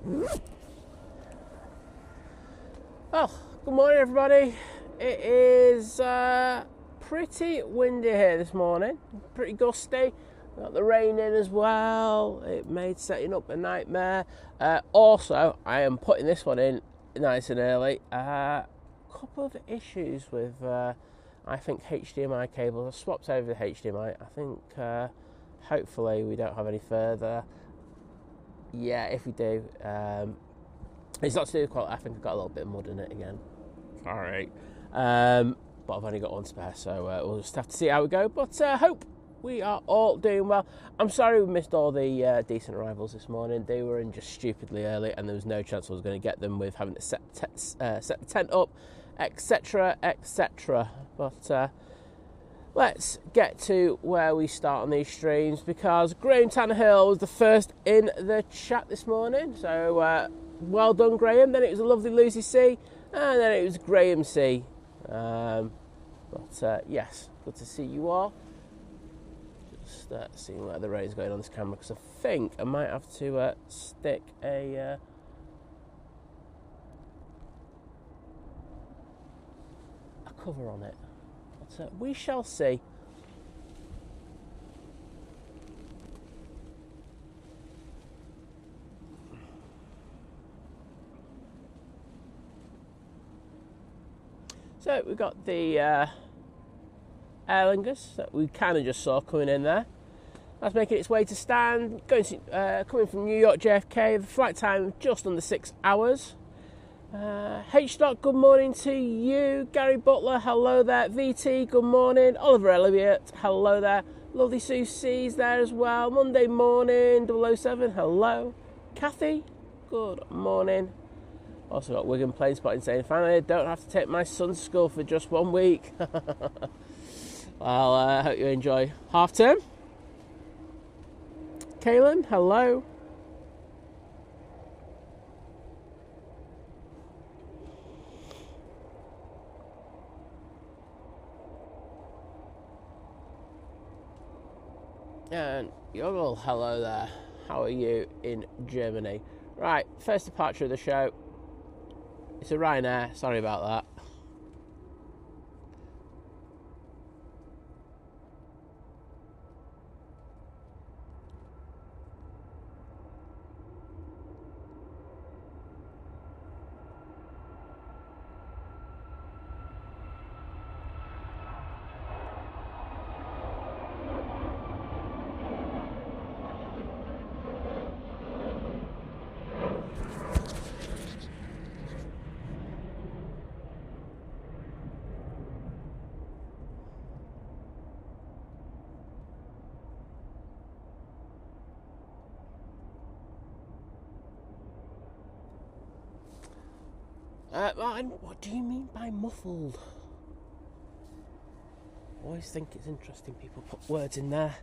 Well, good morning everybody. It is pretty windy here this morning, pretty gusty. Got the rain in as well. It made setting up a nightmare. Also, I am putting this one in nice and early. Couple of issues with, I think, HDMI cables. I swapped over the HDMI. I think, hopefully, we don't have any further. Yeah, if we do, it's not to do with quality. I think I've got a little bit of mud in it again. All right. But I've only got one spare, so we'll just have to see how we go. But hope we are all doing well. I'm sorry we missed all the decent arrivals this morning. They were in just stupidly early, and there was no chance I was going to get them with having to set the tent up, etc., etc. But let's get to where we start on these streams, because Graham Tannehill was the first in the chat this morning. So well done, Graham. Then it was a lovely Lucy C, and then it was Graham C. But yes, good to see you all. Just seeing where the rain's going on this camera, because I think I might have to stick a cover on it. But we shall see. So we've got the Aer Lingus that we kind of just saw coming in there. That's making its way to stand, coming from New York JFK. The flight time just under 6 hours. H. Good morning to you. Gary Butler, hello there. VT, good morning. Oliver Elliott, hello there. Lovely Sue C's there as well. Monday morning, 007, hello. Kathy, good morning. Also got Wigan Plane Spotting saying, finally I don't have to take my son to school for just 1 week. Well, I hope you enjoy half term. Kaylin, hello. And Yoggle, hello there. How are you in Germany? Right, first departure of the show. It's a Ryanair, sorry about that. Martin, what do you mean by muffled? I always think it's interesting people put words in there.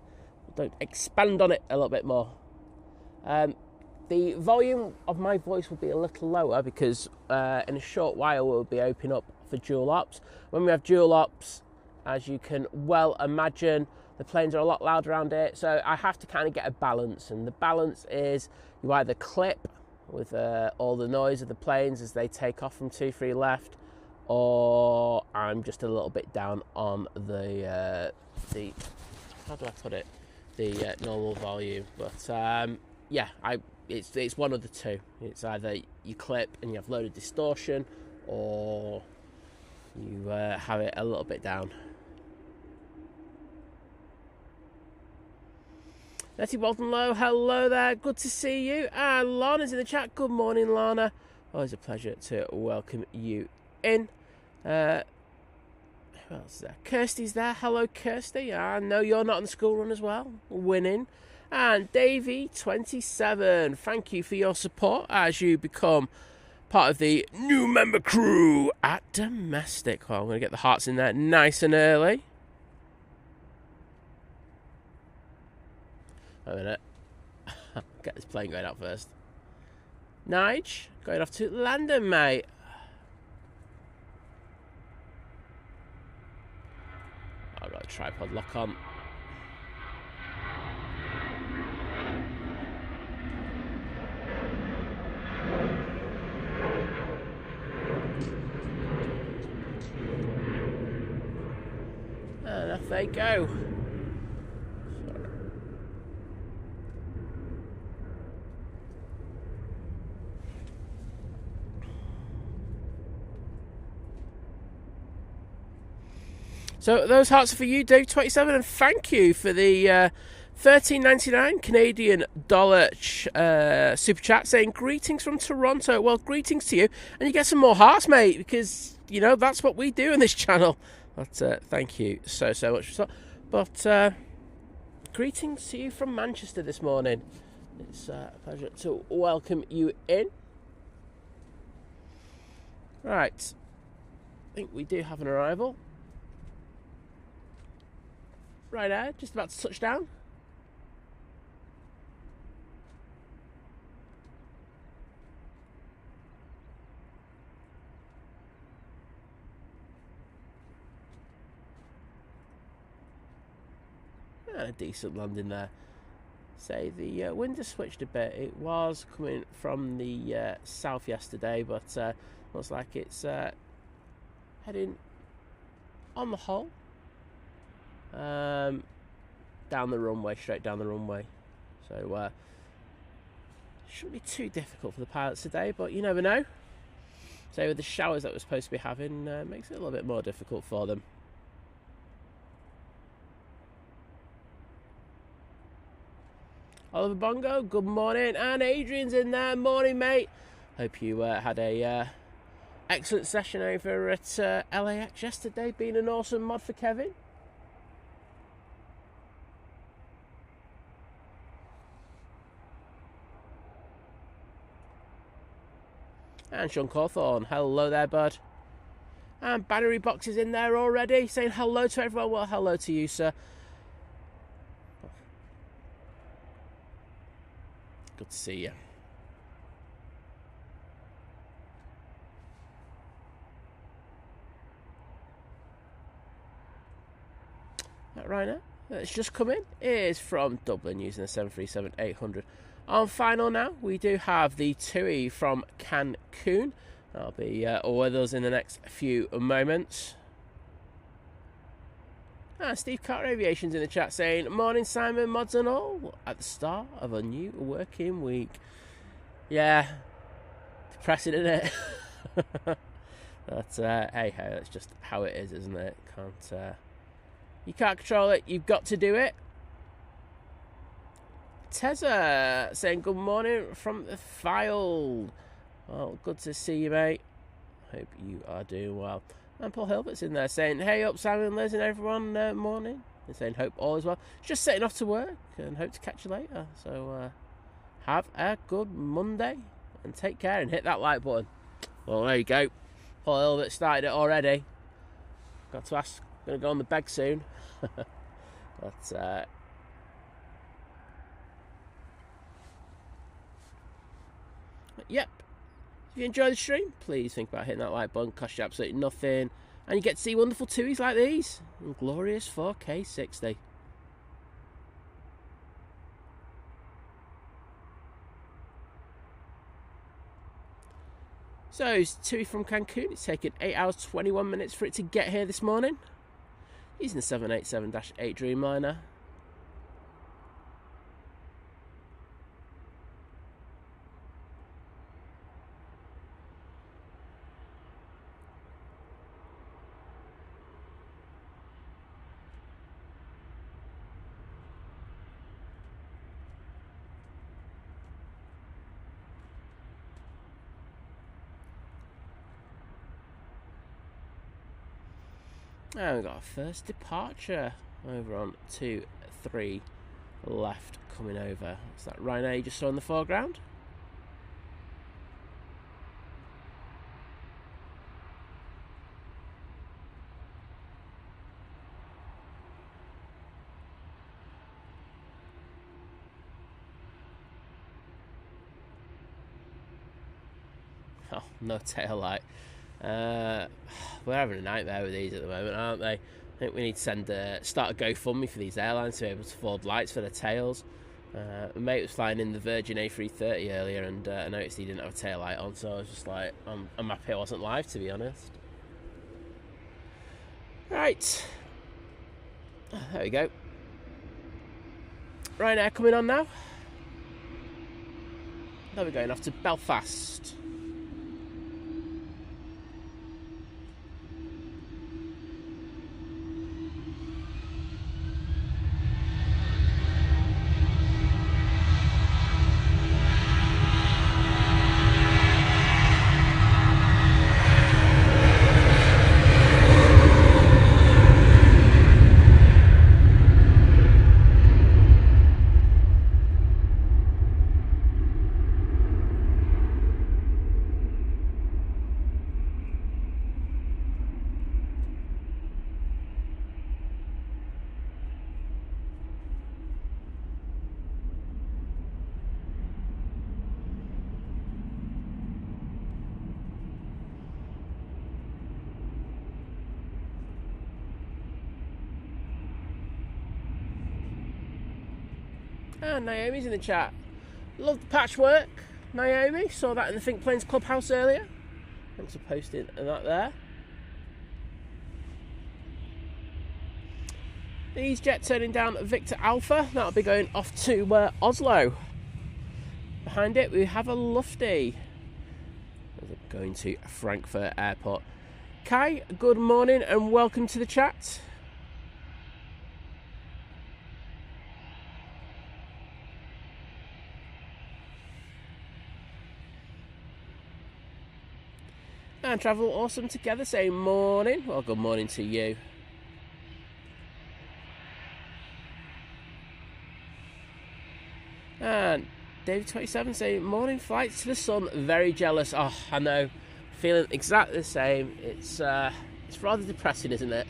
Don't expand on it a little bit more. The volume of my voice will be a little lower because in a short while we'll be opening up for dual ops. When we have dual ops, as you can well imagine, the planes are a lot louder around it, so I have to kind of get a balance, and the balance is you either clip with all the noise of the planes as they take off from 2-3 left, or I'm just a little bit down on the how do I put it, the normal volume. But yeah, it's one of the two. It's either you clip and you have load of distortion, or you have it a little bit down. Letty Walton Low, hello there, good to see you. And Lana's in the chat, good morning Lana. Always a pleasure to welcome you in. Who else is there? Kirsty's there, hello Kirsty. I know you're not on the school run as well, winning. And Davey27, thank you for your support as you become part of the new member crew at Domestic. Well, I'm going to get the hearts in there nice and early. Wait a minute. Get this plane going out first. Nige, going off to London, mate. I've got a tripod lock on. they go. So those hearts are for you, Dave27, and thank you for the $13.99 Canadian dollar super chat saying greetings from Toronto. Well, greetings to you, and you get some more hearts, mate, because you know that's what we do in this channel. But thank you so much for that. But greetings to you from Manchester this morning. It's a pleasure to welcome you in. Right, I think we do have an arrival. Ryanair, just about to touch down. And a decent landing there. Say the wind has switched a bit. It was coming from the south yesterday, but looks like it's heading on the whole down the runway, straight down the runway. So shouldn't be too difficult for the pilots today, but you never know. So with the showers that we're supposed to be having, makes it a little bit more difficult for them. Oliver Bongo, good morning, and Adrian's in there. Morning, mate. Hope you had a excellent session over at LAX yesterday. Been an awesome mod for Kevin. And Sean Cawthorne, hello there, bud. And Bannery Box is in there already, saying hello to everyone. Well, hello to you, sir. Good to see you. That Ryanair that's just come in is from Dublin using the 737-800. On final now, we do have the TUI from Cancun. That'll be with us in the next few moments. Steve Carter Aviation's in the chat saying, morning Simon, mods and all, at the start of a new working week. Yeah, depressing, isn't it? But hey ho, that's just how it is, isn't it? You can't control it, you've got to do it. Tezza saying good morning from the Fylde. Well, good to see you, mate. Hope you are doing well. And Paul Hilbert's in there saying, hey up Simon, Liz and everyone, morning. And saying hope all is well. Just setting off to work and hope to catch you later. So have a good Monday and take care and hit that like button. Well, there you go. Paul Hilbert started it already. Got to ask, gonna go on the beg soon. But yep. If you enjoy the stream, please think about hitting that like button. Costs you absolutely nothing, and you get to see wonderful TUIs like these in glorious 4K 60. So it's TUI from Cancun. It's taken 8 hours 21 minutes for it to get here this morning, using the 787-8 Dreamliner. And we've got our first departure over on 2-3 left coming over. It's that Ryanair you just saw in the foreground. Oh, no tail light. We're having a nightmare with these at the moment, aren't they? I think we need to start a GoFundMe for these airlines to be able to afford lights for their tails. My mate was flying in the Virgin A380 earlier, and I noticed he didn't have a tail light on, so I was just like, I'm happy I wasn't live, to be honest. Right, There we go. Ryanair coming on now. Now we're going off to Belfast. And Naomi's in the chat. Love the patchwork, Naomi. Saw that in the Think Planes Clubhouse earlier. Thanks for posting that there. These jets turning down Victor Alpha. That'll be going off to Oslo. Behind it, we have a Lufty. Going to Frankfurt Airport. Kai, good morning and welcome to the chat. And Travel Awesome Together saying morning. Well, good morning to you. And David27 saying morning flights to the sun. Very jealous. Oh, I know. Feeling exactly the same. It's rather depressing, isn't it?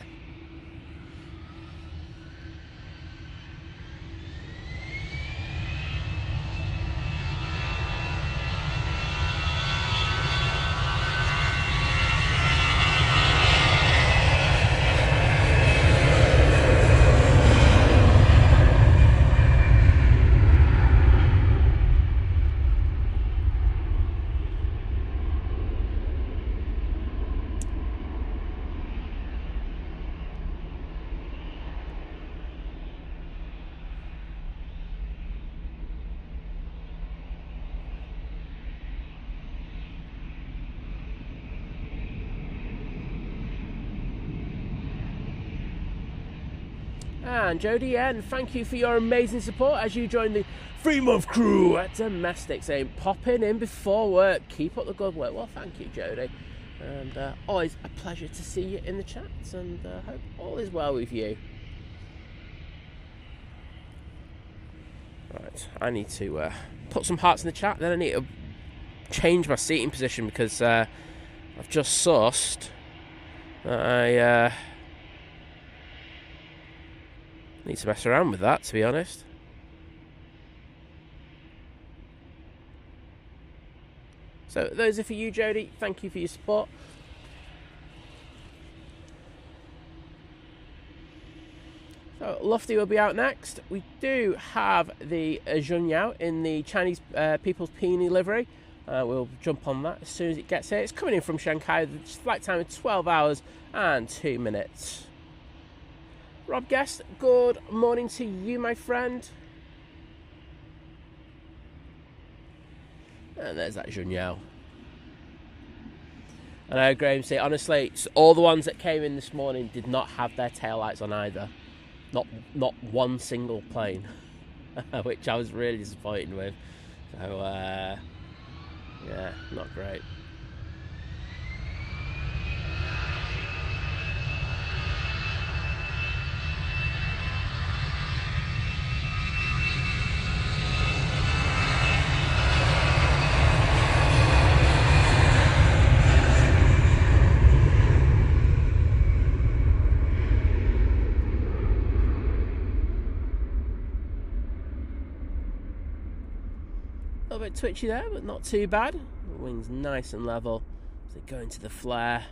And Jodie N, thank you for your amazing support as you join the 3-month crew at Domestic, saying popping in before work. Keep up the good work. Well, thank you, Jodie. And always a pleasure to see you in the chats, and hope all is well with you. Right, I need to put some hearts in the chat, then I need to change my seating position because I've just sourced that I need to mess around with that, to be honest. So those are for you, Jodie. Thank you for your support. So Lofty will be out next. We do have the Junyao in the Chinese People's Peony livery. We'll jump on that as soon as it gets here. It's coming in from Shanghai. The flight time is 12 hours and 2 minutes. Rob Guest, good morning to you, my friend. And there's that Junyao. And I agree and say, honestly, all the ones that came in this morning did not have their taillights on either. Not one single plane, which I was really disappointed with. So, yeah, not great. A little bit twitchy there, but not too bad. The wings nice and level as they go into the flare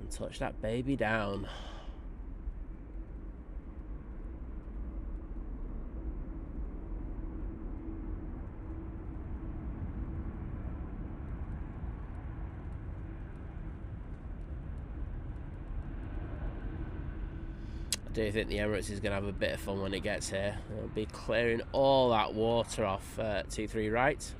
and touch that baby down. I do think the Emirates is going to have a bit of fun when it gets here. It'll be clearing all that water off 2-3 right.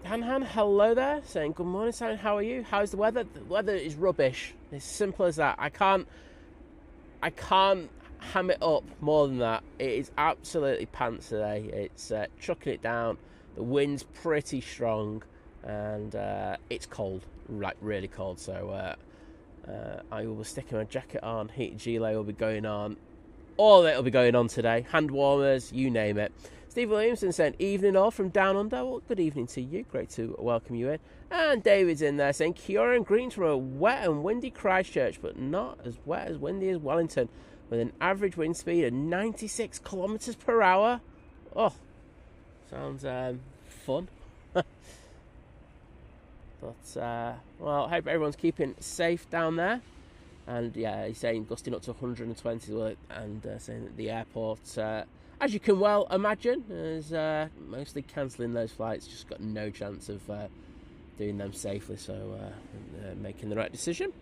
Han, hello there, saying good morning, Simon, how are you? How's the weather? The weather is rubbish. It's simple as that. I can't ham it up more than that. It is absolutely pants today. It's chucking it down. The wind's pretty strong, and it's cold, like really cold. So I will be sticking my jacket on. Heated gilet will be going on. All of it will be going on today. Hand warmers, you name it. Steve Williamson saying, evening all from down under. Well, good evening to you. Great to welcome you in. And David's in there saying, Kia and greens from a wet and windy Christchurch, but not as wet as windy as Wellington, with an average wind speed of 96 kilometres per hour. Oh, sounds fun. But, well, I hope everyone's keeping safe down there. And, yeah, he's saying gusting up to 120, and saying that the airport... as you can well imagine, is mostly cancelling those flights. Just got no chance of doing them safely, so making the right decision.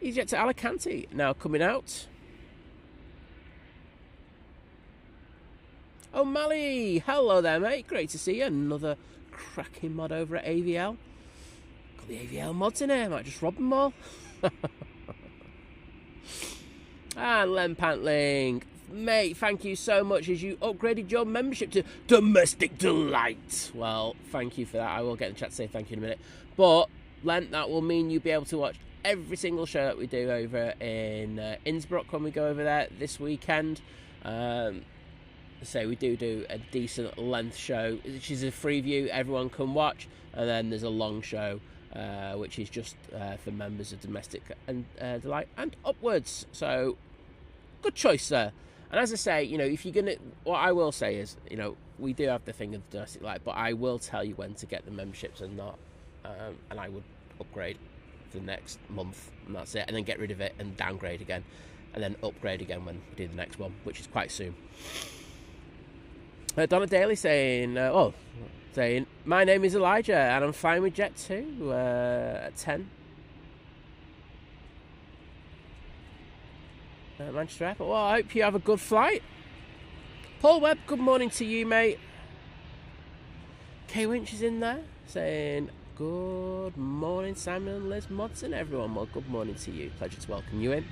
EasyJet to Alicante now coming out. O'Malley, hello there, mate. Great to see you. Another cracking mod over at AVL. Got the AVL mods in here. Might just rob them all. And Len Pantling, mate, thank you so much as you upgraded your membership to Domestic Delight. Well, thank you for that. I will get the chat to say thank you in a minute. But, Len, that will mean you'll be able to watch every single show that we do over in Innsbruck when we go over there this weekend. So we do a decent length show, which is a free view everyone can watch. And then there's a long show, which is just for members of Domestic and Delight and upwards. So... good choice, sir. And as I say, you know, if you're gonna, what I will say is, you know, we do have the thing of the Domestic Light, but I will tell you when to get the memberships and not, and I would upgrade for the next month, and that's it, and then get rid of it and downgrade again, and then upgrade again when we do the next one, which is quite soon. Donna Daly saying, my name is Elijah and I'm flying with Jet 2 at 10. Manchester Airport. Well, I hope you have a good flight. Paul Webb, good morning to you, mate. Kay Winch is in there saying, good morning, Simon and Liz Modson, everyone. Well, good morning to you. Pleasure to welcome you in.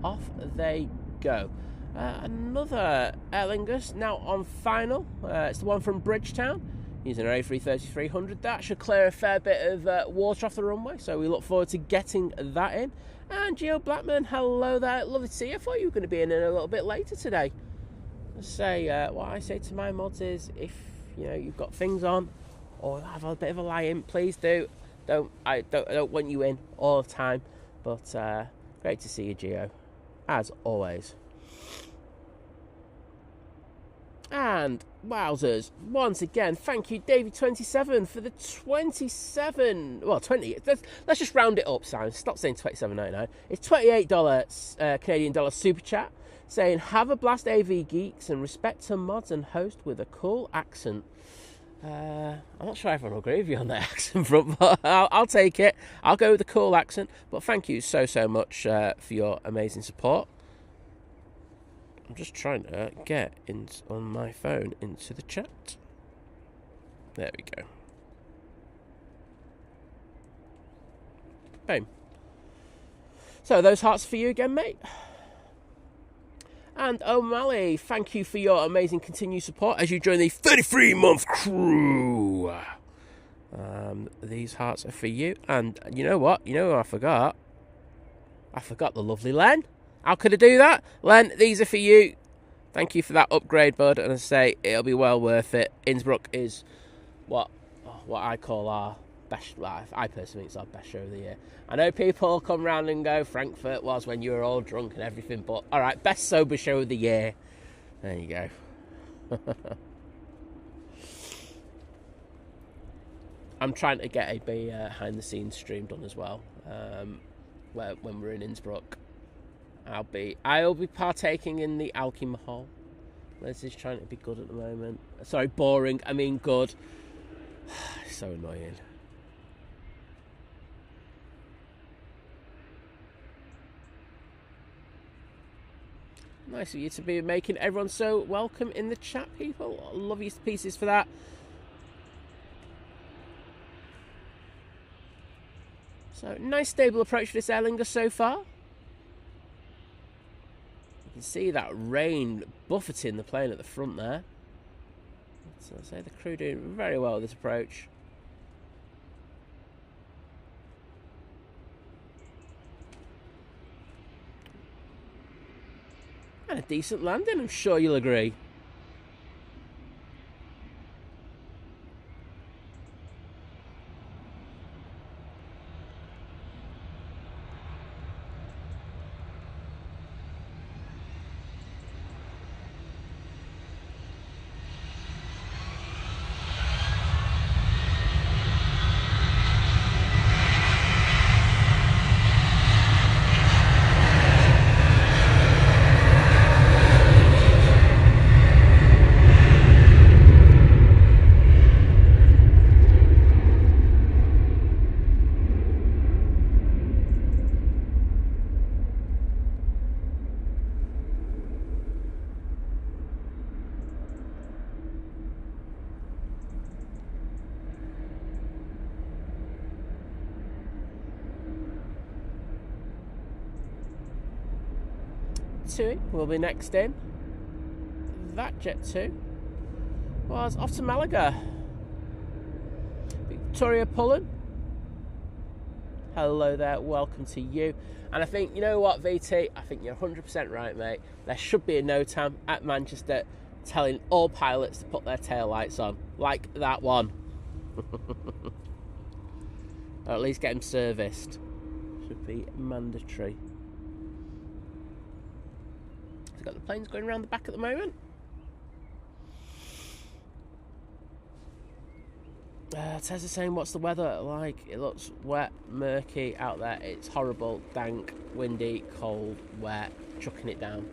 Off they go. Another Aer Lingus now on final. It's the one from Bridgetown using an A330-300. That should clear a fair bit of water off the runway, so we look forward to getting that in. And Gio Blackman, hello there. Lovely to see you. I thought you were going to be in a little bit later today. What I say to my mods is, if you know you've got things on or have a bit of a lie in, please do. I don't want you in all the time, but great to see you, Gio, as always. And wowzers, once again, thank you, Davey27, for the 27. Well, 20. Let's just round it up, Simon. Stop saying $27.99. It's $28 Canadian dollar super chat, saying, "Have a blast, AV geeks, and respect to mods and host with a cool accent." I'm not sure everyone will agree with you on that accent front, but I'll take it. I'll go with the cool accent. But thank you so much for your amazing support. I'm just trying to get on my phone into the chat. There we go. Boom. So those hearts are for you again, mate. And O'Malley, thank you for your amazing continued support as you join the 33-month crew. These hearts are for you. And you know what? You know who I forgot? I forgot the lovely Len. How could I do that? Len, these are for you. Thank you for that upgrade, bud. And I say it'll be well worth it. Innsbruck is what I call our best. I personally think it's our best show of the year. I know people come round and go, Frankfurt was when you were all drunk and everything, but all right, best sober show of the year. There you go. I'm trying to get a behind the scenes stream done as well. When we're in Innsbruck, I'll be partaking in the alcohol. Leslie's trying to be good at the moment. Sorry, boring. I mean good. So annoying. Nice of you to be making everyone so welcome in the chat, people. I love you to pieces for that. So, nice stable approach for this Aer Lingus so far. You can see that rain buffeting the plane at the front there. So I say the crew doing very well with this approach. And a decent landing, I'm sure you'll agree. Will be next in. That Jet 2 was off to Malaga. Victoria Pullen, hello there, welcome to you. And I think, you know what, VT, I think you're 100% right, mate. There should be a NOTAM at Manchester telling all pilots to put their tail lights on, like that one. Or at least get them serviced. Should be mandatory. We've got the planes going around the back at the moment. Tessa's saying, what's the weather like? It looks wet, murky out there. It's horrible, dank, windy, cold, wet, chucking it down.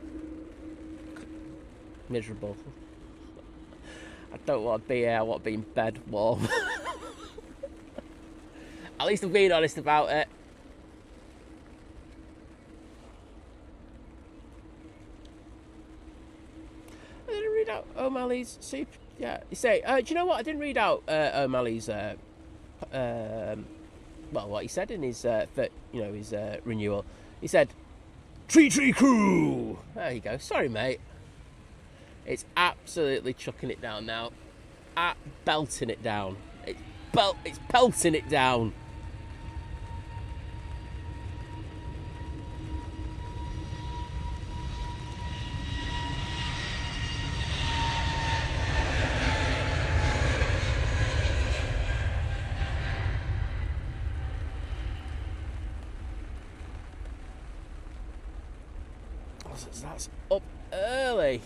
Miserable. I don't want to be here, I want to be in bed warm. At least I'm being honest about it. Out O'Malley's super. Yeah, you say. Do you know what? I didn't read out O'Malley's. Well, what he said in his, his renewal. He said, "Tree crew." There you go. Sorry, mate. It's absolutely chucking it down now. Belting it down. It's pelting it down. That's up early.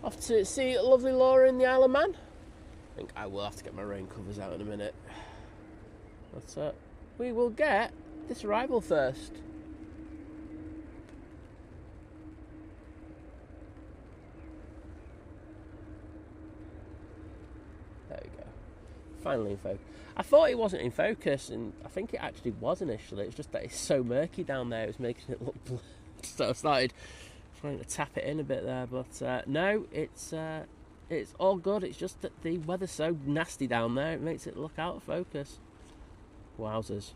Off to see lovely Laura in the Isle of Man. I think I will have to get my rain covers out in a minute. But we will get this arrival first. There we go. Finally in focus. I thought it wasn't in focus, and I think it actually was initially. It's just that it's so murky down there, it was making it look blurred. So I started trying to tap it in a bit there, but no, it's It's all good. It's just that the weather's so nasty down there. It makes it look out of focus. Wowzers.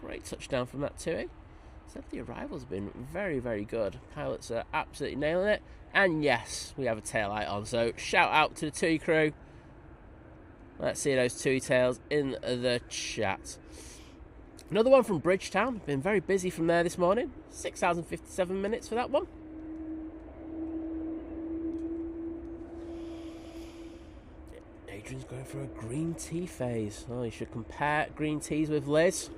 Great touchdown from that TUI. Said the arrival's been very, very good. Pilots are absolutely nailing it. And yes, we have a tail light on. So shout out to the TUI crew. Let's see those TUI tails in the chat. Another one from Bridgetown. Been very busy from there this morning. 6 hours and 57 minutes for that one. Adrian's going for a green tea phase. Oh, you should compare green teas with Liz.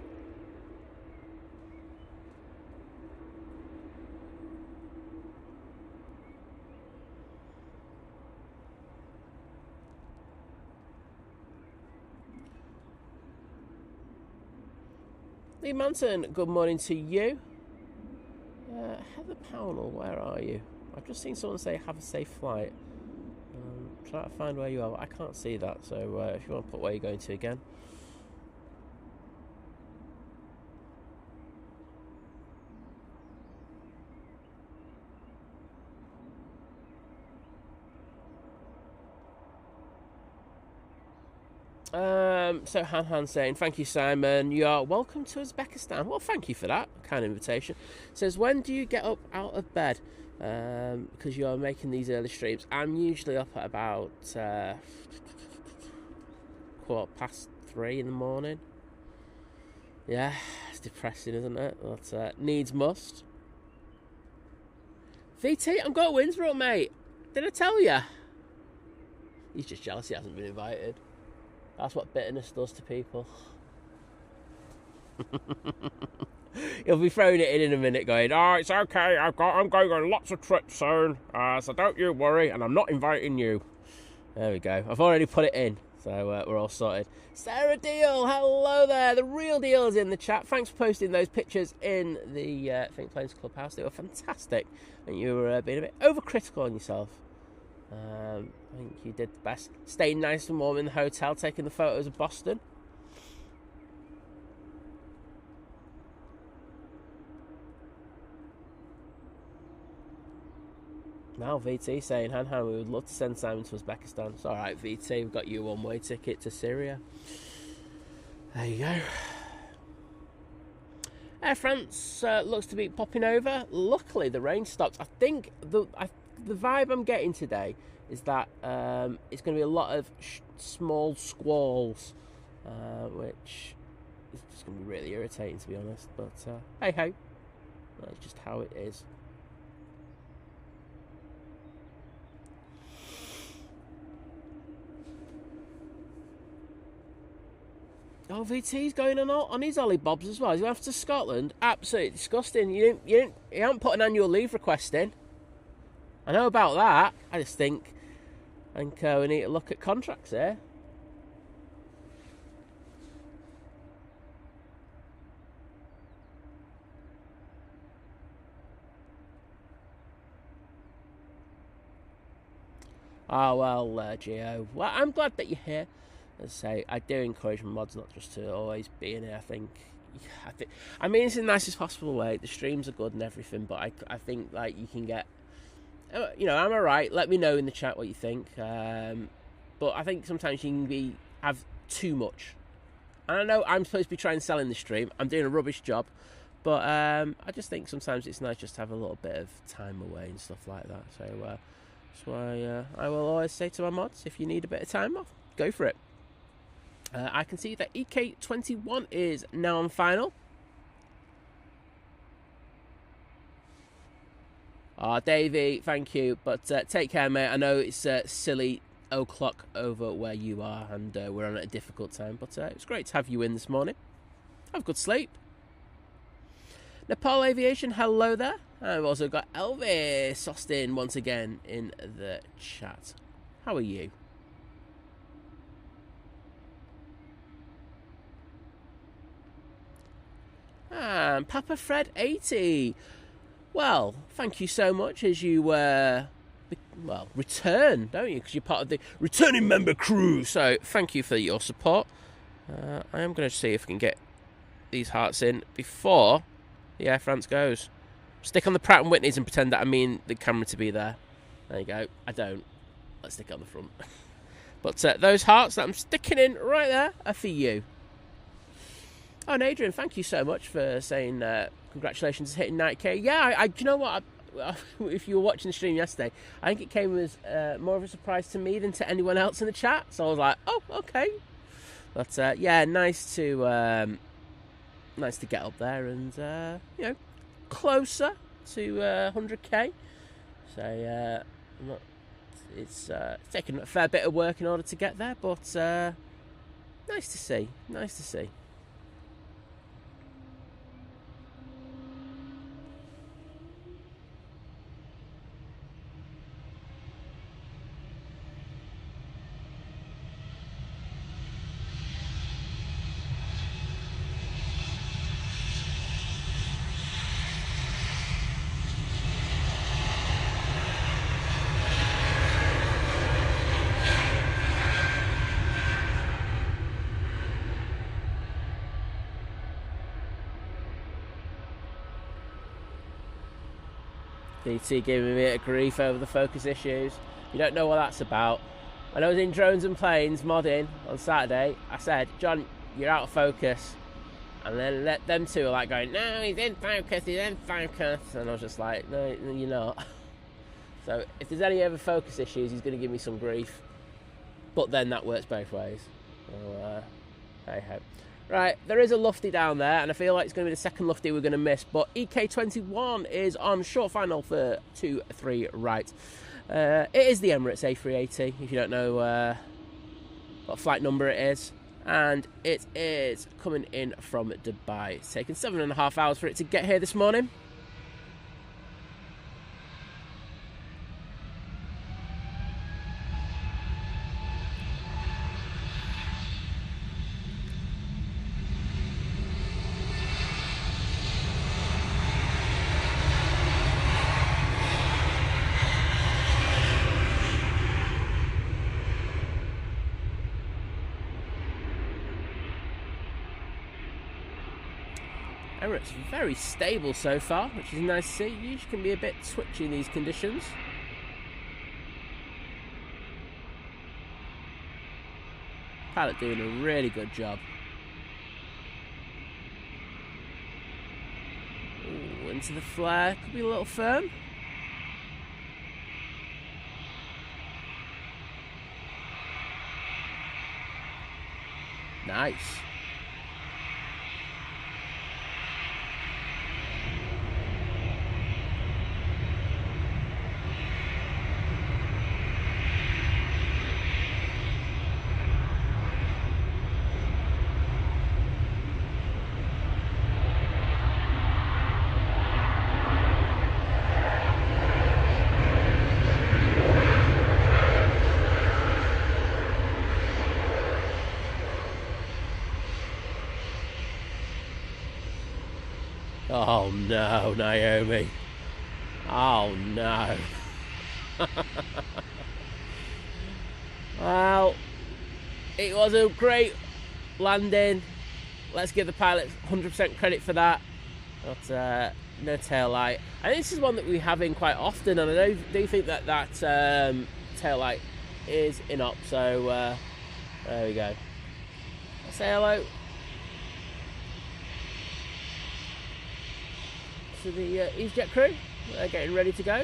Lee Manton, good morning to you. Heather Pownell, where are you? I've just seen someone say have a safe flight. Try to find where you are. I can't see that, so if you want to put where you're going to again. So Han saying, thank you, Simon. You are welcome to Uzbekistan. Well, thank you for that kind of invitation. Says, when do you get up out of bed? Because you are making these early streams. I'm usually up at about 3:15 in the morning. Yeah, it's depressing, isn't it? But needs must. VT, I'm going to Winsborough, mate. Did I tell you? He's just jealous he hasn't been invited. That's what bitterness does to people. He'll be throwing it in a minute going, oh, it's okay, I'm going on lots of trips soon, so don't you worry, and I'm not inviting you. There we go. I've already put it in, so we're all sorted. Sarah Deal, hello there. The real deal is in the chat. Thanks for posting those pictures in the Think Planes Clubhouse. They were fantastic. And you were being a bit overcritical on yourself. I think you did the best. Staying nice and warm in the hotel, taking the photos of Boston. Now VT saying, Han, we would love to send Simon to Uzbekistan. It's alright, VT, we've got you a one-way ticket to Syria. There you go. Air France looks to be popping over. Luckily, the rain stopped. I think the vibe I'm getting today is that it's going to be a lot of small squalls, which is just going to be really irritating, to be honest. But hey ho, that's just how it is. Oh, VT's going on his Ollie Bobs as well. He's going off to Scotland. Absolutely disgusting. You haven't put an annual leave request in. I know about that. I just think we need to look at contracts here. Oh, well, Gio. Well, I'm glad that you're here. As I say, I do encourage my mods not just to always be in here. I mean, it's in the nicest possible way. The streams are good and everything, but I think like you can get, you know, I'm alright. Let me know in the chat what you think. But I think sometimes you can have too much. And I know I'm supposed to be trying to sell in the stream. I'm doing a rubbish job, but I just think sometimes it's nice just to have a little bit of time away and stuff like that. So that's why I will always say to my mods, if you need a bit of time off, go for it. I can see that EK21 is now on final. Davey, thank you. But take care, mate. I know it's silly o'clock over where you are, and we're on at a difficult time. But it's great to have you in this morning. Have a good sleep. Nepal Aviation, hello there. And we've also got Elvis Austin once again in the chat. How are you? And Papa Fred 80. Well, thank you so much as you return, don't you? Because you're part of the returning member crew. So thank you for your support. I am going to see if I can get these hearts in before the Air France goes. Stick on the Pratt & Whitneys and pretend that I mean the camera to be there. There you go. I don't. Let's stick it on the front. But those hearts that I'm sticking in right there are for you. Oh, and Adrian, thank you so much for saying congratulations on hitting 90k. Yeah, do you know what? If you were watching the stream yesterday, I think it came as more of a surprise to me than to anyone else in the chat. So I was like, oh, okay. But yeah, nice to get up there and closer to 100k. So it's taken a fair bit of work in order to get there, but nice to see. Nice to see. DT giving me a bit of grief over the focus issues. You don't know what that's about. When I was in Drones and Planes modding on Saturday, I said, John, you're out of focus. And then them two are like going, no, he's in focus, he's in focus. And I was just like, no, you're not. So if there's any other focus issues, he's going to give me some grief. But then that works both ways. So, hey ho. Right, there is a lufty down there, and I feel like it's going to be the second lufty we're going to miss. But EK21 is on short final for 2-3 right. It is the Emirates A380, if you don't know what flight number it is. And it is coming in from Dubai. It's taken 7.5 hours for it to get here this morning. Emirates very stable so far, which is nice to see. Usually can be a bit twitchy in these conditions. Pilot doing a really good job. Ooh, into the flare, could be a little firm. Nice. Oh no, Naomi. Oh no. Well, it was a great landing. Let's give the pilots 100% credit for that. But no tail light. I think this is one that we have in quite often, and I do think that tail light is in op. So there we go. Let's say hello to the EasyJet crew. They're getting ready to go.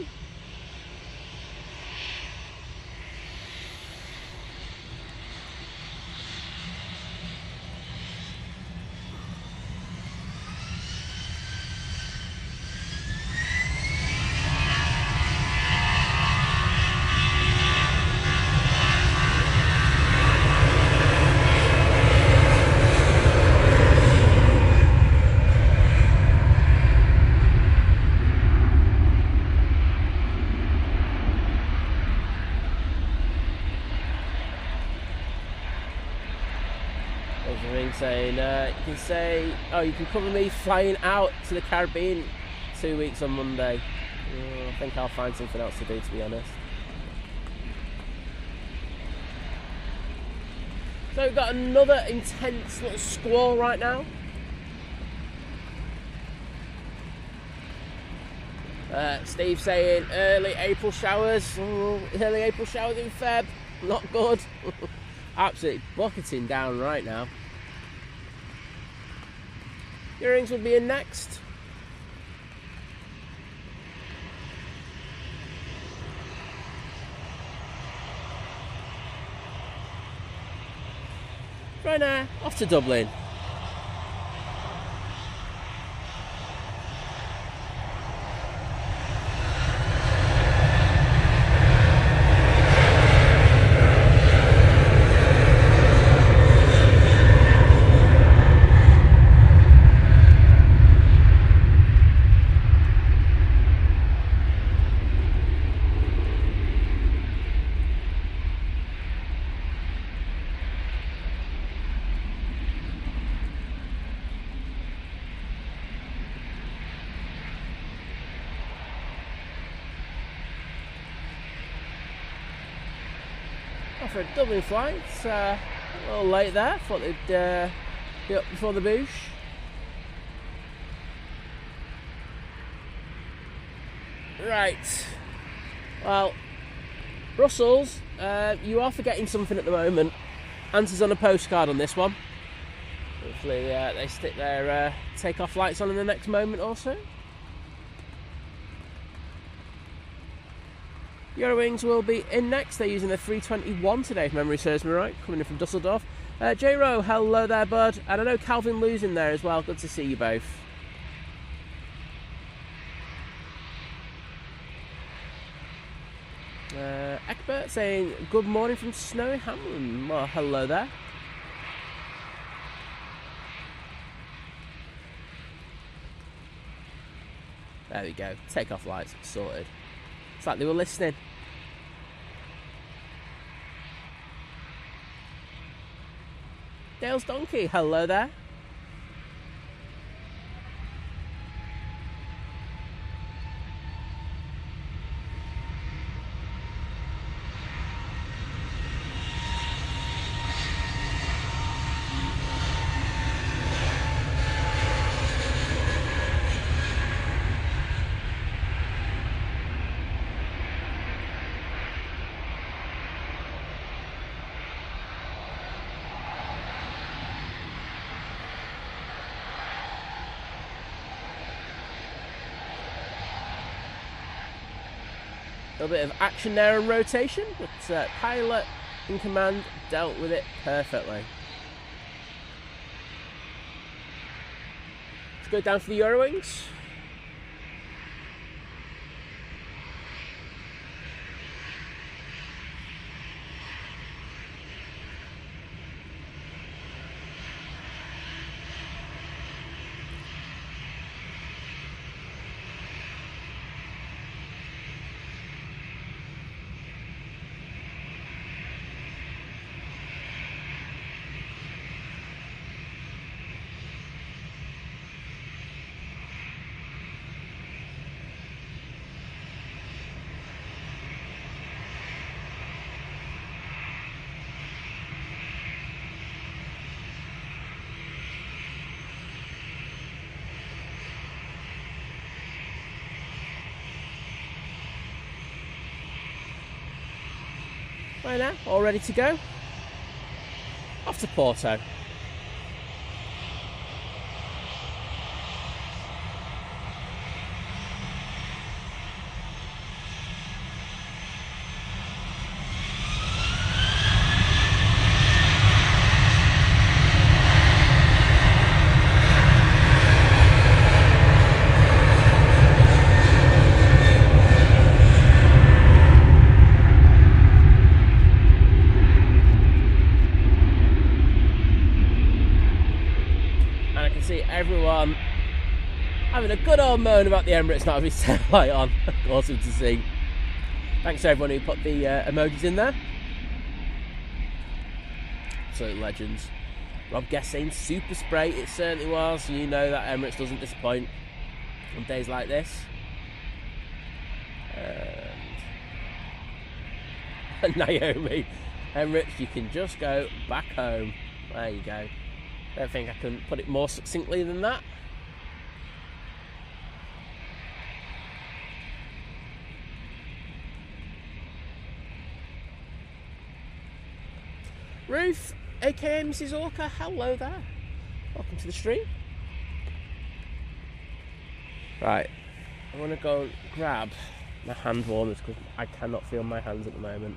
a thing saying, you can say, oh, you can cover me flying out to the Caribbean 2 weeks on Monday. I think I'll find something else to do, to be honest. So we've got another intense little squall right now. Steve saying early April showers. Early April showers in Feb. Not good. Absolutely bucketing down right now. Earrings will be in next. Ryanair off to Dublin. For a Dublin flight, a little late there. Thought they'd be up before the boosh. Right. Well, Brussels, you are forgetting something at the moment. Answers on a postcard on this one. Hopefully they stick their takeoff lights on in the next moment or so. Eurowings will be in next. They're using the 321 today, if memory serves me right, coming in from Dusseldorf. J Rowe, hello there, bud. And I know Calvin Lou's in there as well. Good to see you both. Egbert saying good morning from snowy Hamlin. Well, hello there. There we go. Takeoff lights sorted. It's like they were listening. Dale's Donkey, hello there. A little bit of action there and rotation, but pilot in command dealt with it perfectly. Let's go down for the Eurowings. Right now, all ready to go. Off to Porto. Everyone having a good old moan about the Emirates not having tail light on. Awesome to see. Thanks to everyone who put the emojis in there. Absolute legends. Rob Guest saying super spray. It certainly was. You know that Emirates doesn't disappoint on days like this. And Naomi, Emirates, you can just go back home. There you go. Don't think I can put it more succinctly than that. Ruth, aka Mrs. Orca, hello there. Welcome to the stream. Right, I want to go grab my hand warmers because I cannot feel my hands at the moment.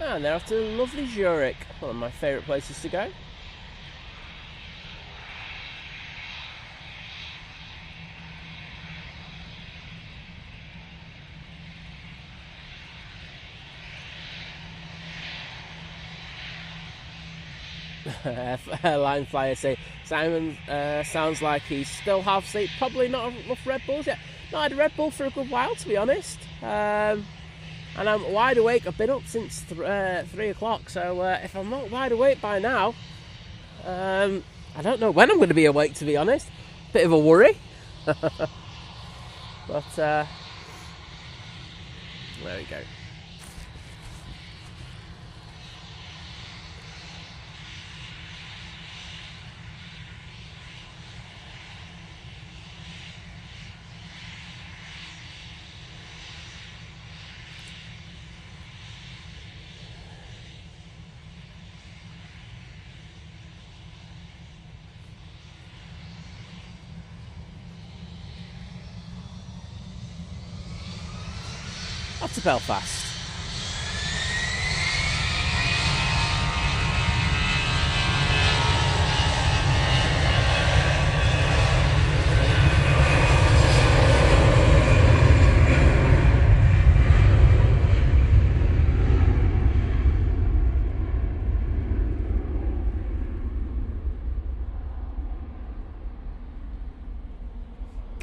And they're off to lovely Zurich, one of my favourite places to go. Line Flyer say Simon sounds like he's still half asleep. Probably not enough Red Bulls yet. No, I had a Red Bull for a good while, to be honest. And I'm wide awake. I've been up since 3 o'clock, so if I'm not wide awake by now, I don't know when I'm going to be awake, to be honest. Bit of a worry. But there we go. Off to Belfast.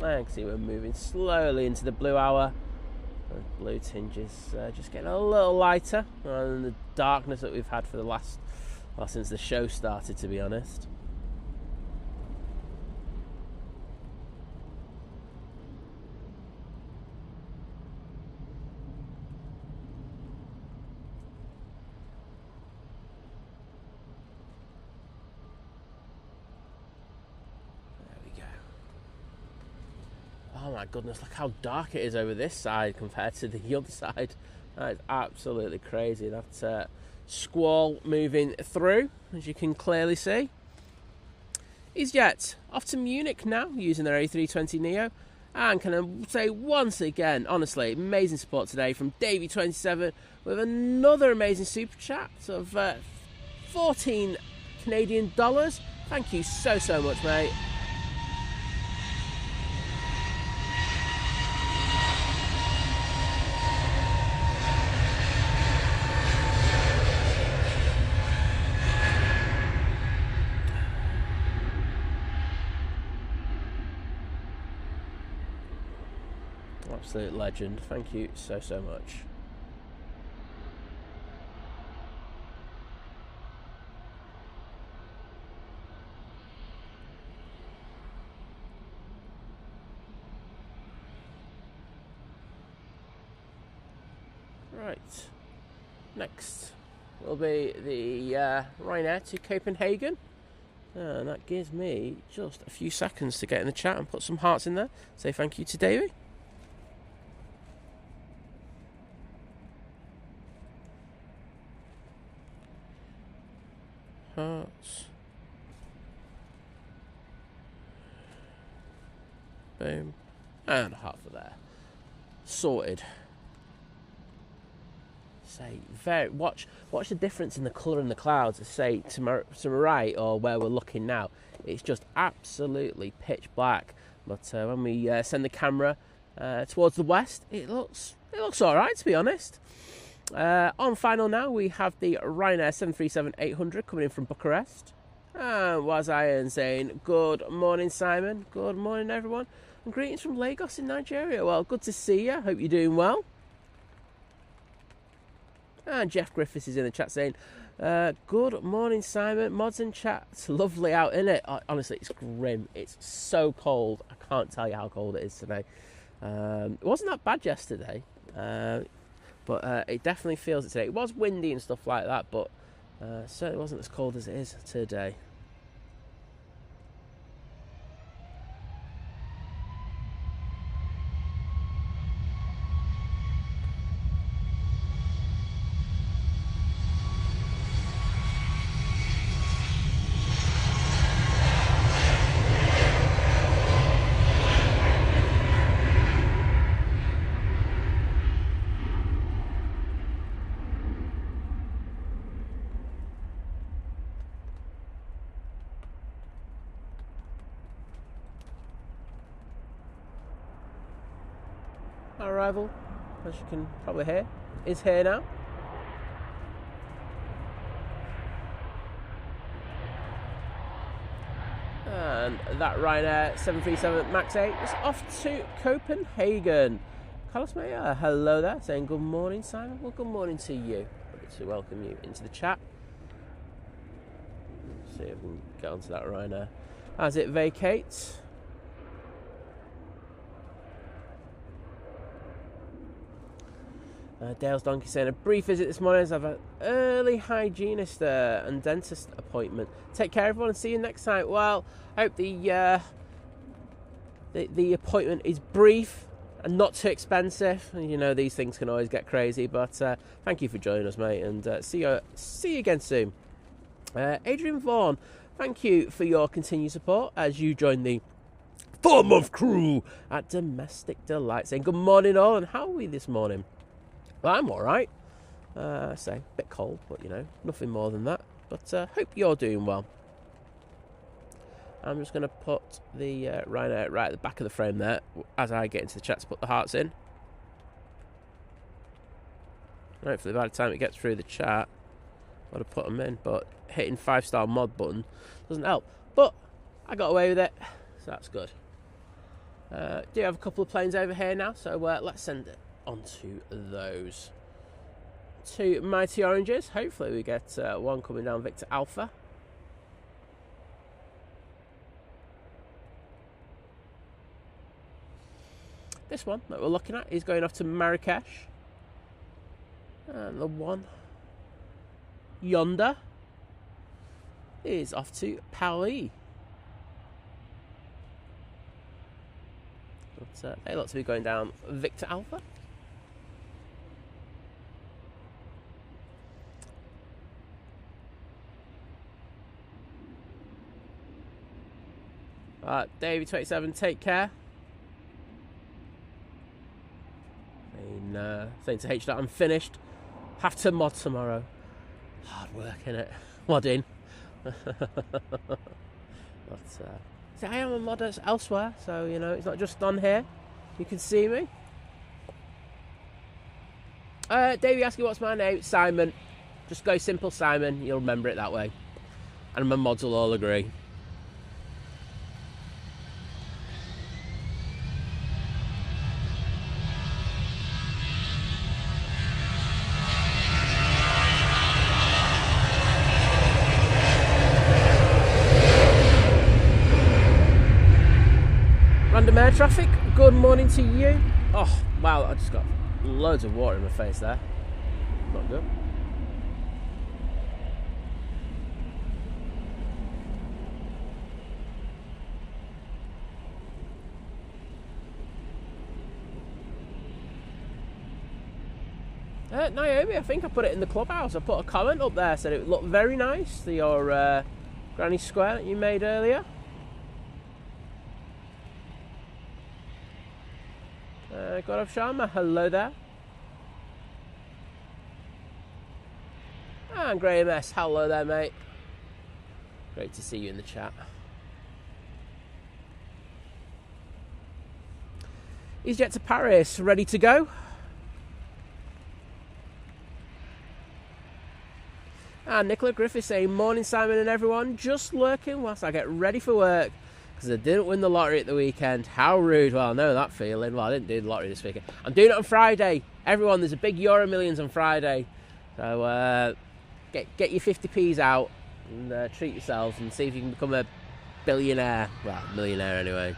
I can see we're moving slowly into the blue hour. The blue tinge is just getting a little lighter rather than the darkness that we've had for the last, well, since the show started, to be honest. Oh my goodness, look how dark it is over this side compared to the other side. That is absolutely crazy. That's Squall moving through, as you can clearly see. EasyJet off to Munich now, using their A320neo. And can I say once again, honestly, amazing support today from Davey27 with another amazing super chat of 14 Canadian dollars. Thank you so much, mate. Absolute legend. Thank you so much. Right. Next will be the Ryanair to Copenhagen. And that gives me just a few seconds to get in the chat and put some hearts in there. Say thank you to Davey. Boom. And half of there. Sorted. Say, watch the difference in the colour in the clouds. Say to my right, or where we're looking now, it's just absolutely pitch black. But when we send the camera towards the west, it looks all right, to be honest. On final now, we have the Ryanair 737-800 coming in from Bucharest. And was Iron saying, good morning, Simon. Good morning, everyone. And greetings from Lagos in Nigeria. Well, good to see you. Hope you're doing well. And Jeff Griffiths is in the chat saying, good morning, Simon. Mods and chat. It's lovely out, isn't it? Honestly, it's grim. It's so cold. I can't tell you how cold it is today. It wasn't that bad yesterday, but it definitely feels it today. It was windy and stuff like that, but certainly wasn't as cold as it is today. Our arrival, as you can probably hear, is here now. And that Ryanair 737 MAX 8 is off to Copenhagen. Carlos Mayer, hello there, saying good morning, Simon. Well, good morning to you. Ready to welcome you into the chat. Let's see if we can get onto that Ryanair as it vacates. Dale's Donkey saying, a brief visit this morning as I've an early hygienist and dentist appointment. Take care, everyone, and see you next time. Well, I hope the appointment is brief and not too expensive. You know, these things can always get crazy, but thank you for joining us, mate, and see you again soon. Adrian Vaughan, thank you for your continued support as you join the 4-month crew at Domestic Delight. Saying good morning all, and how are we this morning? Well, I'm alright. Say, a bit cold, but you know, nothing more than that. But hope you're doing well. I'm just going to put the Ryanair right at the back of the frame there as I get into the chat to put the hearts in. Hopefully by the time it gets through the chat, I'd have put them in, but hitting 5-star mod button doesn't help. But I got away with it, so that's good. Do have a couple of planes over here now, so let's send it onto those. 2 Mighty Oranges. Hopefully we get one coming down Victor Alpha. This one that we're looking at is going off to Marrakesh. And the one yonder is off to Paris. But they look to be going down Victor Alpha. Davey27, take care. Saying to H that I'm finished. Have to mod tomorrow. Hard work, innit? Modding. But see, I am a modder elsewhere, so you know it's not just on here. You can see me. Davey asking what's my name? Simon. Just go simple Simon. You'll remember it that way. And my mods will all agree. Random air traffic, good morning to you. Oh, wow, I just got loads of water in my face there. Not good. Naomi, I think I put it in the clubhouse. I put a comment up there, said it looked very nice, your granny square that you made earlier. Gaurav Sharma, hello there. And Graham S, hello there, mate. Great to see you in the chat. EasyJet to Paris, ready to go? And Nicola Griffith saying, morning Simon and everyone, just lurking whilst I get ready for work because I didn't win the lottery at the weekend. How rude. Well, I know that feeling. Well, I didn't do the lottery this weekend. I'm doing it on Friday. Everyone, there's a big Euro Millions on Friday. So get your 50p's out and treat yourselves and see if you can become a billionaire. Well, millionaire anyway.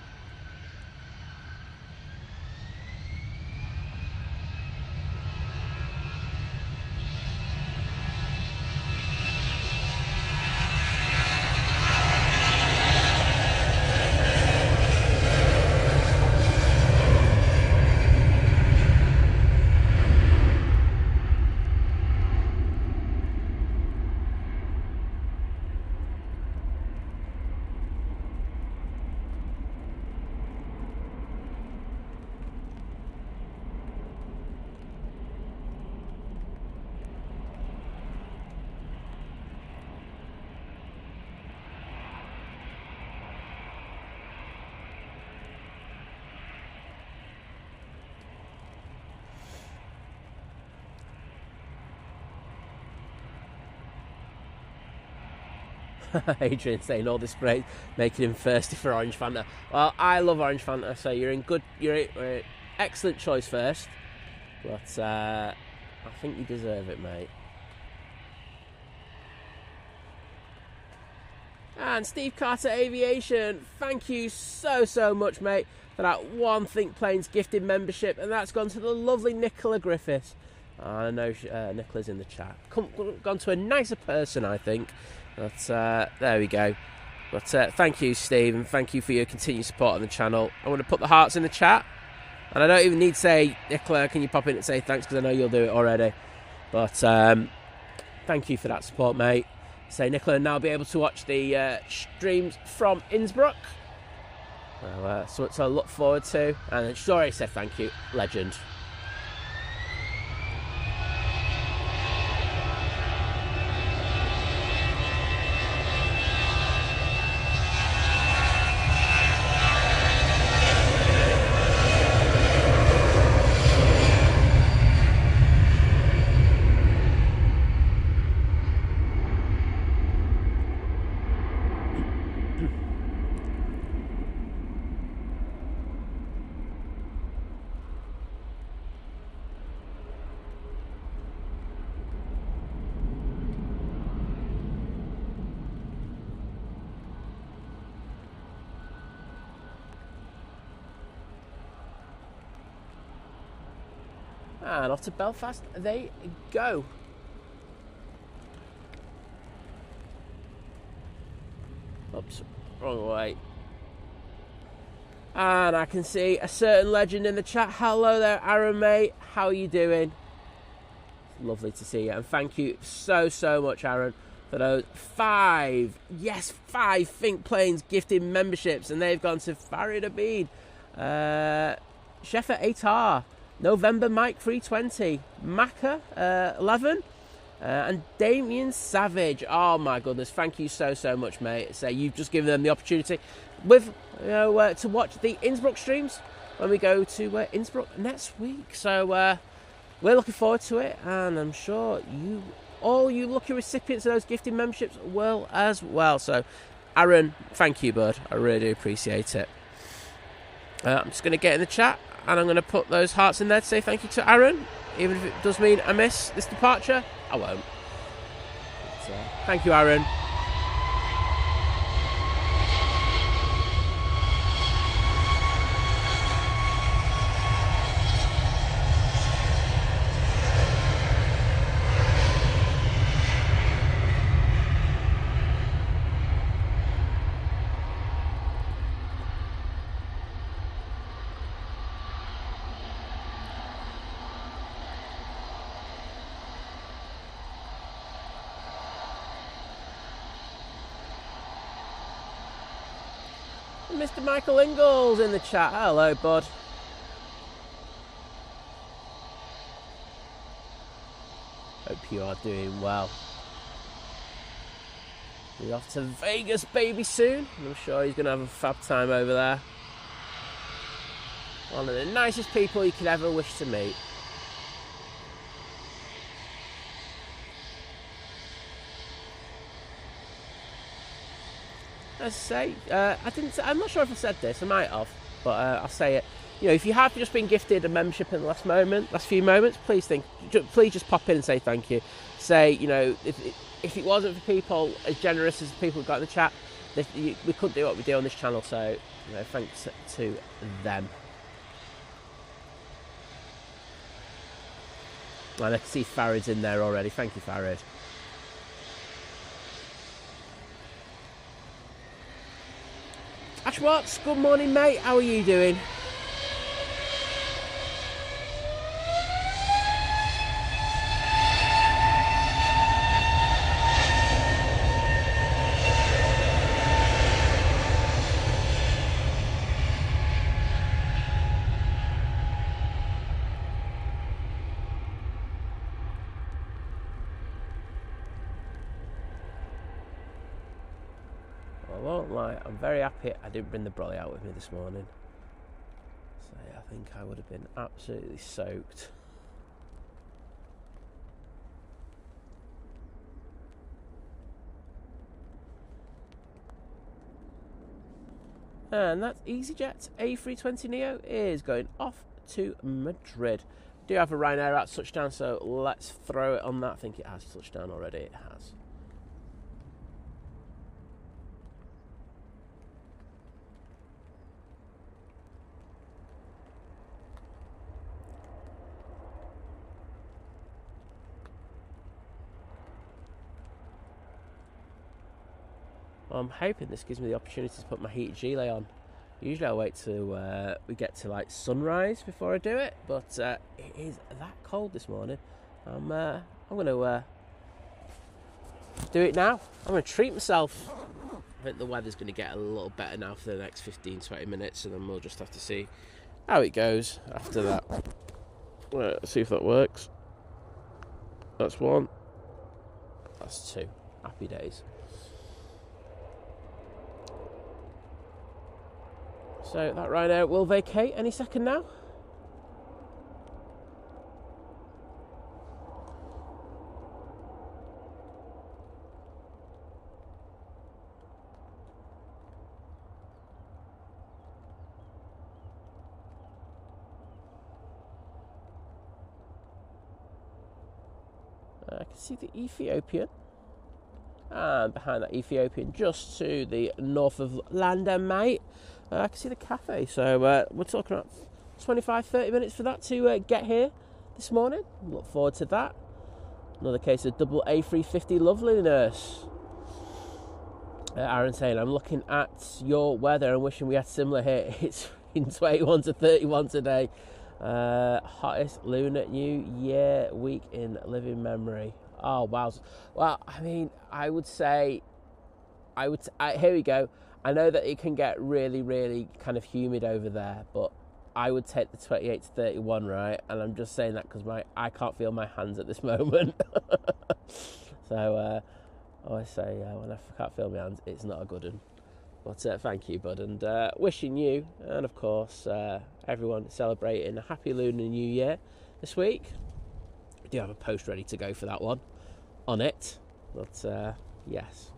Adrian saying all this great, making him thirsty for orange Fanta. Well, I love orange Fanta, so you're an excellent choice first. But I think you deserve it, mate. And Steve Carter Aviation, thank you so much, mate, for that One Think Planes gifted membership, and that's gone to the lovely Nicola Griffiths. I know Nicola's in the chat. Gone to a nicer person, I think. But there we go. But thank you, Steve, and thank you for your continued support on the channel. I want to put the hearts in the chat, and I don't even need to say, Nicola, can you pop in and say thanks, because I know you'll do it already. But thank you for that support, mate. Say Nicola will now be able to watch the streams from Innsbruck. So to look forward to. And she's already said thank you, legend. And off to Belfast they go. Oops, wrong way. And I can see a certain legend in the chat. Hello there, Aaron, mate. How are you doing? Lovely to see you. And thank you so much, Aaron, for those 5 Think Planes gifted memberships. And they've gone to Farid Abid, Shefa Atar, November Mike 320, Maka 11, and Damien Savage. Oh my goodness, thank you so much, mate. So you've just given them the opportunity to watch the Innsbruck streams when we go to Innsbruck next week. So we're looking forward to it, and I'm sure all you lucky recipients of those gifted memberships will as well. So Aaron, thank you, bud. I really do appreciate it. I'm just going to get in the chat, and I'm going to put those hearts in there to say thank you to Aaron. Even if it does mean I miss this departure, I won't. But, thank you, Aaron. Mr. Michael Ingalls in the chat. Hello, bud. Hope you are doing well. We're off to Vegas, baby, soon. I'm sure he's going to have a fab time over there. One of the nicest people you could ever wish to meet. As I say, I'm not sure if I said this, I might have, but I'll say it. You know, if you have just been gifted a membership in the last few moments, please just pop in and say thank you. Say, you know, if it wasn't for people as generous as the people who got in the chat, we couldn't do what we do on this channel. So, you know, thanks to them. And I can see Farid's in there already. Thank you, Farid. Ash Watts, good morning, mate. How are you doing? I'm very happy I didn't bring the brolly out with me this morning. So yeah, I think I would have been absolutely soaked. And that EasyJet A320neo is going off to Madrid. We do have a Ryanair at touchdown, so let's throw it on that. I think it has touchdown already. It has. I'm hoping this gives me the opportunity to put my heated gilet on. Usually I wait till we get to like sunrise before I do it, but it is that cold this morning. I'm going to do it now. I'm going to treat myself. I think the weather's going to get a little better now for the next 15-20 minutes, and then we'll just have to see how it goes after that. Let's see if that works. That's one. That's two. Happy days. So that Ryanair will vacate any second now. I can see the Ethiopian. And behind that Ethiopian, just to the north of London, mate, I can see the Cathay. So we're talking about 25-30 minutes for that to get here this morning. Look forward to that. Another case of double A350 loveliness. Aaron saying, I'm looking at your weather and wishing we had similar here. It's in 21 to 31 today. Hottest Lunar New Year week in living memory. Oh, wow. Well, I mean, I would say, here we go. I know that it can get really, really kind of humid over there, but I would take the 28 to 31, right? And I'm just saying that because I can't feel my hands at this moment. So I always say when I can't feel my hands, it's not a good one. But thank you, bud, and wishing you and of course everyone celebrating a happy Lunar New Year this week. We do have a post ready to go for that one on it, but yes.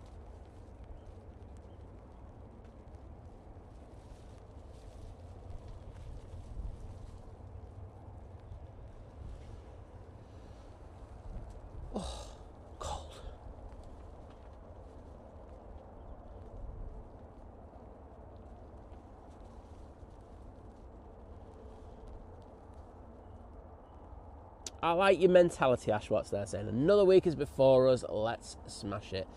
Oh, cold. I like your mentality, Ash. What's there saying? Another week is before us. Let's smash it.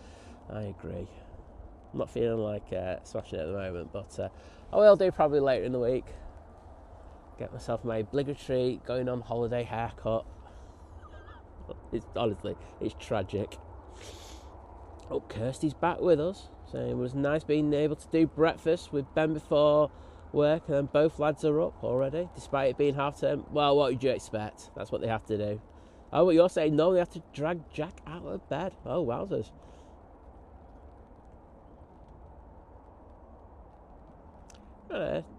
I agree. I'm not feeling like smashing it at the moment, but I will do probably later in the week. Get myself my obligatory going on holiday haircut. It's honestly, it's tragic. Oh, Kirsty's back with us, saying it was nice being able to do breakfast with Ben before work, and then both lads are up already, despite it being half term. Well, what would you expect? That's what they have to do. Oh, what you're saying? No, they have to drag Jack out of bed. Oh, wowzers.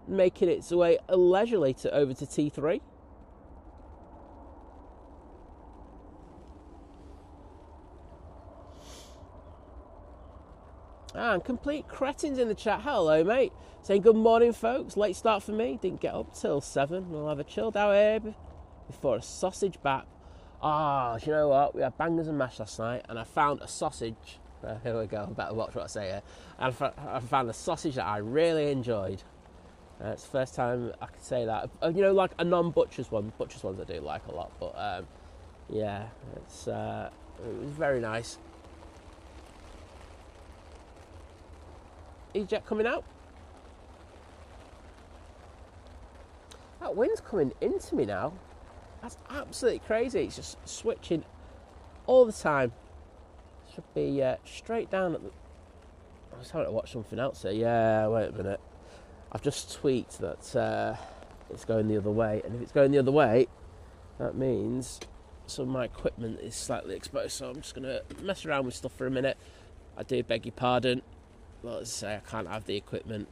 Making its way leisurely over to T3. And complete cretins in the chat. Hello, mate. Saying good morning, folks. Late start for me. Didn't get up till 7. We'll have a chilled out here before a sausage bap. Ah, do you know what? We had bangers and mash last night, and I found a sausage. Here we go. I better watch what I say here. And I found a sausage that I really enjoyed. It's the first time I could say that. You know, like a non-butcher's one. Butcher's ones I do like a lot, but yeah, it was very nice. EasyJet coming out. That wind's coming into me now. That's absolutely crazy. It's just switching all the time. Should be straight down at the... I was having to watch something else here. Yeah, wait a minute. I've just tweaked that it's going the other way. And if it's going the other way, that means some of my equipment is slightly exposed. So I'm just going to mess around with stuff for a minute. I do beg your pardon. Well, as I say, I can't have the equipment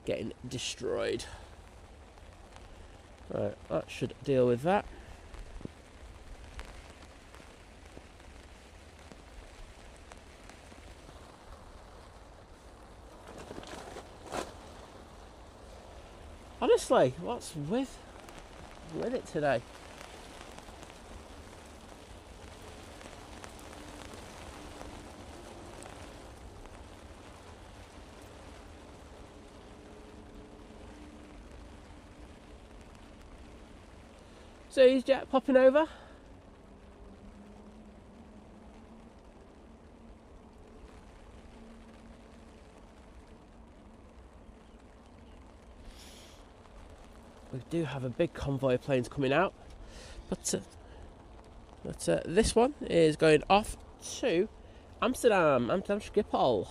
getting destroyed. Right, that should deal with that. Honestly, what's with it today? So EasyJet popping over. We do have a big convoy of planes coming out, but this one is going off to Amsterdam Schiphol.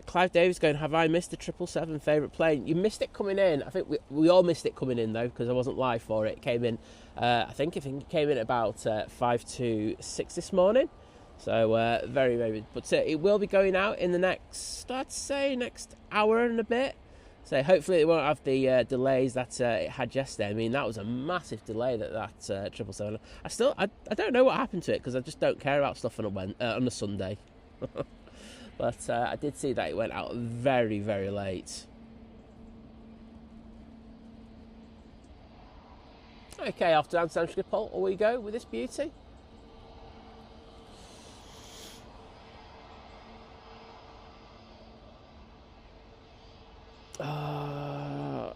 Clive Davis going, have I missed the 777 favourite plane? You missed it coming in. I think we all missed it coming in though, because I wasn't live for it. It came in, I think it came in at about 5 to 6 this morning. So very, very, but it will be going out in the next, I'd say, next hour and a bit. So hopefully it won't have the delays that it had yesterday. I mean, that was a massive delay that 777. I don't know what happened to it, because I just don't care about stuff on a Sunday. But I did see that it went out very, very late. Okay, off to Amsterdam Schiphol we go with this beauty.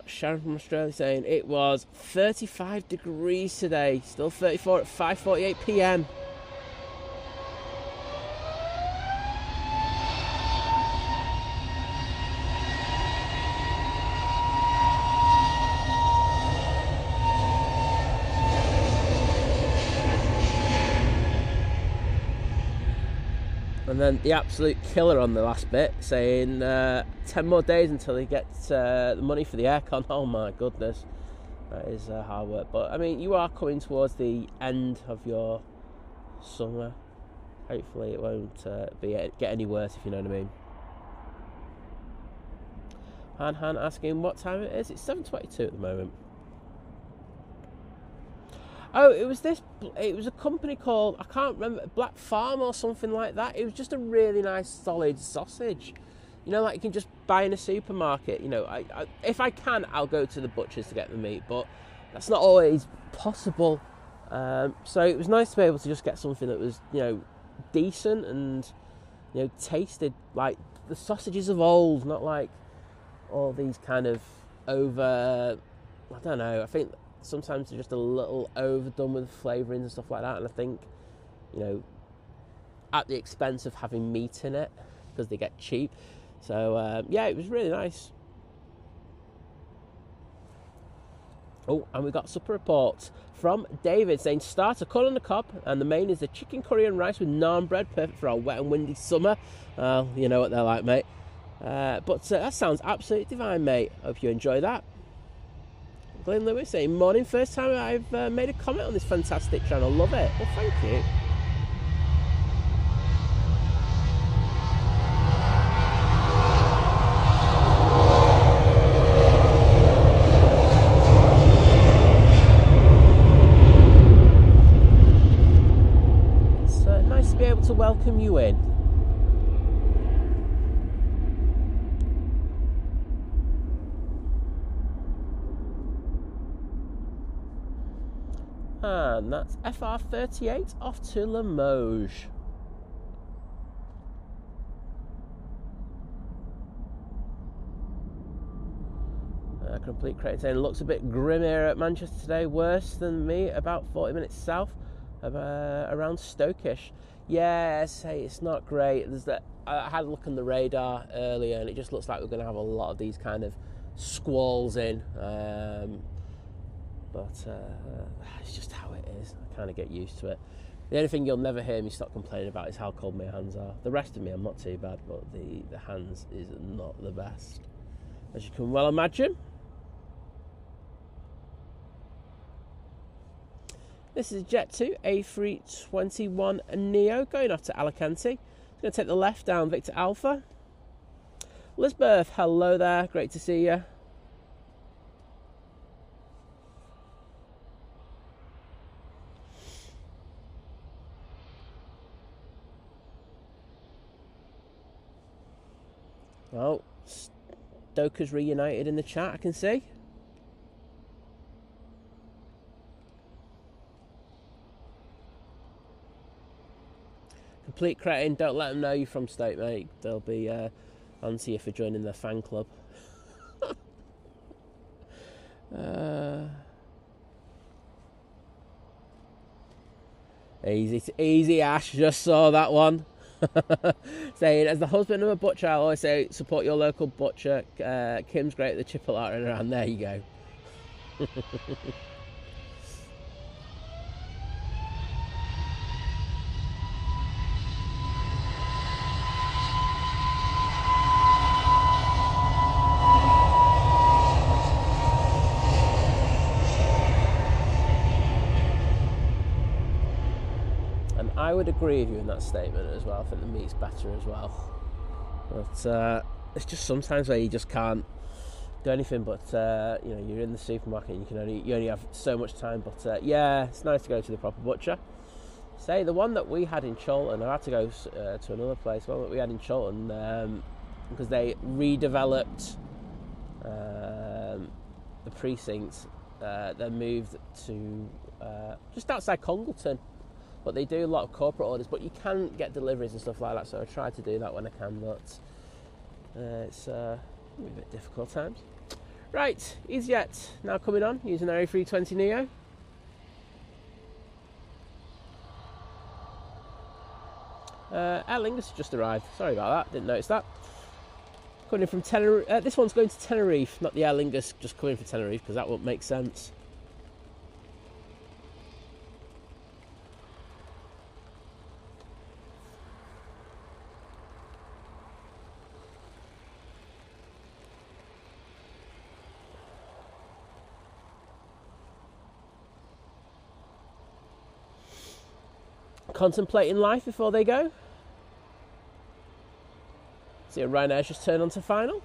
Sharon from Australia saying it was 35 degrees today. Still 34 at 5:48 p.m. And then the absolute killer on the last bit saying 10 more days until he gets the money for the aircon. Oh my goodness, that is hard work. But I mean, you are coming towards the end of your summer. Hopefully it won't get any worse, if you know what I mean. Han asking what time it is. It's 7:22 at the moment. Oh, it was a company called, I can't remember, Black Farm or something like that. It was just a really nice solid sausage. You know, like you can just buy in a supermarket. You know, if I can, I'll go to the butcher's to get the meat, but that's not always possible. So it was nice to be able to just get something that was, you know, decent and, you know, tasted like the sausages of old, not like all these kind of I don't know, I think sometimes they're just a little overdone with flavourings and stuff like that, and I think, you know, at the expense of having meat in it because they get cheap. So yeah, it was really nice. Oh, and we got supper report from David saying starter corn on the cob, and the main is the chicken curry and rice with naan bread, perfect for our wet and windy summer. You know what they're like, mate. But that sounds absolutely divine, mate. Hope you enjoy that. Glenn Lewis saying, morning, first time I've made a comment on this fantastic channel. Love it. Well, thank you. It's nice to be able to welcome you in. And that's FR38 off to Limoges. Complete credit saying looks a bit grim here at Manchester today, worse than me, about 40 minutes south, around Stokish. Yeah, it's not great. I had a look on the radar earlier, and it just looks like we're going to have a lot of these kind of squalls in. But it's just how it is. I kind of get used to it. The only thing you'll never hear me stop complaining about is how cold my hands are. The rest of me, I'm not too bad, but the hands is not the best, as you can well imagine. This is Jet2 A321 Neo going off to Alicante. It's going to take the left down Victor Alpha. Lisbeth, hello there. Great to see you. Oh, Stoker's reunited in the chat, I can see. Complete cretin, don't let them know you're from Stoke, mate. They'll be onto you for joining their fan club. Easy, Ash, just saw that one. Saying, as the husband of a butcher, I always say, support your local butcher. Kim's great at the chipolata and around. There you go. I would agree with you in that statement as well. I think the meat's better as well, but it's just sometimes where you just can't do anything. But you know, you're in the supermarket and you only have so much time. But yeah, it's nice to go to the proper butcher. Say the one that we had in Chorlton, I had to go to another place. One that we had in Chorlton because they redeveloped the precinct. They moved to just outside Congleton. But they do a lot of corporate orders, but you can get deliveries and stuff like that, so I try to do that when I can, but it's a bit difficult at times. Right, EasyJet now coming on, using Aer A320 Neo. Aer Lingus just arrived, sorry about that, didn't notice that. Coming in from Tenerife, this one's going to Tenerife, not the Aer Lingus just coming from Tenerife, because that won't make sense. Contemplating life before they go. See, Ryanair's just turned on to final.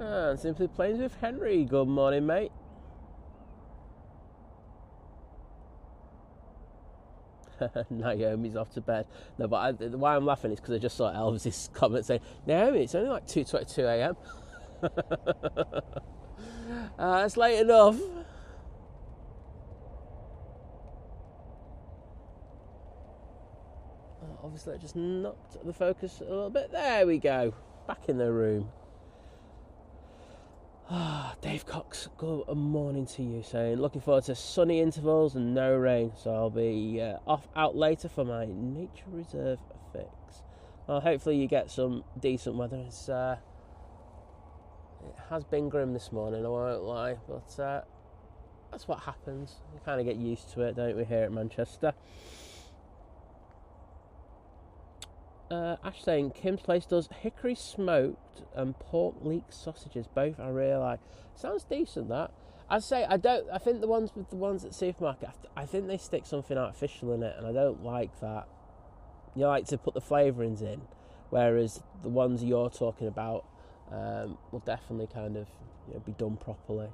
And Simply Planes with Henry. Good morning, mate. Naomi's off to bed. No, but why I'm laughing is because I just saw Elvis's comment saying, Naomi, it's only like 2:22 a.m. It's late enough. Obviously, I just knocked the focus a little bit. There we go. Back in the room. Dave Cox, good morning to you, saying looking forward to sunny intervals and no rain, so I'll be out later for my nature reserve fix. Well, hopefully you get some decent weather. It has been grim this morning, I won't lie, but that's what happens. We kind of get used to it, don't we, here at Manchester. Ash saying Kim's place does hickory smoked and pork leek sausages. Both I really like. Sounds decent, that. I think the ones at supermarket, I think they stick something artificial in it, and I don't like that. You like to put the flavourings in, whereas the ones you're talking about will definitely kind of be done properly.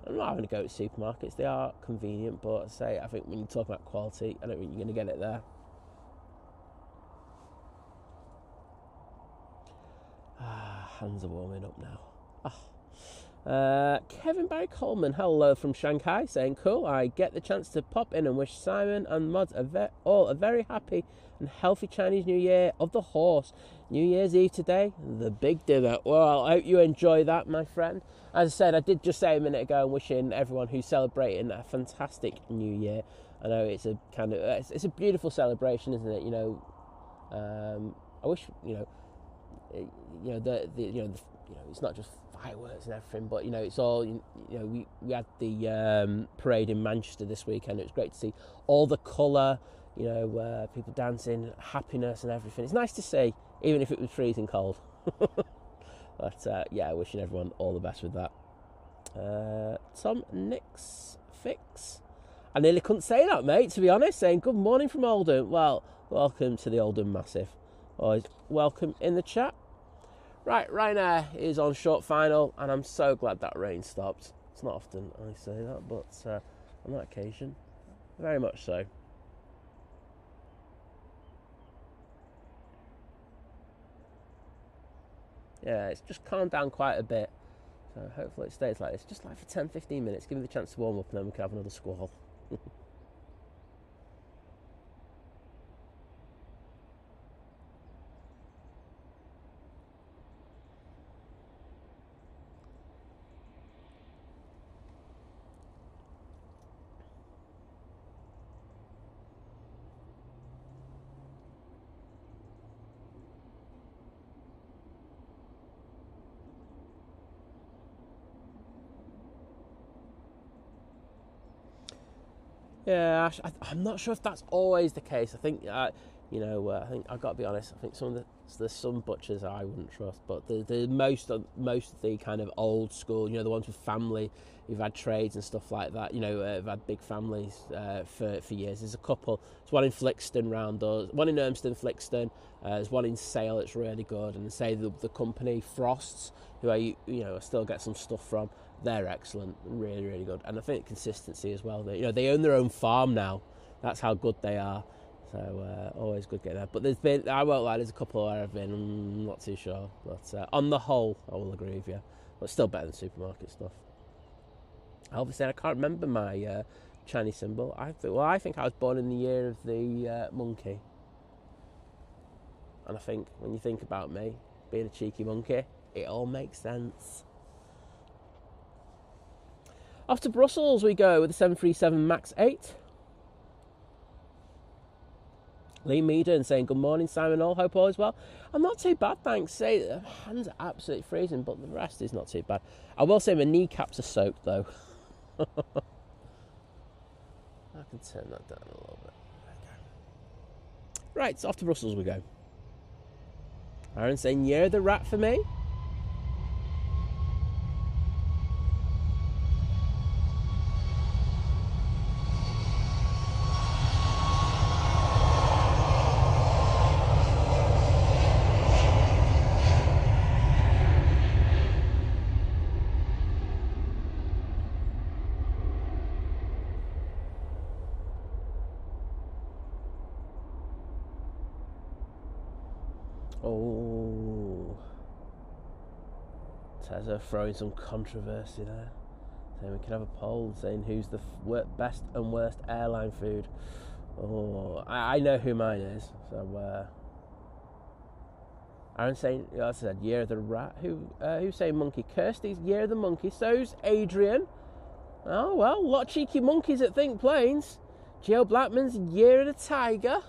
I'm not having to go to supermarkets. They are convenient, but I think when you talk about quality, I don't think you're going to get it there. Hands are warming up now. Kevin Barry Coleman, hello from Shanghai, saying cool. I get the chance to pop in and wish Simon and Mods all a very happy and healthy Chinese New Year of the horse. New Year's Eve today, the big dinner. Well, I hope you enjoy that, my friend. As I said, I did just say a minute ago, I'm wishing everyone who's celebrating a fantastic New Year. I know it's a kind of it's a beautiful celebration, isn't it? I wish it's not just fireworks and everything, but it's all we had the parade in Manchester this weekend. It was great to see all the colour, people dancing, happiness and everything. It's nice to see, even if it was freezing cold. But wishing everyone all the best with that. Tom Nix Fix, I nearly couldn't say that, mate, to be honest, saying good morning from Oldham. Well, welcome to the Oldham Massive. Always welcome in the chat. Right, Ryanair is on short final, and I'm so glad that rain stopped. It's not often I say that, but on that occasion, very much so. Yeah, it's just calmed down quite a bit, so hopefully it stays like this. Just like for 10-15 minutes, give me the chance to warm up, and then we can have another squall. Yeah, I'm not sure if that's always the case. I think, I think I've got to be honest. I think there's some butchers I wouldn't trust, but the most of the kind of old school, the ones with family who've had trades and stuff like that, have had big families for years. There's a couple. There's one in Flixton round us, one in Urmston, Flixton. There's one in Sale that's really good, and say the company Frosts, who I still get some stuff from. They're excellent, really, really good. And I think consistency as well. They own their own farm now. That's how good they are. So always good getting there. But I won't lie, there's a couple where I've been, I'm not too sure. But on the whole, I will agree with you. But still better than supermarket stuff. Obviously, I can't remember my Chinese symbol. I think I was born in the year of the monkey. And I think when you think about me being a cheeky monkey, it all makes sense. Off to Brussels we go with the 737 MAX 8. Lee Meaden saying, good morning, Simon all. Hope all is well. I'm not too bad, thanks. Say, the hands are absolutely freezing, but the rest is not too bad. I will say my kneecaps are soaked, though. I can turn that down a little bit. There we go. Right, so off to Brussels we go. Aaron saying, you're the rat for me. Oh, Tezza throwing some controversy there. Saying we can have a poll saying who's the best and worst airline food. Oh, I know who mine is. So Aaron's saying, as I said, Year of the Rat. Who's saying monkey? Kirsty's Year of the Monkey. So's Adrian. Oh well, a lot of cheeky monkeys that think planes. Geo Blackman's Year of the Tiger.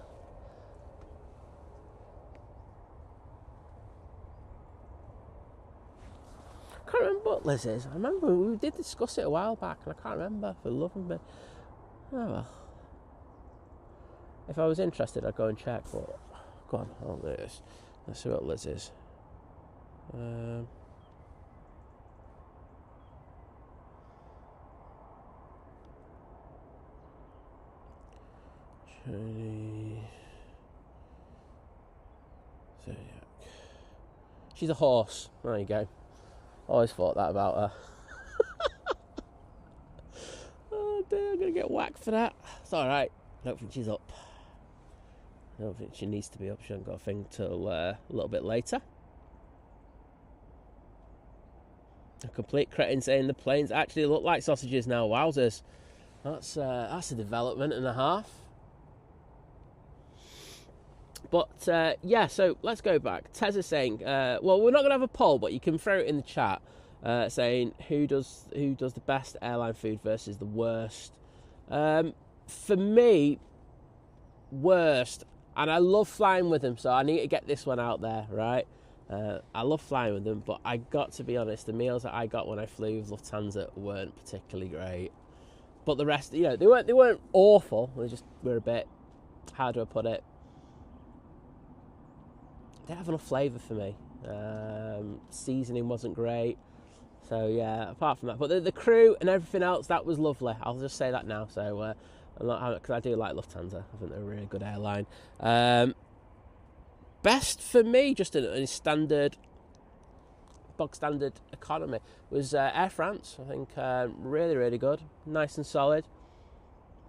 I can't remember what Liz is. I remember we did discuss it a while back, and I can't remember for the love of me. Oh well. If I was interested, I'd go and check. But go on, I'll do this. Let's see what Liz is. Chinese Zodiac. She's a horse. There you go. Always thought that about her. Oh dear, I'm gonna get whacked for that. It's alright. I don't think she's up. I don't think she needs to be up. She hasn't got a thing till a little bit later. A complete cretin saying the planes actually look like sausages now. Wowzers. That's a development and a half. But yeah, so let's go back. Tezza's saying, well, we're not going to have a poll, but you can throw it in the chat, saying who does the best airline food versus the worst. For me, worst, and I love flying with them, so I need to get this one out there, right? I love flying with them, but I got to be honest, the meals that I got when I flew with Lufthansa weren't particularly great. But the rest, you know, they weren't awful. They just were a bit, how do I put it? They didn't have enough flavour for me. Seasoning wasn't great. So yeah, apart from that, but the crew and everything else, that was lovely. I'll just say that now. So I'm not, because I do like Lufthansa. I think they're a really good airline. Best for me, just in standard, bog standard economy, was Air France. I think really, really good, nice and solid,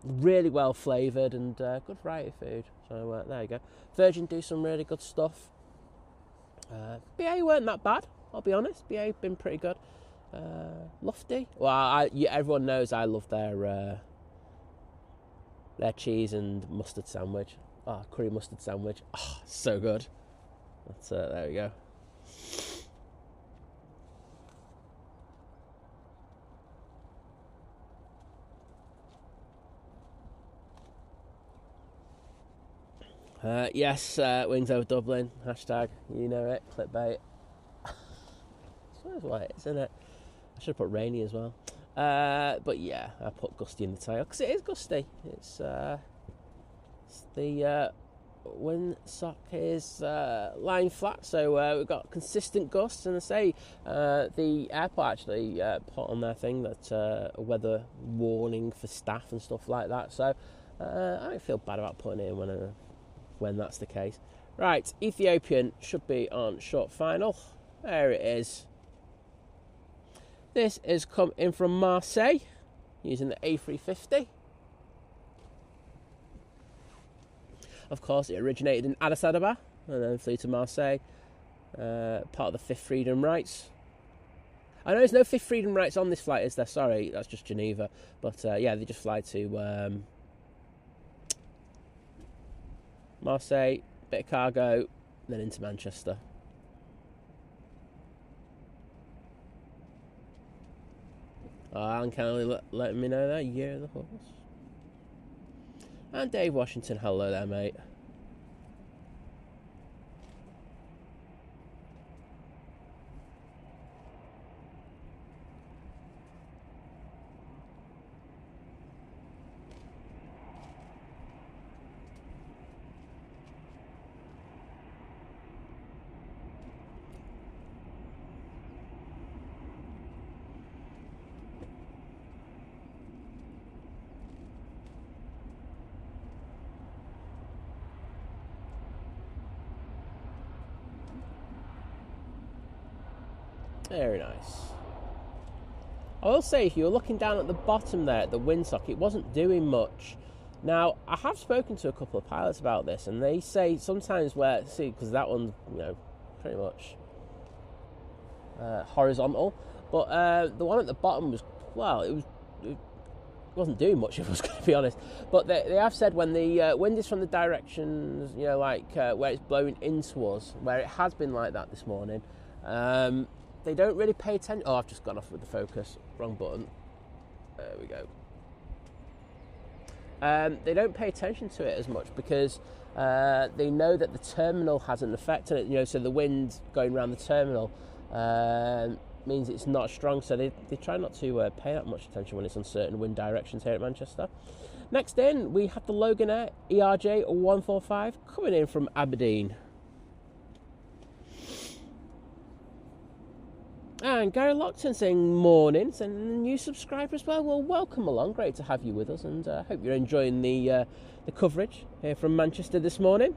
really well flavoured, and good variety of food. So there you go. Virgin do some really good stuff. BA weren't that bad, I'll be honest. BA been pretty good. Lufty. Well, everyone knows I love their cheese and mustard sandwich. Oh, curry mustard sandwich. Oh, so good. That's there we go. Yes, wings over Dublin. Hashtag, you know it. Clickbait. That's what it is, isn't it? I should have put rainy as well. But yeah, I put Gusty in the title because it is Gusty. It's the windsock is lying flat, so we've got consistent gusts. And I say the airport actually put on their thing that a weather warning for staff and stuff like that. So I don't feel bad about putting it in when that's the case. Right, Ethiopian should be on short final. There it is. This has come in from Marseille using the A380. Of course, it originated in Addis Ababa and then flew to Marseille, part of the Fifth Freedom Rights. I know there's no Fifth Freedom Rights on this flight, is there? Sorry, that's just Geneva. But yeah, they just fly to Marseille, bit of cargo, then into Manchester. Alan Kennelly letting me know that. Year of the Horse. And Dave Washington, hello there, mate. Very nice. I will say, if you were looking down at the bottom there at the windsock, it wasn't doing much. Now, I have spoken to a couple of pilots about this, and they say sometimes because that one's, pretty much horizontal, but the one at the bottom was, it wasn't doing much, if I was going to be honest. But they have said when the wind is from the directions, where it's blowing into us, where it has been like that this morning, they don't really pay attention. Oh, I've just gone off with the focus. Wrong button. There we go. They don't pay attention to it as much because they know that the terminal has an effect on it. So the wind going around the terminal means it's not strong. So they try not to pay that much attention when it's on certain wind directions here at Manchester. Next in, we have the Loganair ERJ 145 coming in from Aberdeen. And Gary Lockton saying morning, and a new subscriber as well. Well, welcome along. Great to have you with us, and I hope you're enjoying the coverage here from Manchester this morning.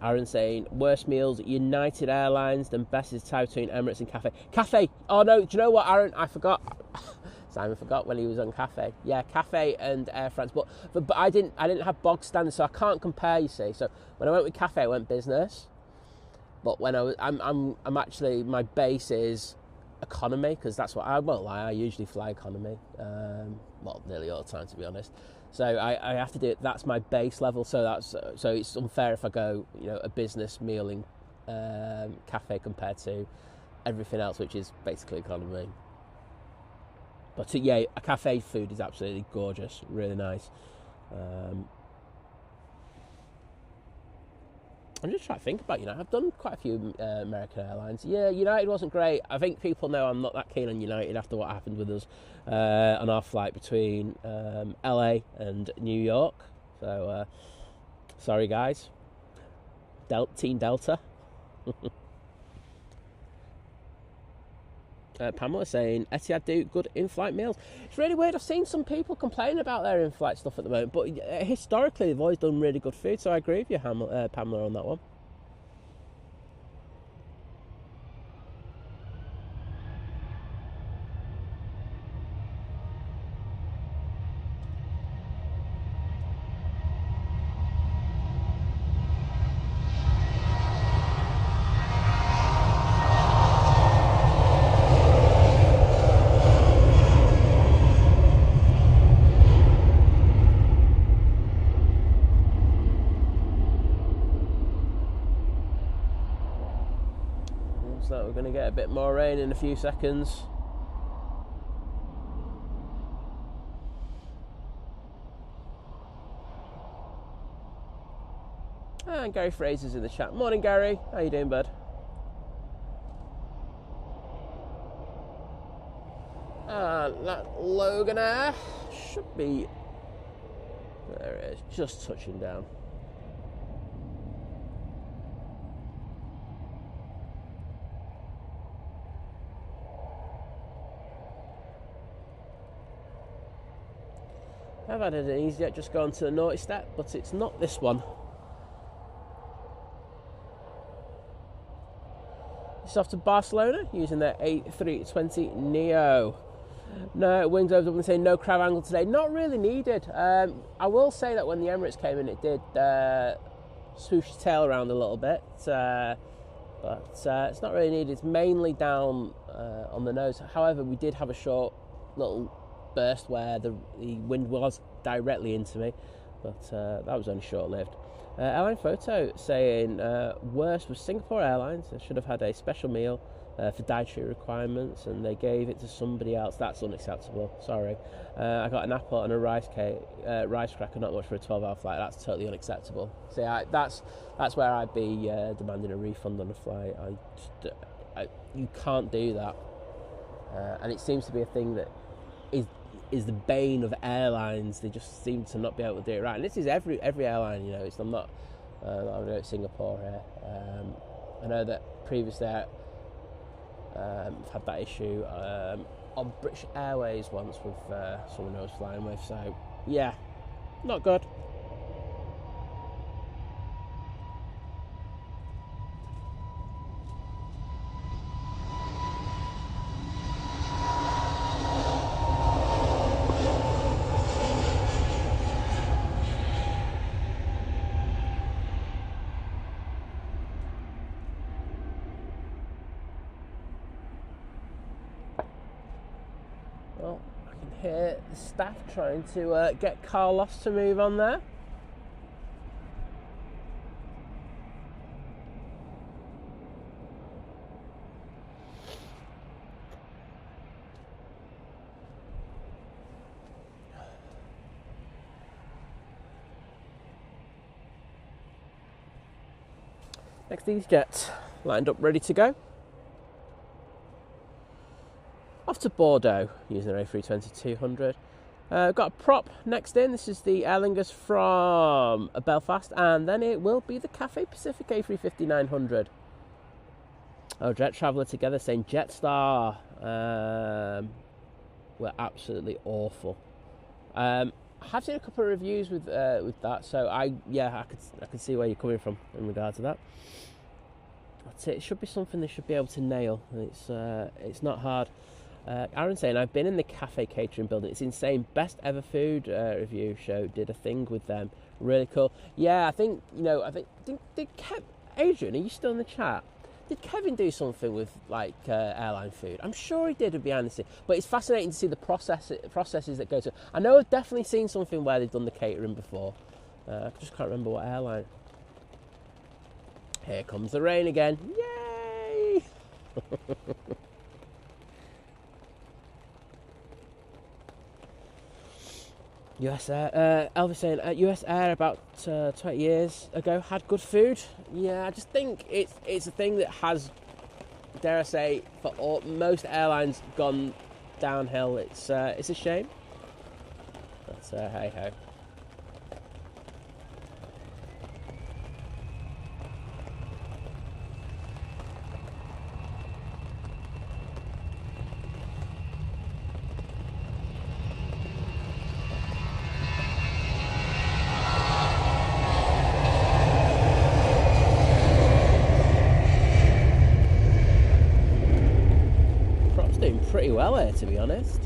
Aaron saying worst meals, United Airlines, then best is tie between Emirates and Cathay. Cathay. Oh no, do you know what, Aaron? I forgot. Simon forgot when he was on Cathay. Yeah, Cathay and Air France, but I didn't have bog standard, so I can't compare. You see, so when I went with Cathay, I went business. But when I'm actually, my base is economy, because that's what I won't lie. I usually fly economy, nearly all the time, to be honest. So I have to do it. That's my base level. So it's unfair if I go, a business meal in Cathay compared to everything else, which is basically economy. But a Cathay food is absolutely gorgeous, really nice. I'm just trying to think about, I've done quite a few American Airlines. Yeah, United wasn't great. I think people know I'm not that keen on United after what happened with us on our flight between LA and New York. So, sorry guys. Team Delta. Pamela saying Etihad do good in-flight meals. It's really weird. I've seen some people complaining about their in-flight stuff at the moment, but historically they've always done really good food. So I agree with you, Pamela, on that one. So we're going to get a bit more rain in a few seconds. And Gary Fraser's in the chat. Morning, Gary. How you doing, bud? And that Loganair should be... There it is, just touching down. I've had an EasyJet just gone to the naughty step, but it's not this one. It's off to Barcelona using their A380 Neo. No, wings over Dublin saying no crab angle today. Not really needed. I will say that when the Emirates came in, it did swoosh the tail around a little bit, but it's not really needed. It's mainly down on the nose. However, we did have a short little burst where the wind was directly into me, but that was only short-lived. Airline photo saying worst was Singapore Airlines. They should have had a special meal for dietary requirements and they gave it to somebody else. That's unacceptable, sorry. I got an apple and a rice cracker, not much for a 12-hour flight. That's totally unacceptable. See, that's where I'd be demanding a refund on a flight. You can't do that, and it seems to be a thing that is the bane of airlines. They just seem to not be able to do it right, and this is every airline. I'm not at Singapore here. I know that previously I've had that issue on British Airways once with someone I was flying with, so yeah, not good. Well, I can hear the staff trying to get Carlos to move on there. Next EasyJet, lined up ready to go. Off to Bordeaux using an A320-200. Got a prop next in. This is the Aer Lingus from Belfast, and then it will be the Cathay Pacific A350-900. Oh, Jet Traveller Together saying Jetstar were absolutely awful. I have seen a couple of reviews with that, so I could see where you're coming from in regard to that. That's it. It should be something they should be able to nail. It's not hard. Aaron saying, I've been in the cafe catering building. It's insane. Best ever food review show. Did a thing with them. Really cool. Yeah, I think did Adrian, are you still in the chat? Did Kevin do something with like airline food? I'm sure he did behind the scenes. But it's fascinating to see the processes that go to. I know I've definitely seen something where they've done the catering before. I just can't remember what airline. Here comes the rain again. Yay! US Air, Elvis saying, US Air about 20 years ago had good food. Yeah, I just think it's a thing that has, dare I say, for most airlines gone downhill. It's a shame. But hey ho. Pretty well here, to be honest.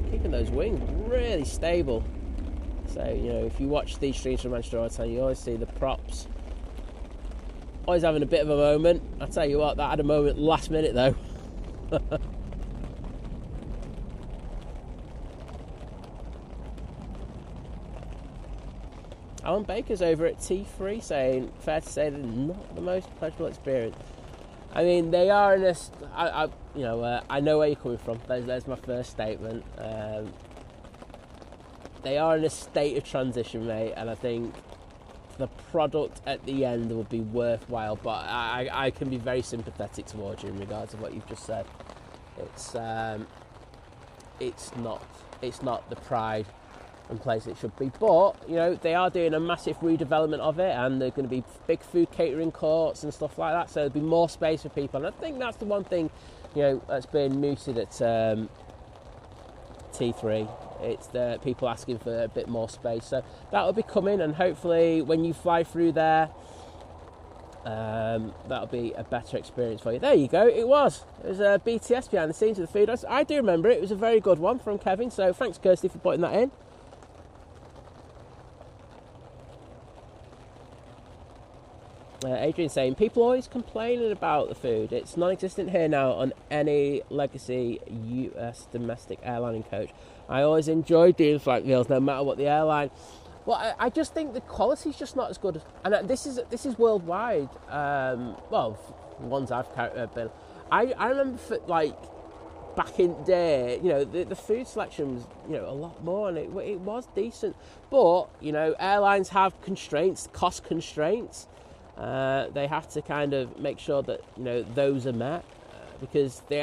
Keeping those wings really stable. So, you know, if you watch these streams from Manchester all the time, you always see the props always having a bit of a moment. I tell you what, that had a moment last minute though. Alan Baker's over at T3 saying, fair to say, they're not the most pleasurable experience. I mean, they are in a. I know where you're coming from. There's my first statement. They are in a state of transition, mate, and I think the product at the end will be worthwhile. But I can be very sympathetic towards you in regards to what you've just said. It's not the pride and place it should be, but you know, they are doing a massive redevelopment of it, and there's going to be big food catering courts and stuff like that, so there'll be more space for people. And I think that's the one thing, you know, that's been mooted at T3. It's the people asking for a bit more space, so that will be coming, and hopefully when you fly through there, that'll be a better experience for you. There you go. It was a BTS behind the scenes of the food. I do remember it. It was a very good one from Kevin, so thanks Gusty for putting that in. Adrian saying, people always complaining about the food. It's non-existent here now on any legacy US domestic airline coach. I always enjoy doing flight meals no matter what the airline. Well, I just think the quality is just not as good. And this is worldwide. Well, ones I've been. I remember like back in the day, you know, the food selection was, you know, a lot more, and it was decent. But you know, airlines have constraints, cost constraints. They have to kind of make sure that, you know, those are met, because a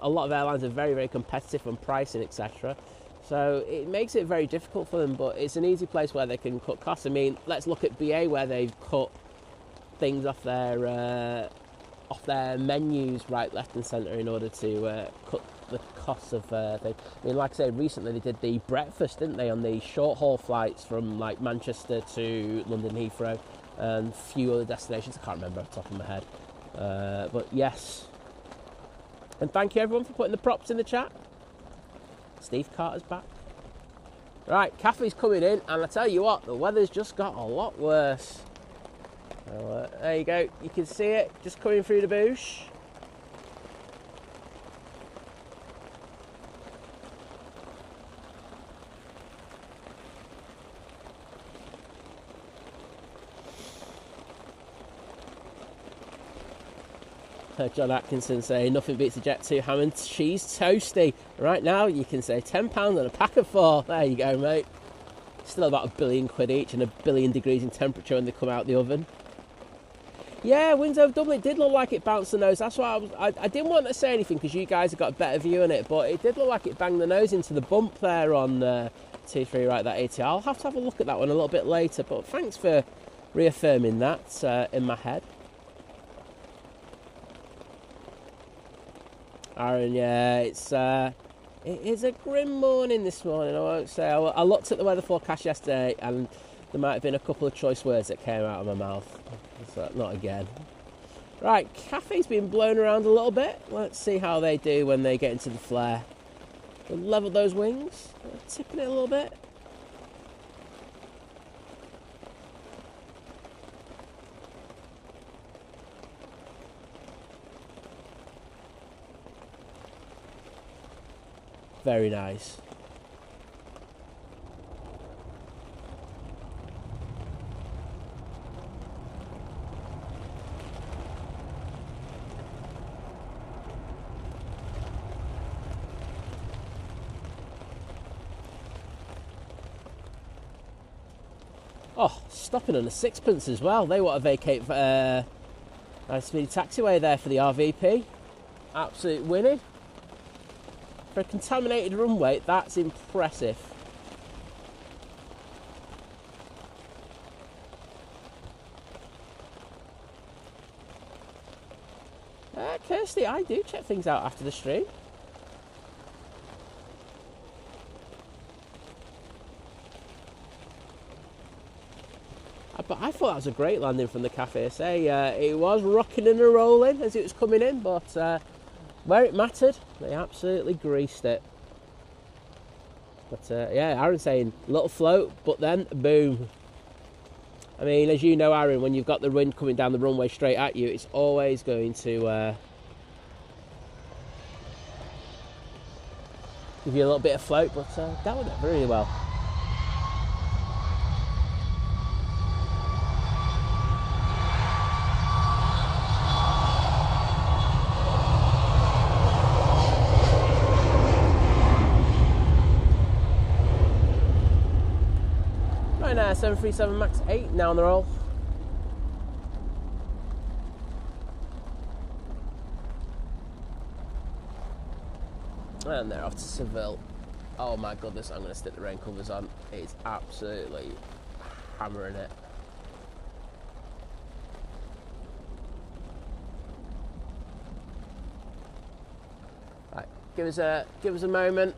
lot of airlines are very, very competitive on pricing, etc. So it makes it very difficult for them, but it's an easy place where they can cut costs. I mean, let's look at BA, where they've cut things off their menus right, left and centre in order to cut the costs of things. I mean, like I said, recently they did the breakfast, didn't they, on the short haul flights from like Manchester to London Heathrow and a few other destinations. I can't remember off the top of my head, but yes. And thank you everyone for putting the props in the chat. Steve Carter's back. Right, Cathay's coming in, and I tell you what, the weather's just got a lot worse. So, there you go, you can see it just coming through the bush. John Atkinson saying nothing beats a Jet 2 ham and cheese toasty. Right now you can say £10 and a pack of 4. There you go, mate. Still about £1 billion each and 1 billion degrees in temperature when they come out the oven. Yeah, wings over Dublin, it did look like it bounced the nose. That's why I didn't want to say anything because you guys have got a better view on it, but it did look like it banged the nose into the bump there on T3 right, that Etihad. I'll have to have a look at that one a little bit later, but thanks for reaffirming that in my head. Aaron, yeah, it is a grim morning this morning, I won't say. I looked at the weather forecast yesterday and there might have been a couple of choice words that came out of my mouth. So, not again. Right, Cathay's been blown around a little bit. Let's see how they do when they get into the flare. We'll level those wings, tipping it a little bit. Very nice. Oh, stopping on a sixpence as well. They want to vacate high-speed taxiway there for the RVP. Absolute winning. For a contaminated runway, that's impressive. Kirsty, I do check things out after the stream. But I thought that was a great landing from the Cathay. It was rocking and rolling as it was coming in, but where it mattered, they absolutely greased it. But yeah, Aaron's saying little float, but then boom. I mean, as you know, Aaron, when you've got the wind coming down the runway straight at you, it's always going to give you a little bit of float, but that went really well. Ryanair 737 MAX 8 now on the roll. And they're off to Seville. Oh my goodness, I'm going to stick the rain covers on. It's absolutely hammering it. Right, give us a moment.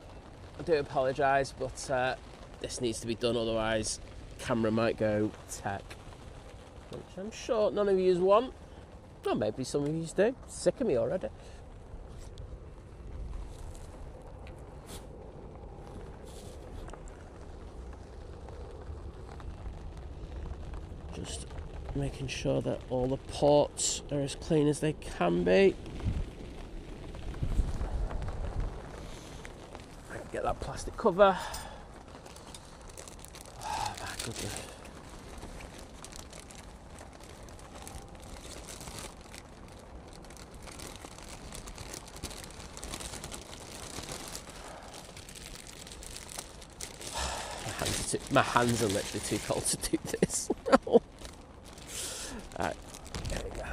I do apologise, but this needs to be done, otherwise camera might go tech, which I'm sure none of you want. Or maybe some of you do. Sick of me already. Just making sure that all the ports are as clean as they can be. I can get that plastic cover. Oh my goodness. My hands are literally too cold to do this. Alright, there we go.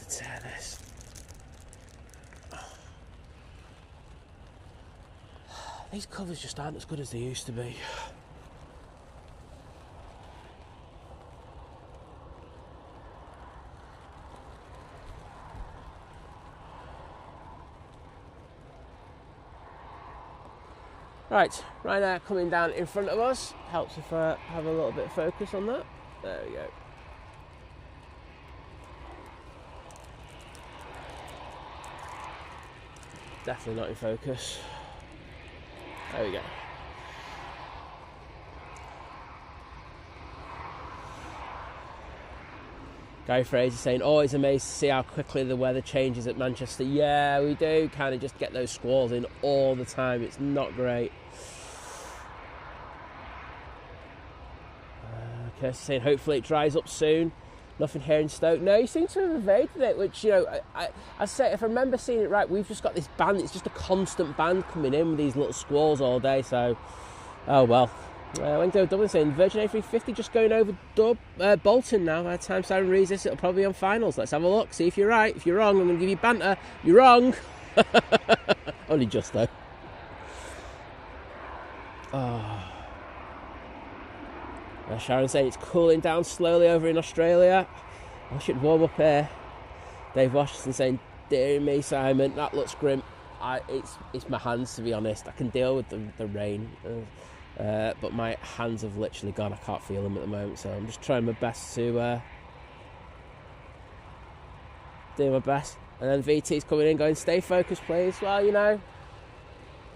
Tear this. These covers just aren't as good as they used to be. Right, Ryanair coming down in front of us. Helps if I have a little bit of focus on that. There we go. Definitely not in focus. There we go. Guy Fraser saying, always amazed to see how quickly the weather changes at Manchester. Yeah, we do kind of just get those squalls in all the time. It's not great. Kirsty saying, hopefully it dries up soon. Nothing here in Stoke. No, you seem to have evaded it, which, you know, I say, if I remember seeing it right, we've just got this band. It's just a constant band coming in with these little squalls all day, so, oh well. Wingdo Dublin saying, Virgin A380 just going over Bolton now. By the time Simon reads this, it'll probably be on finals. Let's have a look, see if you're right. If you're wrong, I'm going to give you banter. You're wrong. Only just, though. Oh. Sharon saying it's cooling down slowly over in Australia. I should warm up here. Dave Washington saying, dear me, Simon, that looks grim. It's my hands, to be honest. I can deal with the rain. But my hands have literally gone. I can't feel them at the moment, so I'm just trying my best to do my best. And then VT's coming in going, stay focused please. Well, you know,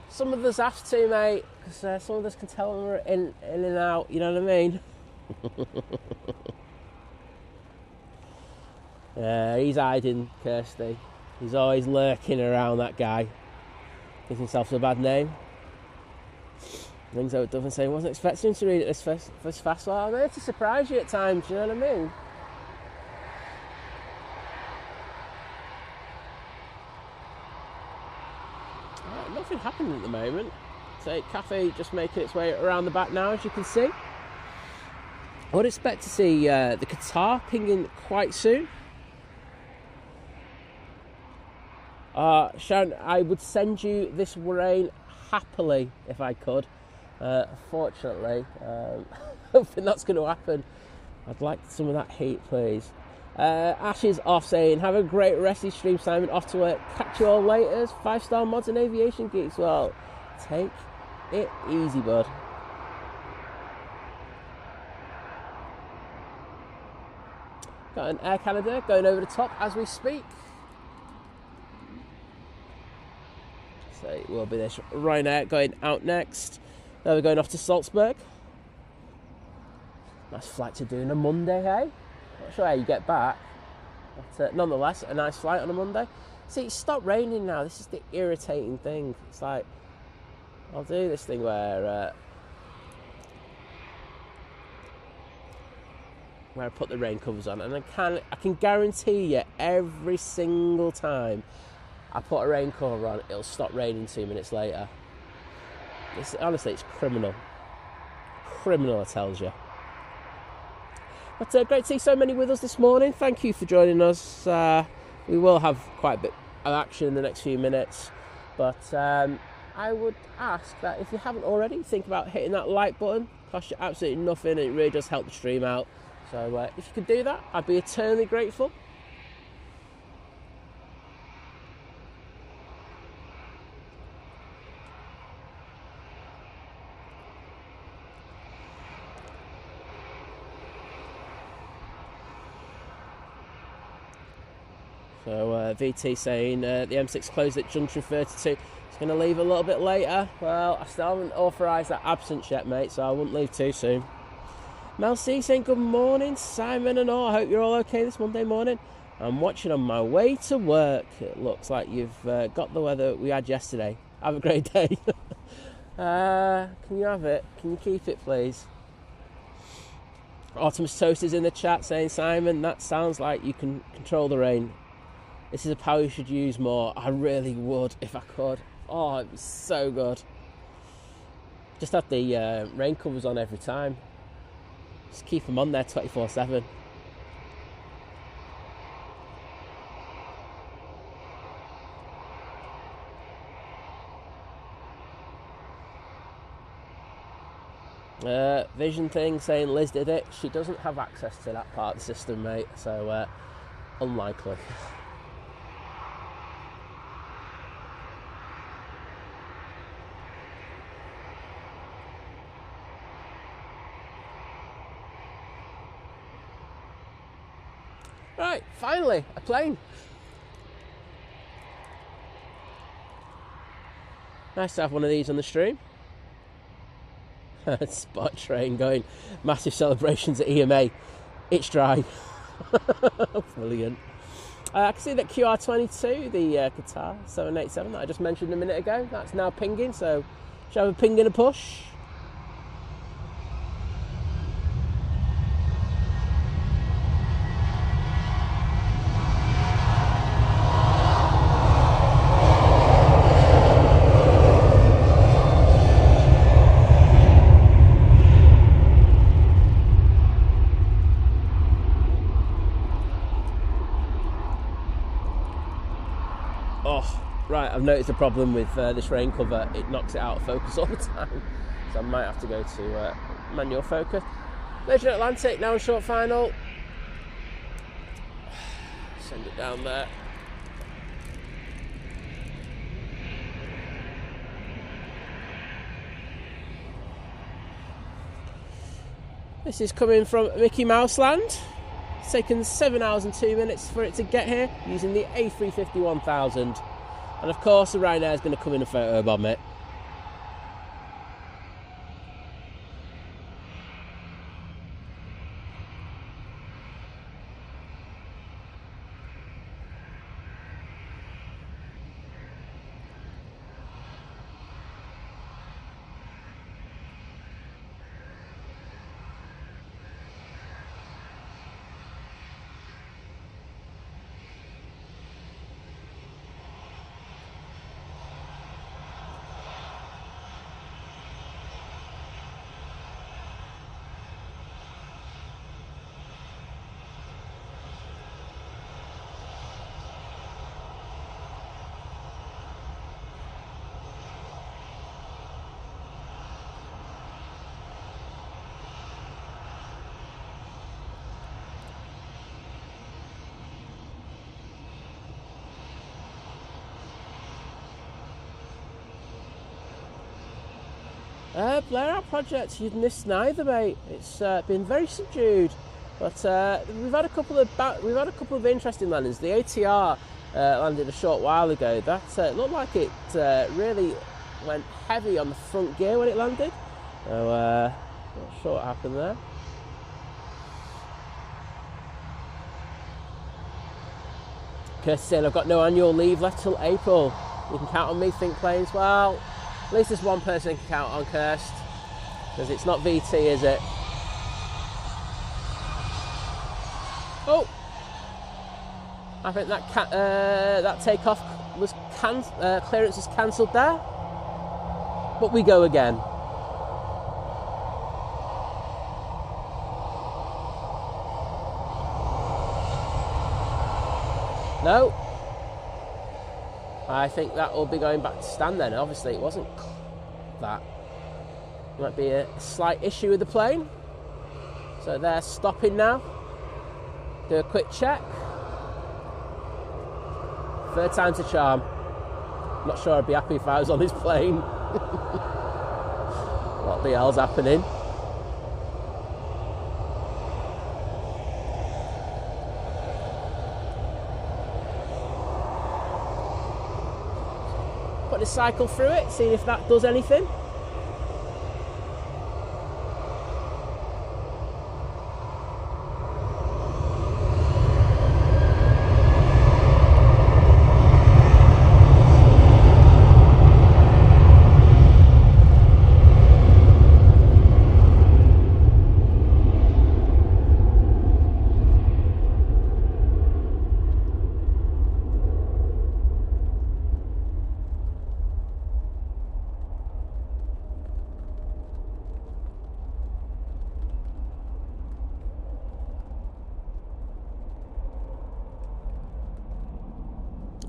some of us have to, mate, because some of us can tell when we're in and out, you know what I mean? He's hiding, Kirsty. He's always lurking around, that guy. Gives himself a bad name. Things out Dublin saying, wasn't expecting him to read it this fast. Well, I'm here to surprise you at times, you know what I mean? Nothing happening at the moment. So Cathay just making its way around the back now, as you can see. I would expect to see the Qatar pinging quite soon. Sharon, I would send you this rain happily if I could. Fortunately, I don't think that's going to happen. I'd like some of that heat, please. Ash is off saying, have a great rest of your stream, Simon. Off to work. Catch you all later. 5-star mods and aviation geeks. Well, take it easy, bud. Got an Air Canada going over the top as we speak. So it will be this Ryanair going out next. Now we're going off to Salzburg. Nice flight to do on a Monday, hey? Not sure how you get back. But nonetheless, a nice flight on a Monday. See, it's stopped raining now. This is the irritating thing. It's like, I'll do this thing where I put the rain covers on, and I can guarantee you every single time I put a rain cover on, it'll stop raining 2 minutes later. Honestly, it's criminal. Criminal, I tells you. But great to see so many with us this morning. Thank you for joining us. We will have quite a bit of action in the next few minutes. But I would ask that if you haven't already, think about hitting that like button. Costs you absolutely nothing, and it really does help the stream out. So if you could do that, I'd be eternally grateful. So VT saying the M6 closed at junction 32. It's going to leave a little bit later. Well, I still haven't authorised that absence yet, mate, so I wouldn't leave too soon. Mel C saying good morning, Simon and all. I hope you're all okay this Monday morning. I'm watching on my way to work. It looks like you've got the weather we had yesterday. Have a great day. Can you have it? Can you keep it, please? Optimus Toast is in the chat saying, Simon, that sounds like you can control the rain. This is a power you should use more. I really would if I could. Oh, it'd be so good. Just have the rain covers on every time. Just keep them on there 24/7. Vision thing saying Liz did it. She doesn't have access to that part of the system, mate, so unlikely. Right, finally, a plane. Nice to have one of these on the stream. Spot train going, massive celebrations at EMA. It's dry. Brilliant. I can see that QR22, the Cathay 787 that I just mentioned a minute ago, that's now pinging, so shall we have a ping and a push? Right, I've noticed a problem with this rain cover. It knocks it out of focus all the time, so I might have to go to manual focus. Virgin Atlantic now in short final. Send it down there. This is coming from Mickey Mouse Land. It's taken 7 hours and 2 minutes for it to get here using the A350 1000. And of course the Ryanair is going to come in and photobomb it. Blair Out project, you'd missed neither, mate. It's been very subdued, but we've had a couple of interesting landings. The ATR landed a short while ago. That looked like it really went heavy on the front gear when it landed. So not sure what happened there. Kirsty saying I've got no annual leave left till April. You can count on me, Think Planes. Well, at least there's one person can count on, Kirst, because it's not VT, is it? Oh, I think that takeoff was clearance was cancelled there, but we go again. No. I think that will be going back to stand then. Obviously it wasn't that. Might be a slight issue with the plane. So they're stopping now. Do a quick check. Third time's a charm. Not sure I'd be happy if I was on this plane. What the hell's happening? Put the cycle through it, see if that does anything.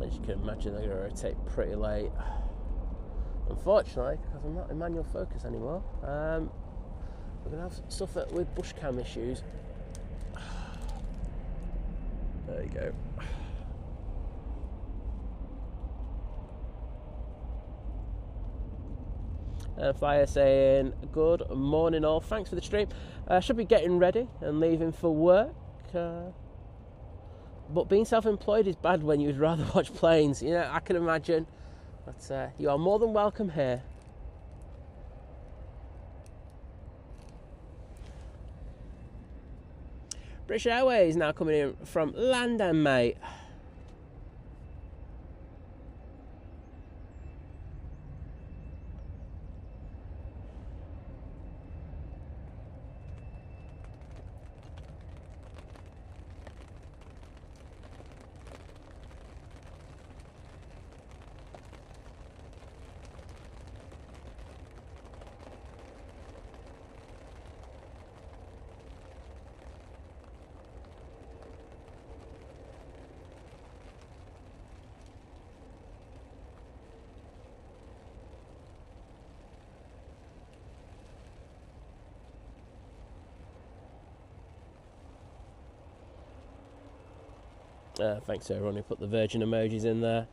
As you can imagine, they're going to rotate pretty late. Unfortunately, because I'm not in manual focus anymore, we're going to have suffer with bush cam issues. There you go. Flyer saying, good morning all, thanks for the stream. Should be getting ready and leaving for work. But being self-employed is bad when you'd rather watch planes. You know, I can imagine. But you are more than welcome here. British Airways now coming in from London, mate. Thanks to everyone who put the Virgin emojis in there.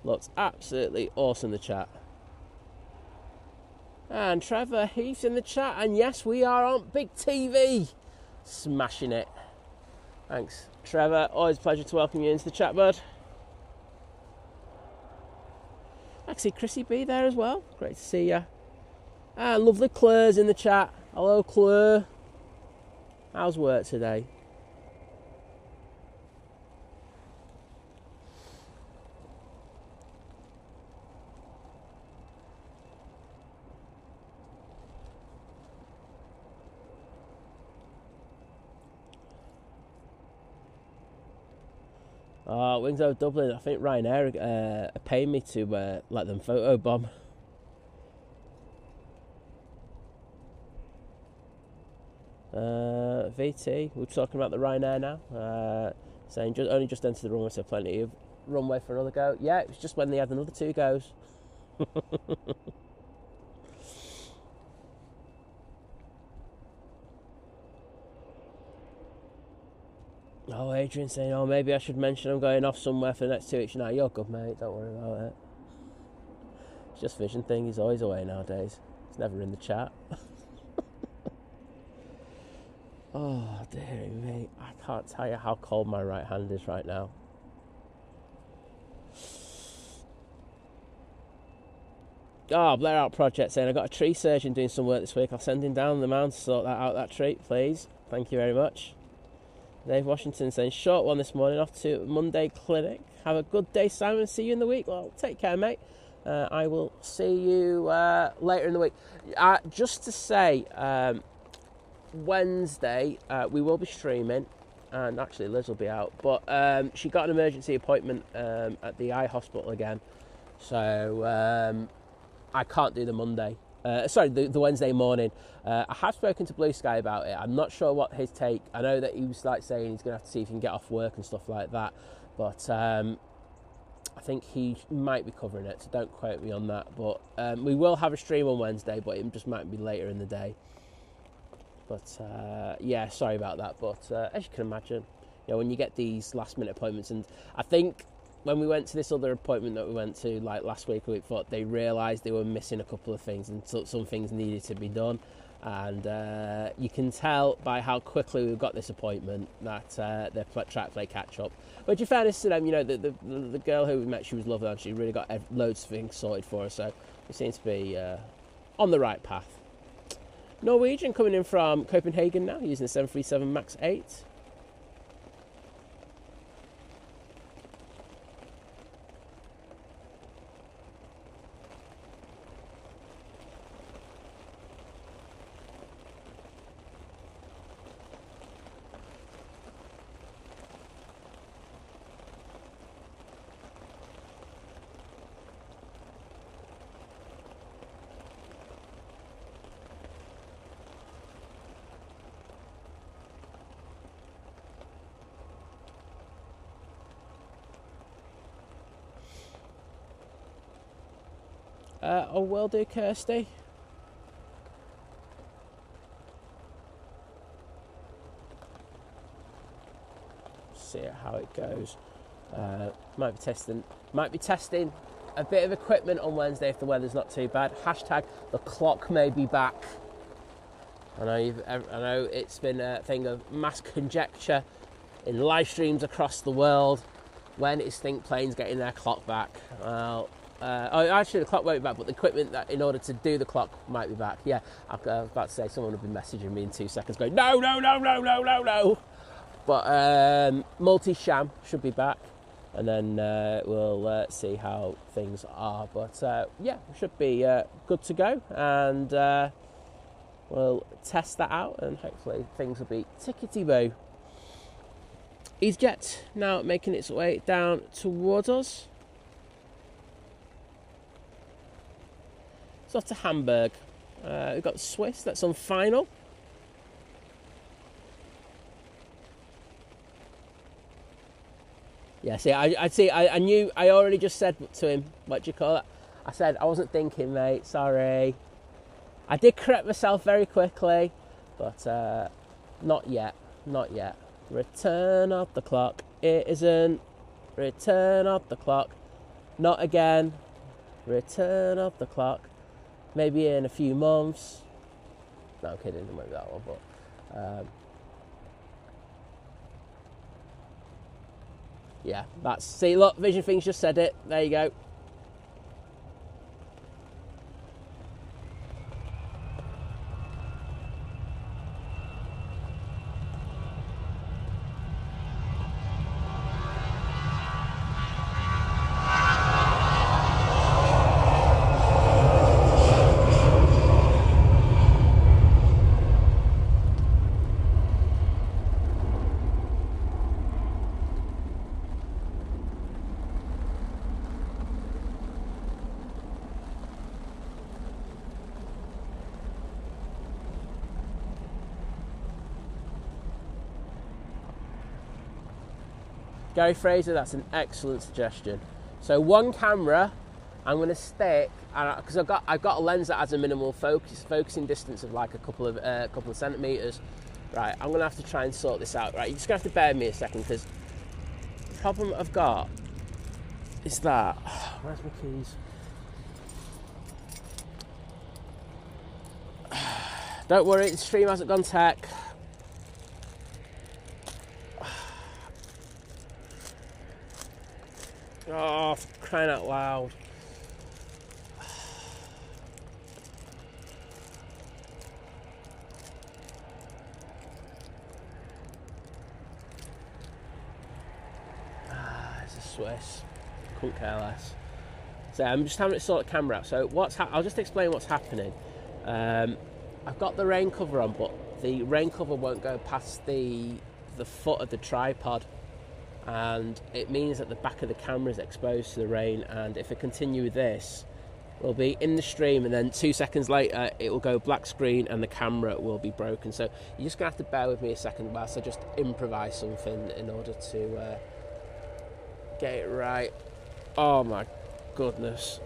Looks absolutely awesome, the chat. And Trevor Heath's in the chat. And yes, we are on big TV. Smashing it. Thanks, Trevor. Always a pleasure to welcome you into the chat, bud. I can see Chrissy B there as well. Great to see you. And lovely Claire's in the chat. Hello, Claire. How's work today? Wings over Dublin. I think Ryanair are paying me to let them photobomb. VT, we're talking about the Ryanair now. Saying only just entered the runway, so plenty of runway for another go. Yeah, it was just when they had another 2 goes. Oh, Adrian saying, oh, maybe I should mention I'm going off somewhere for the next 2 weeks. No, you're good, mate. Don't worry about it. It's just vision thing. He's always away nowadays. He's never in the chat. Oh, dear me. I can't tell you how cold my right hand is right now. Oh, Blair Out Project saying, I've got a tree surgeon doing some work this week. I'll send him down the mound to sort that out, that tree, please. Thank you very much. Dave Washington saying, short one this morning, off to Monday clinic. Have a good day, Simon. See you in the week. Well, take care, mate. I will see you later in the week. Just to say, Wednesday, we will be streaming, and actually Liz will be out, but she got an emergency appointment at the eye hospital again, so I can't do the Monday. The Wednesday morning. I have spoken to Blue Sky about it. I'm not sure what his take. I know that he was like saying he's going to have to see if he can get off work and stuff like that. But I think he might be covering it, so don't quote me on that. But we will have a stream on Wednesday, but it just might be later in the day. But yeah, sorry about that. But as you can imagine, you know, when you get these last minute appointments, and I think when we went to this other appointment that we went to like last week or week before, they realised they were missing a couple of things, and some things needed to be done. And you can tell by how quickly we got this appointment that they're trying to play catch up. But in fairness to them, you know, the girl who we met, she was lovely, and she really got loads of things sorted for us. So we seem to be on the right path. Norwegian coming in from Copenhagen now, using the 737 MAX 8. Oh, will do, Kirsty. See how it goes. Might be testing a bit of equipment on Wednesday if the weather's not too bad. Hashtag the clock may be back. I know it's been a thing of mass conjecture in live streams across the world when is think planes getting their clock back? Well, oh, actually the clock won't be back, but the equipment that in order to do the clock might be back. Yeah, I was about to say someone would be messaging me in 2 seconds going, no, no, no, no, no, no, no. But multi-sham should be back, and then we'll see how things are. But yeah, we should be good to go, and we'll test that out, and hopefully things will be tickety-boo. EasyJet now making its way down towards us. It's off to Hamburg. We've got the Swiss, that's on final. Yeah, see, I knew, I already just said to him, what do you call it? I said, I wasn't thinking, mate, sorry. I did correct myself very quickly, but not yet, not yet. Return of the clock, it isn't. Return of the clock, not again. Return of the clock, maybe in a few months. No, I'm kidding, it won't be that one, but yeah, that's, see, look, Vision Things just said it, there you go. Gary Fraser, that's an excellent suggestion. So one camera, I'm going to stick, because I've got a lens that has a minimal focusing distance of like a couple of centimeters. Right, I'm going to have to try and sort this out. Right, you're just going to have to bear with me a second, because the problem I've got is that, where's my keys? Don't worry, the stream hasn't gone tech. Oh, for crying out loud. It's a Swiss. Couldn't care less. So I'm just having to sort the camera out. So I'll just explain what's happening. I've got the rain cover on, but the rain cover won't go past the foot of the tripod. And it means that the back of the camera is exposed to the rain, and if I continue with this, we'll be in the stream, and then 2 seconds later it will go black screen and the camera will be broken. So you're just going to have to bear with me a second whilst I just improvise something in order to get it right. Oh my goodness.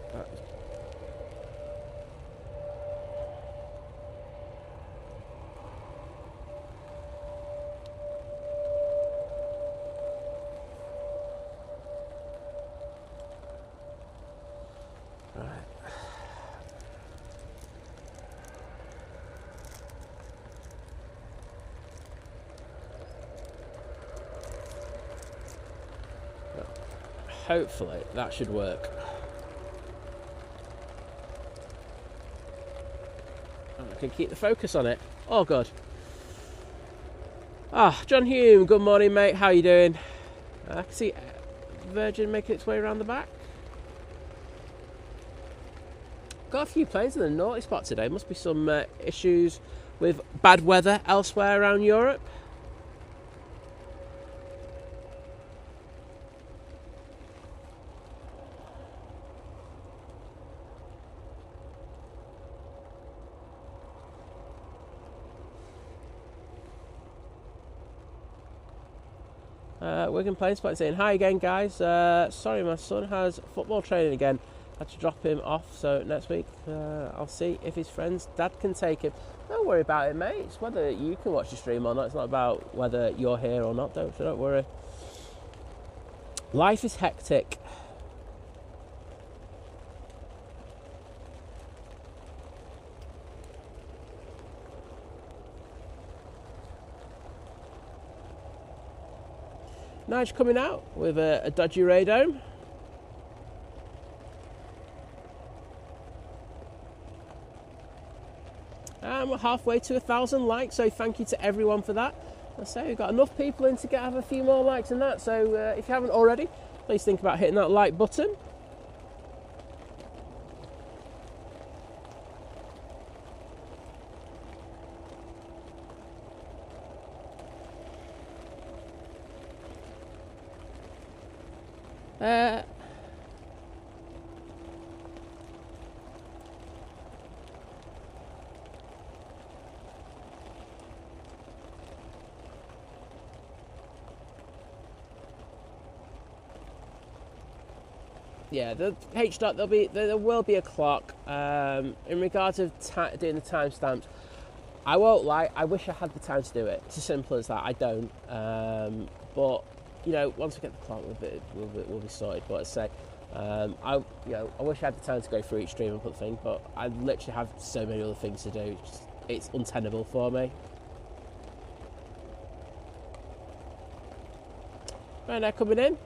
Hopefully that should work. And I can keep the focus on it. Oh, good. John Hume, good morning, mate. How you doing? I can see Virgin making its way around the back. Got a few planes in the naughty spot today. Must be some issues with bad weather elsewhere around Europe. Wigan Plane Spot saying, hi again guys, sorry my son has football training again, had to drop him off, so next week I'll see if his friend's dad can take him. Don't worry about it, mate, it's whether you can watch the stream or not, it's not about whether you're here or not, don't worry. Life is hectic. Nige coming out with a dodgy radome. And we're halfway to 1,000 likes, so thank you to everyone for that. I say we've got enough people in to have a few more likes than that, so if you haven't already, please think about hitting that like button. Yeah, the H-dot, there will be a clock. In regards of doing the timestamps, I won't lie, I wish I had the time to do it. It's as simple as that. I don't. But you know, once we get the clock, we'll be sorted. But I say, I wish I had the time to go through each stream and put the thing, but I literally have so many other things to do. It's untenable for me. Right, now coming in.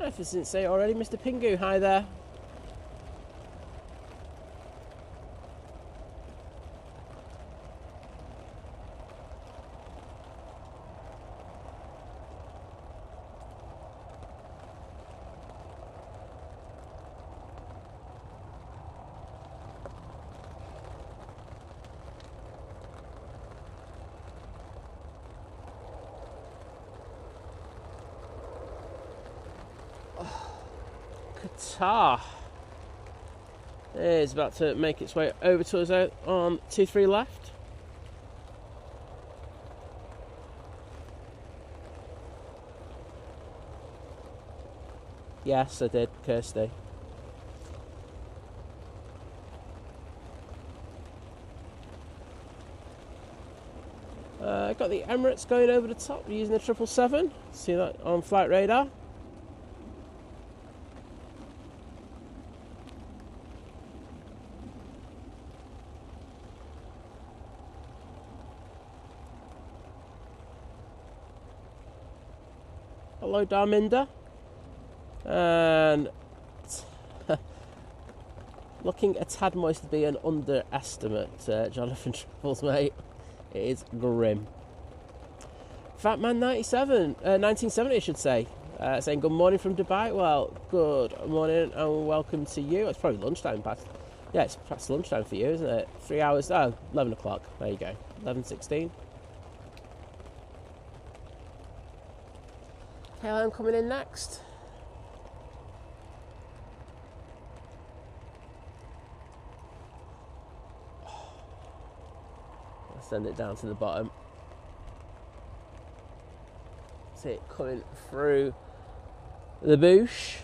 If I didn't say it already, Mr. Pingu, hi there. Qatar is about to make its way over to us out on 2-3 left. Yes, I did, Kirsty. Got the Emirates going over the top using the 777. See that on flight radar. Hello, Darminda. And looking a tad moist to be an underestimate, Jonathan Troubles, mate. It is grim. Fatman 1970, I should say, saying good morning from Dubai. Well, good morning and welcome to you. It's probably lunchtime past. Yeah, it's past lunchtime for you, isn't it? 3 hours. Oh, 11 o'clock. There you go. 11:16. KLM coming in next. I'll send it down to the bottom. See it coming through the bush.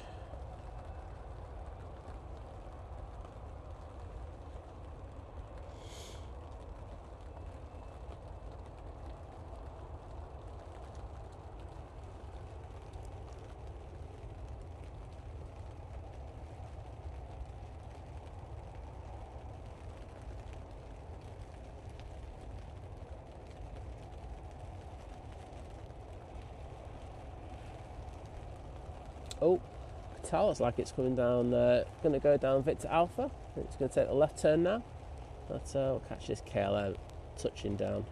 Oh, Qatar looks like it's coming down, going to go down Victor Alpha. It's going to take a left turn now. But we'll catch this KLM touching down.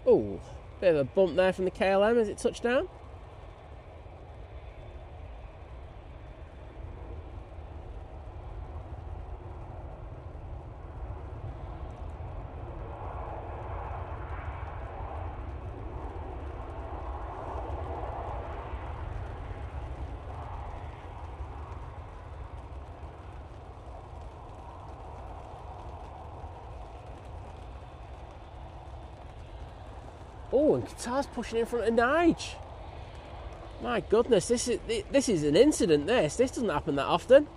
Oh, bit of a bump there from the KLM as it touched down. Oh, and Qatar's pushing in front of Nige. My goodness, this is an incident. This doesn't happen that often.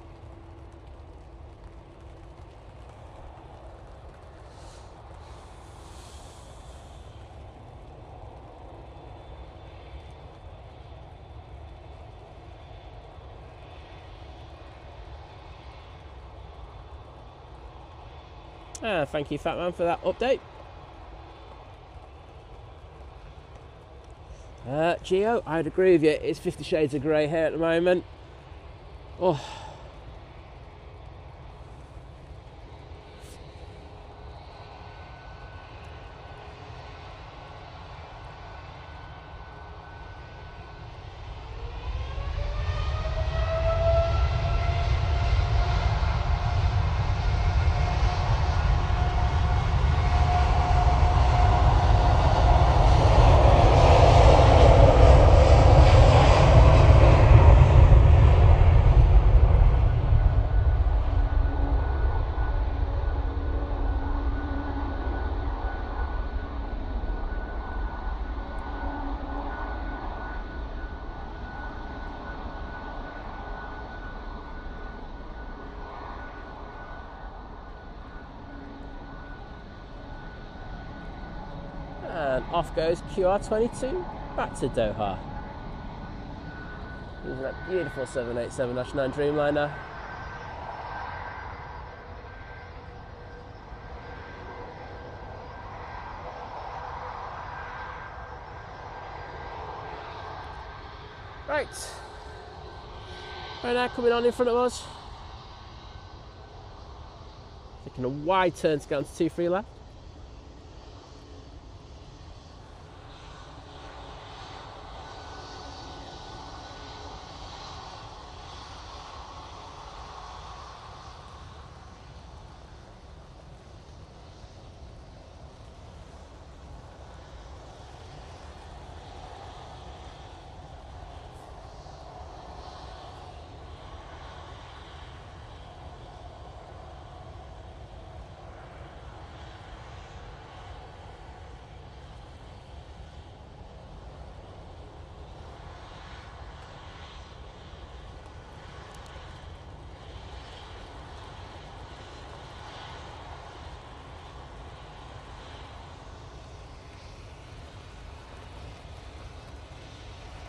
Thank you, Fat Man, for that update. Geo, I'd agree with you. It's 50 Shades of Grey here at the moment. Oh. And off goes QR22 back to Doha. Using that beautiful 787-9 Dreamliner. Right. Right now, coming on in front of us. Taking a wide turn to get onto 2-3 left.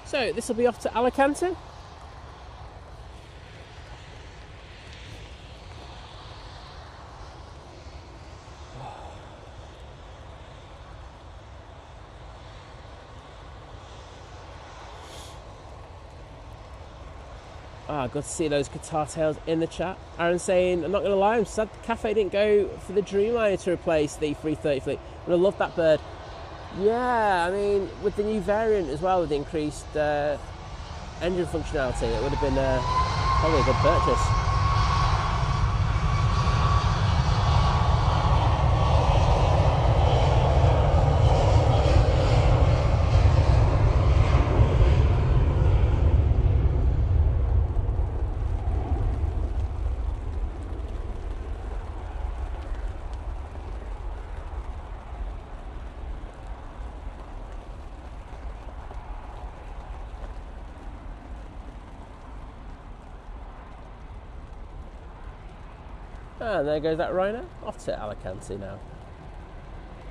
So this will be off to Alicante. Good to see those Qatar tails in the chat. Aaron saying, I'm not going to lie, I'm sad Cathay didn't go for the Dreamliner to replace the 330 fleet. But I love that bird. Yeah, I mean, with the new variant as well, with the increased engine functionality, it would have been probably a good purchase. And there goes that Ryanair, off to Alicante now.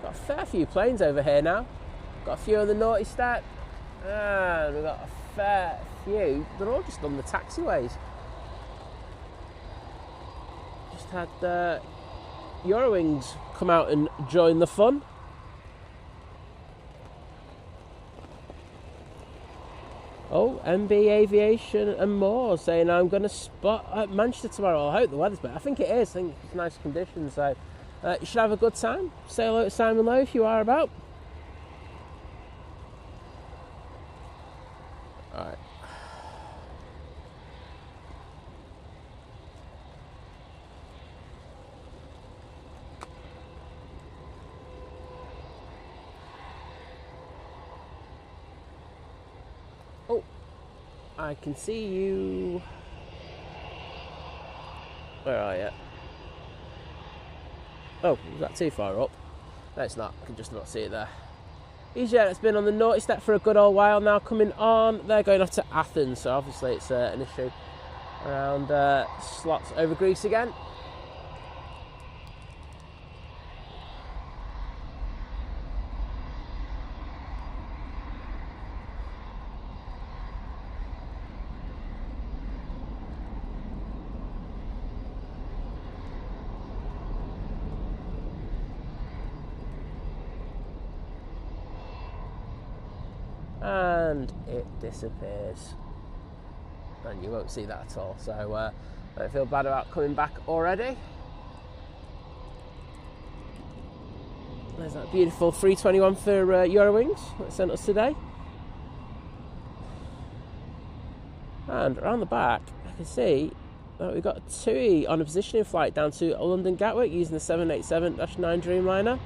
Got a fair few planes over here now. Got a few on the naughty stack, and we've got a fair few. They're all just on the taxiways. Just had Eurowings come out and join the fun. Oh, MB Aviation and more saying I'm going to spot at Manchester tomorrow. I hope the weather's better. I think it is. I think it's nice conditions. So you should have a good time. Say hello to Simon Lowe if you are about. All right. I can see you. Where are you? Oh, is that too far up? No, it's not. I can just not see it there. EasyJet has been on the naughty step for a good old while now, coming on. They're going off to Athens, so obviously it's an issue around slots over Greece again. And it disappears, and you won't see that at all, so don't feel bad about coming back already. There's that beautiful 321 for Eurowings that sent us today, and around the back I can see that we've got a TUI on a positioning flight down to London Gatwick using the 787-9 Dreamliner.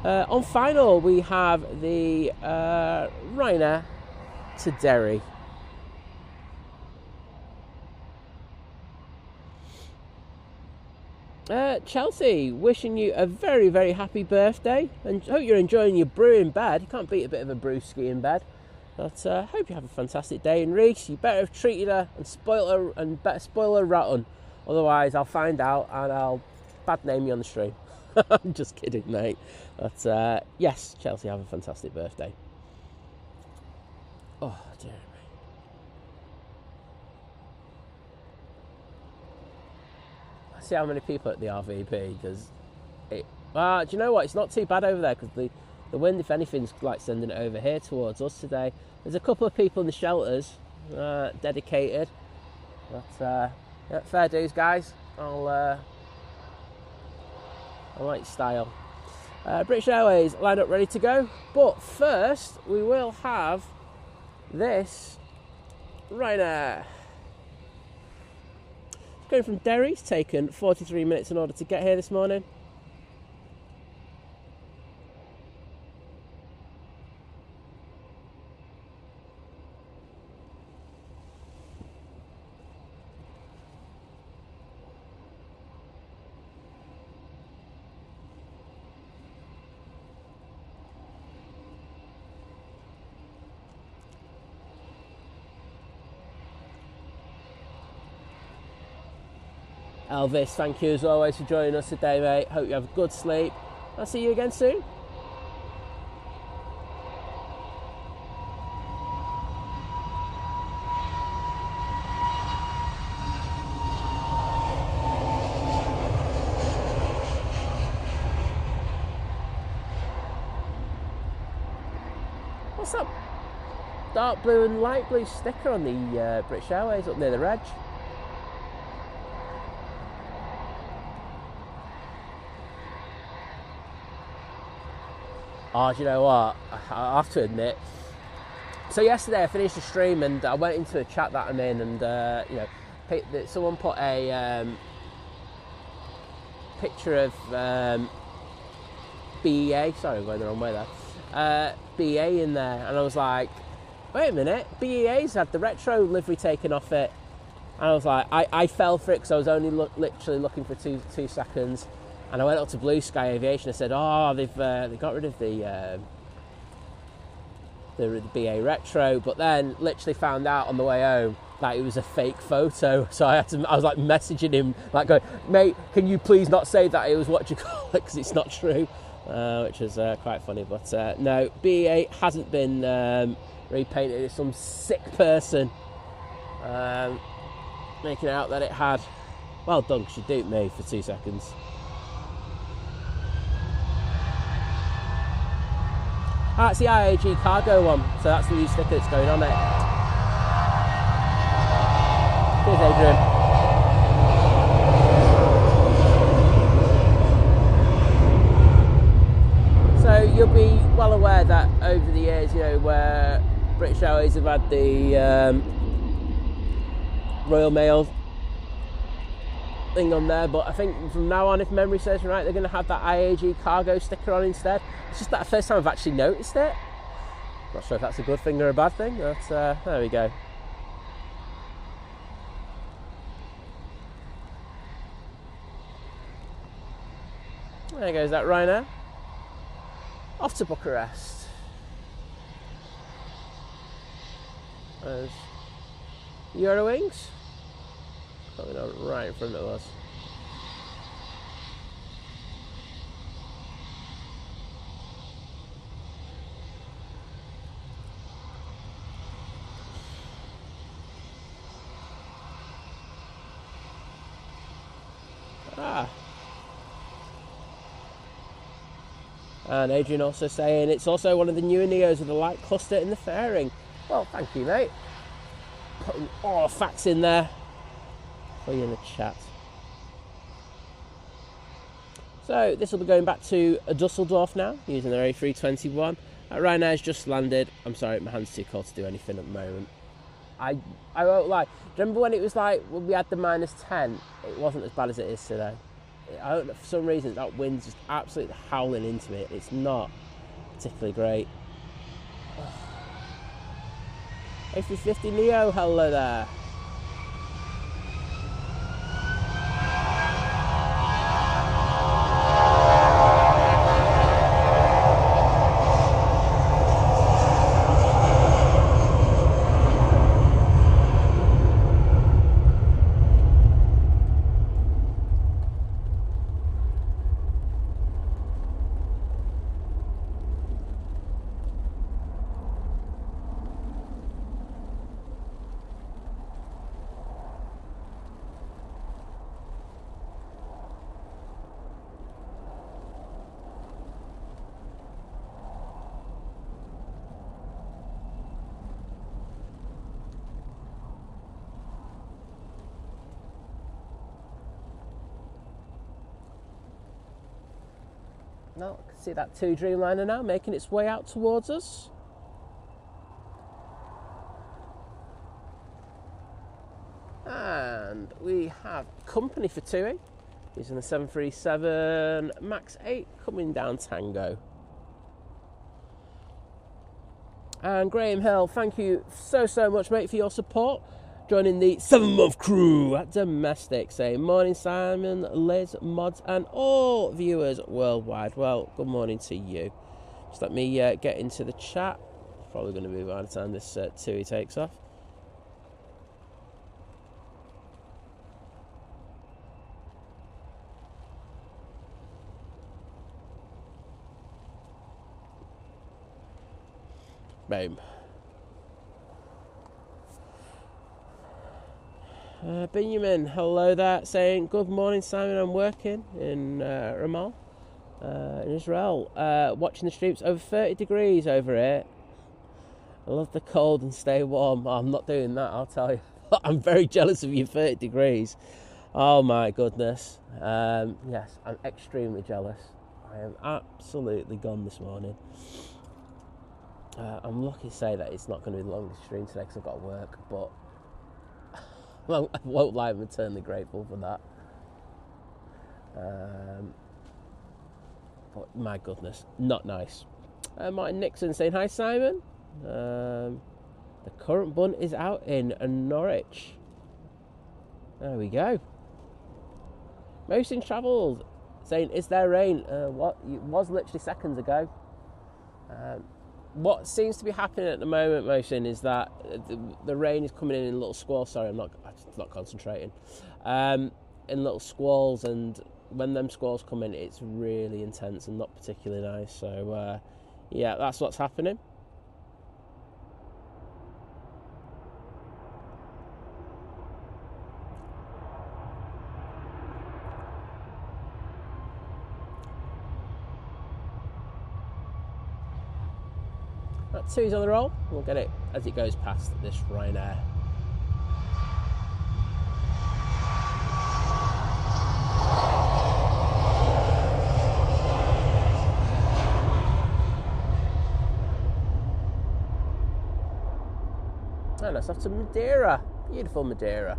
On final, we have the Ryanair to Derry. Chelsea, wishing you a very, very happy birthday, and hope you're enjoying your brew in bed. You can't beat a bit of a brewski in bed. But hope you have a fantastic day. And Reese, you better have treated her and spoiled her, and better spoil her rotten. Otherwise, I'll find out and I'll bad name you on the stream. I'm just kidding, mate. But yes, Chelsea, have a fantastic birthday. Oh, dear me. Let's see how many people at the RVP, because it... do you know what? It's not too bad over there, because the wind, if anything's like sending it over here towards us today. There's a couple of people in the shelters, dedicated. But yeah, fair dues, guys. I like style. British Airways lined up ready to go, but first we will have this Ryanair. Going from Derry, it's taken 43 minutes in order to get here this morning. Elvis, thank you as always for joining us today, mate. Hope you have a good sleep. I'll see you again soon. What's that dark blue and light blue sticker on the British Airways up near the reg? Oh, do you know what? I have to admit. So yesterday I finished the stream and I went into a chat that I'm in, and you know, someone put a picture of BEA. Sorry, I'm going the wrong way there. BEA in there, and I was like, wait a minute, BEA's had the retro livery taken off it. And I was like, I fell for it because I was only literally looking for two seconds. And I went up to Blue Sky Aviation. I said, "Oh, they got rid of the BA Retro," but then literally found out on the way home that it was a fake photo. So I was like messaging him, like going, "Mate, can you please not say that it was what you call it, because it's not true," which was quite funny. But no, BA hasn't been repainted. It's some sick person making it out that it had. Well done, because you duped me for 2 seconds. That's the IAG cargo one, so that's the new sticker that's going on it. Cheers, Adrian. So you'll be well aware that over the years, you know, where British Airways have had the Royal Mail thing on there, but I think from now on, if memory serves me right, they're going to have that IAG cargo sticker on instead. It's just that the first time I've actually noticed it. Not sure if that's a good thing or a bad thing, but there we go. There goes that Ryanair. Off to Bucharest. There's Eurowings. Coming on right in front of us. And Adrian also saying it's also one of the newer Neos with a light cluster in the fairing. Well, thank you, mate. Putting all the facts in there for you in the chat. So this will be going back to Dusseldorf now, using their A321. Ryanair's just landed. I'm sorry, my hand's too cold to do anything at the moment. I won't lie. Remember when it was like, when we had the -10? It wasn't as bad as it is today. I don't know, for some reason that wind's just absolutely howling into me. It's not particularly great. A350 Neo, hello there. No, I can see that 2 Dreamliner now making its way out towards us. And we have company for TUI using the 737 MAX 8 coming down Tango. And Graham Hill, thank you so much, mate, for your support. Joining the 7-month crew at Domestic, saying morning Simon, Liz, mods and all viewers worldwide. Well, good morning to you. Just let me get into the chat. Probably going to be by the time this TUI takes off. Boom. Benjamin, hello there, saying good morning Simon, I'm working in Ramal in Israel, watching the streams. Over 30 degrees over here. I love the cold and stay warm. I'm not doing that, I'll tell you. I'm very jealous of you 30 degrees. Oh my goodness. Yes, I'm extremely jealous. I am absolutely gone this morning. I'm lucky to say that it's not going to be the longest stream today because I've got to work, but I won't lie, I'm eternally grateful for that. But my goodness, not nice. Martin Nixon saying, hi Simon. The current bun is out in Norwich. There we go. Mosin Travels saying, is there rain? What? It was literally seconds ago. What seems to be happening at the moment, Mosin, is that the rain is coming in little squalls. Sorry, I'm not concentrating. In little squalls, and when them squalls come in, it's really intense and not particularly nice. So, yeah, that's what's happening. That 2's on the roll. We'll get it as it goes past this Ryanair. And that's off to Madeira. Beautiful Madeira.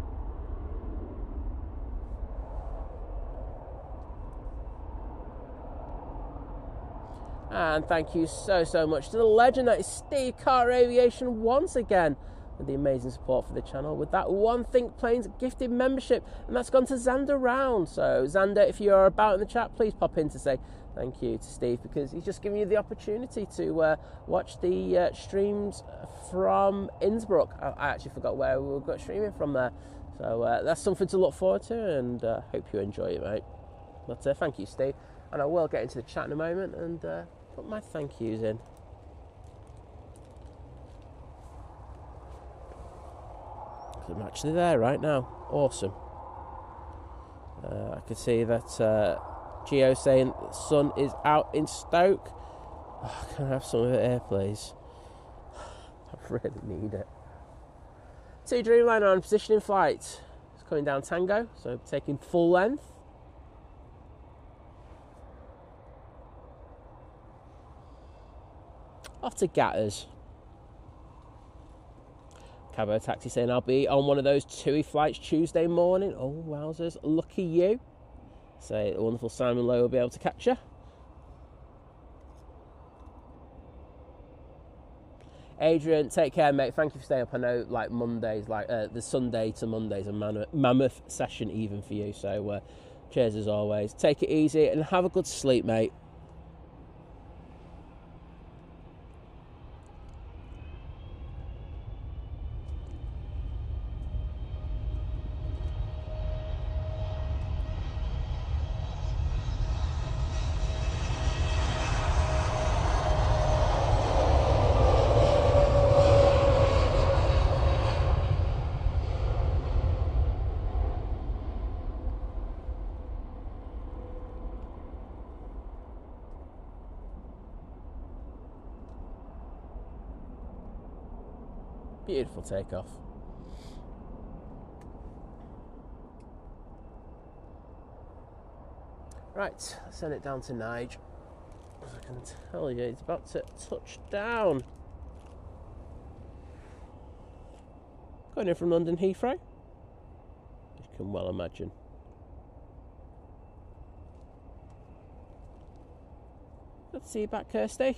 And thank you so much to the legend that is Steve Carter Aviation once again with the amazing support for the channel with that One Think Planes gifted membership, and that's gone to Xander Round. So Xander, if you're about in the chat, please pop in to say Thank you to Steve, because he's just giving you the opportunity to watch the streams from Innsbruck. I actually forgot where we got streaming from there. So that's something to look forward to, and hope you enjoy it, mate. But thank you, Steve. And I will get into the chat in a moment and put my thank yous in. I'm actually there right now. Awesome. I can see that Geo saying the sun is out in Stoke. Oh, can I have some of it here, please? I really need it. Two Dreamliner on position in flight. It's coming down Tango, so taking full length. Off to Gatters. Cabo Taxi saying I'll be on one of those TUI flights Tuesday morning. Oh, wowzers. Lucky you. So the wonderful Simon Lowe will be able to catch you. Adrian, take care, mate. Thank you for staying up. I know, like, Mondays, like the Sunday to Mondays, a mammoth session even for you. So cheers as always. Take it easy and have a good sleep, mate. Beautiful takeoff. Right, let's send it down to Nige. As I can tell you, it's about to touch down. Going in from London Heathrow. You can well imagine. Let's see you back, Kirsty.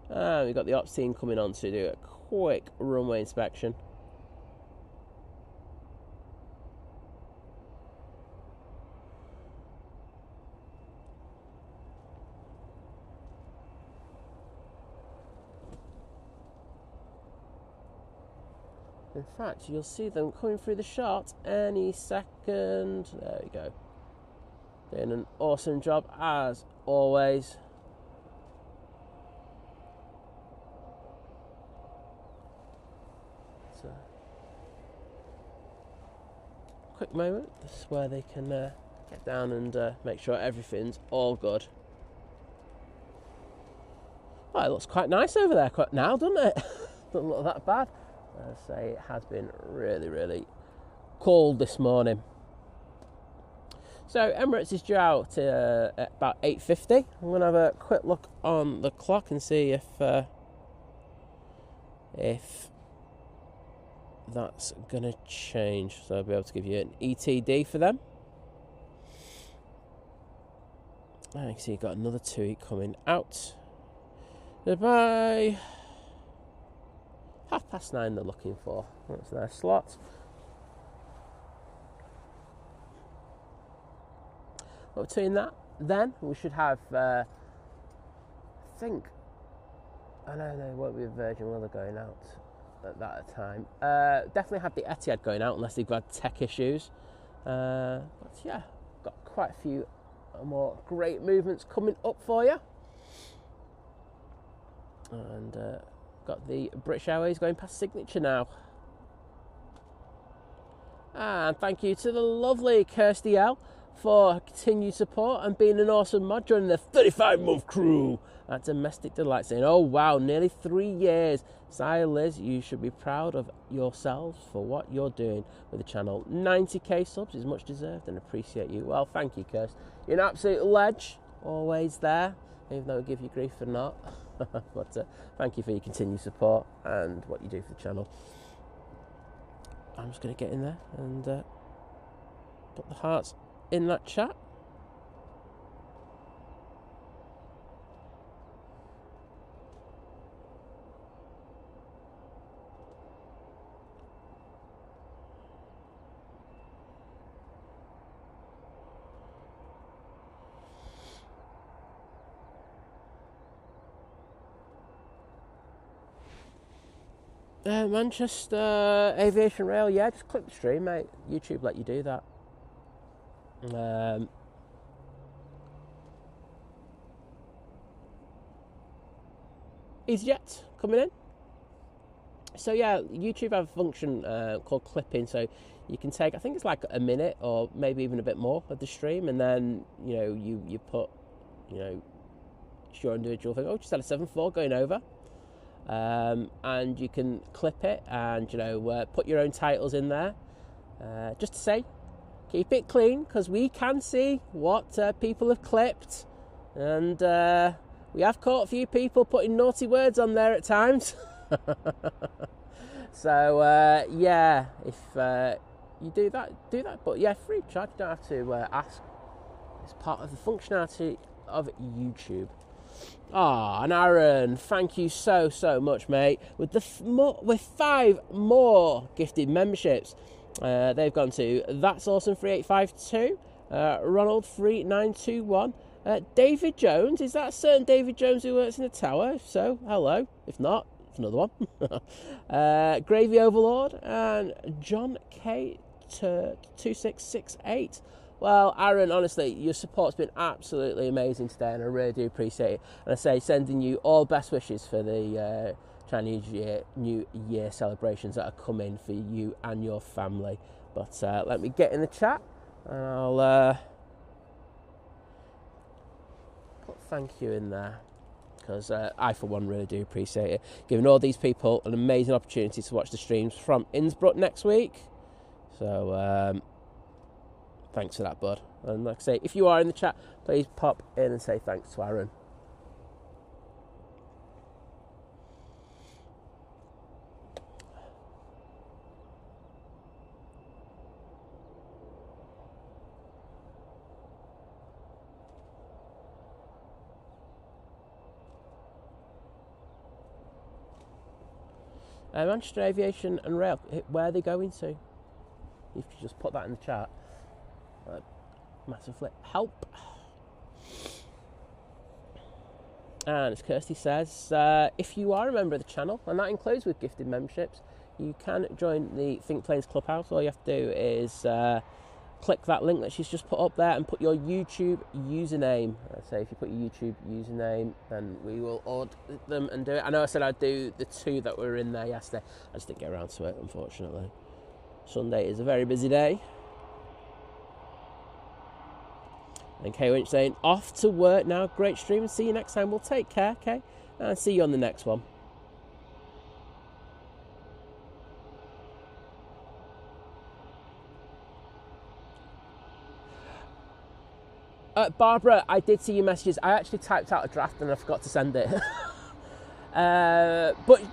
We've got the ops team coming on to do a quick runway inspection. In fact, you'll see them coming through the shot any second. There we go. Doing an awesome job as always. Quick moment, this is where they can get down and make sure everything's all good. Well, it looks quite nice over there now, doesn't it? Doesn't look that bad. As I say, it has been really, really cold this morning. So Emirates is due out at about 8:50. I'm going to have a quick look on the clock and see if that's going to change. So I'll be able to give you an ETD for them. And you can see you've got another TUI coming out. By 9:30 they're looking for. That's their slot. But between that, then we should have, I know they won't be a Virgin while they're going out at that time. Definitely have the Etihad going out unless they've got tech issues. But yeah, got quite a few more great movements coming up for you. And got the British Airways going past signature now. And thank you to the lovely Kirsty L for continued support and being an awesome mod joining the 35-month crew at Domestic Delight, saying, oh wow, nearly 3 years. Sire Liz, you should be proud of yourselves for what you're doing with the channel. 90k subs is much deserved and appreciate you. Well, thank you, Kirst. You're an absolute ledge, always there, even though I give you grief for not. But thank you for your continued support and what you do for the channel. I'm just going to get in there and put the hearts in that chat. Manchester Aviation Rail, yeah, just click the stream, mate. YouTube let you do that. EasyJet coming in. So yeah, YouTube have a function called clipping, so you can take, I think it's like a minute or maybe even a bit more of the stream, and then you put it's your individual thing. Oh, just had a 747 going over. And you can clip it and put your own titles in there, just to say keep it clean, because we can see what people have clipped, and we have caught a few people putting naughty words on there at times. So yeah, if you do that, but yeah, free of charge, you don't have to ask. It's part of the functionality of YouTube. And Aaron, thank you so much, mate. With 5 more gifted memberships, they've gone to That's Awesome 3852, Ronald 3921, David Jones. Is that a certain David Jones who works in the tower? If so, hello. If not, it's another one. Gravy Overlord and John K 2668. Well, Aaron, honestly, your support's been absolutely amazing today, and I really do appreciate it. And I say, sending you all best wishes for the Chinese New Year celebrations that are coming for you and your family. But let me get in the chat, and I'll put thank you in there, because I, for one, really do appreciate it. Giving all these people an amazing opportunity to watch the streams from Innsbruck next week. So, thanks for that, bud. And like I say, if you are in the chat, please pop in and say thanks to Aaron. Manchester Aviation and Rail, where are they going to? If you just put that in the chat. Massively help. And as Kirsty says, if you are a member of the channel, and that includes with gifted memberships, you can join the Think Planes Clubhouse. All you have to do is click that link that she's just put up there and put your YouTube username. I'd say if you put your YouTube username, then we will audit them and do it. I know I said I'd do the 2 that were in there yesterday. I just didn't get around to it, unfortunately. Sunday is a very busy day. And K Winch saying, off to work now. Great stream, and see you next time. We'll take care, okay? And see you on the next one. Barbara, I did see your messages. I actually typed out a draft and I forgot to send it. But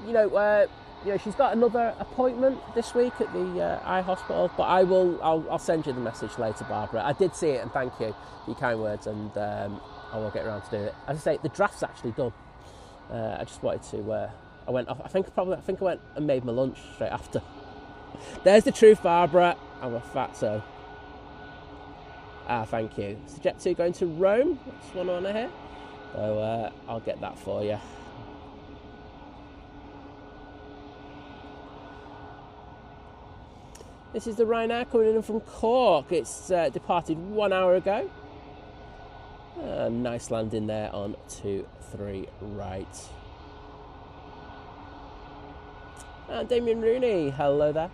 she's got another appointment this week at the eye hospital. But I'll send you the message later, Barbara. I did see it, and thank you for your kind words, and I will get around to do it. As I say, the draft's actually done. I just wanted to. I went off. I think I went and made my lunch straight after. There's the truth, Barbara. I'm a fatso. Thank you. Is the Jet 2 going to Rome? That's one on here. So I'll get that for you. This is the Ryanair coming in from Cork. It's departed 1 hour ago. Nice landing there on 23 right. And Damien Rooney, hello there.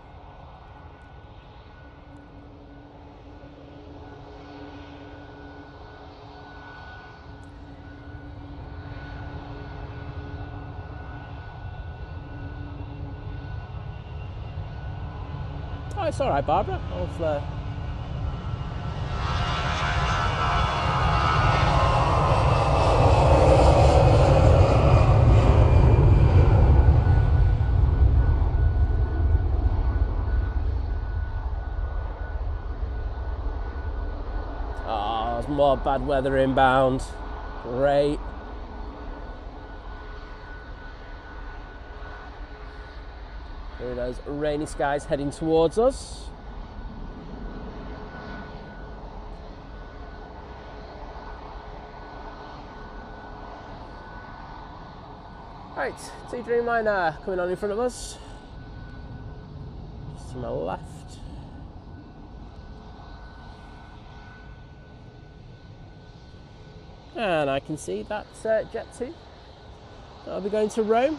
Oh, it's all right, Barbara. There's more bad weather inbound. Great. Here those rainy skies heading towards us. Right, T Dreamliner coming on in front of us. to my left. And I can see that Jet 2. That'll be going to Rome.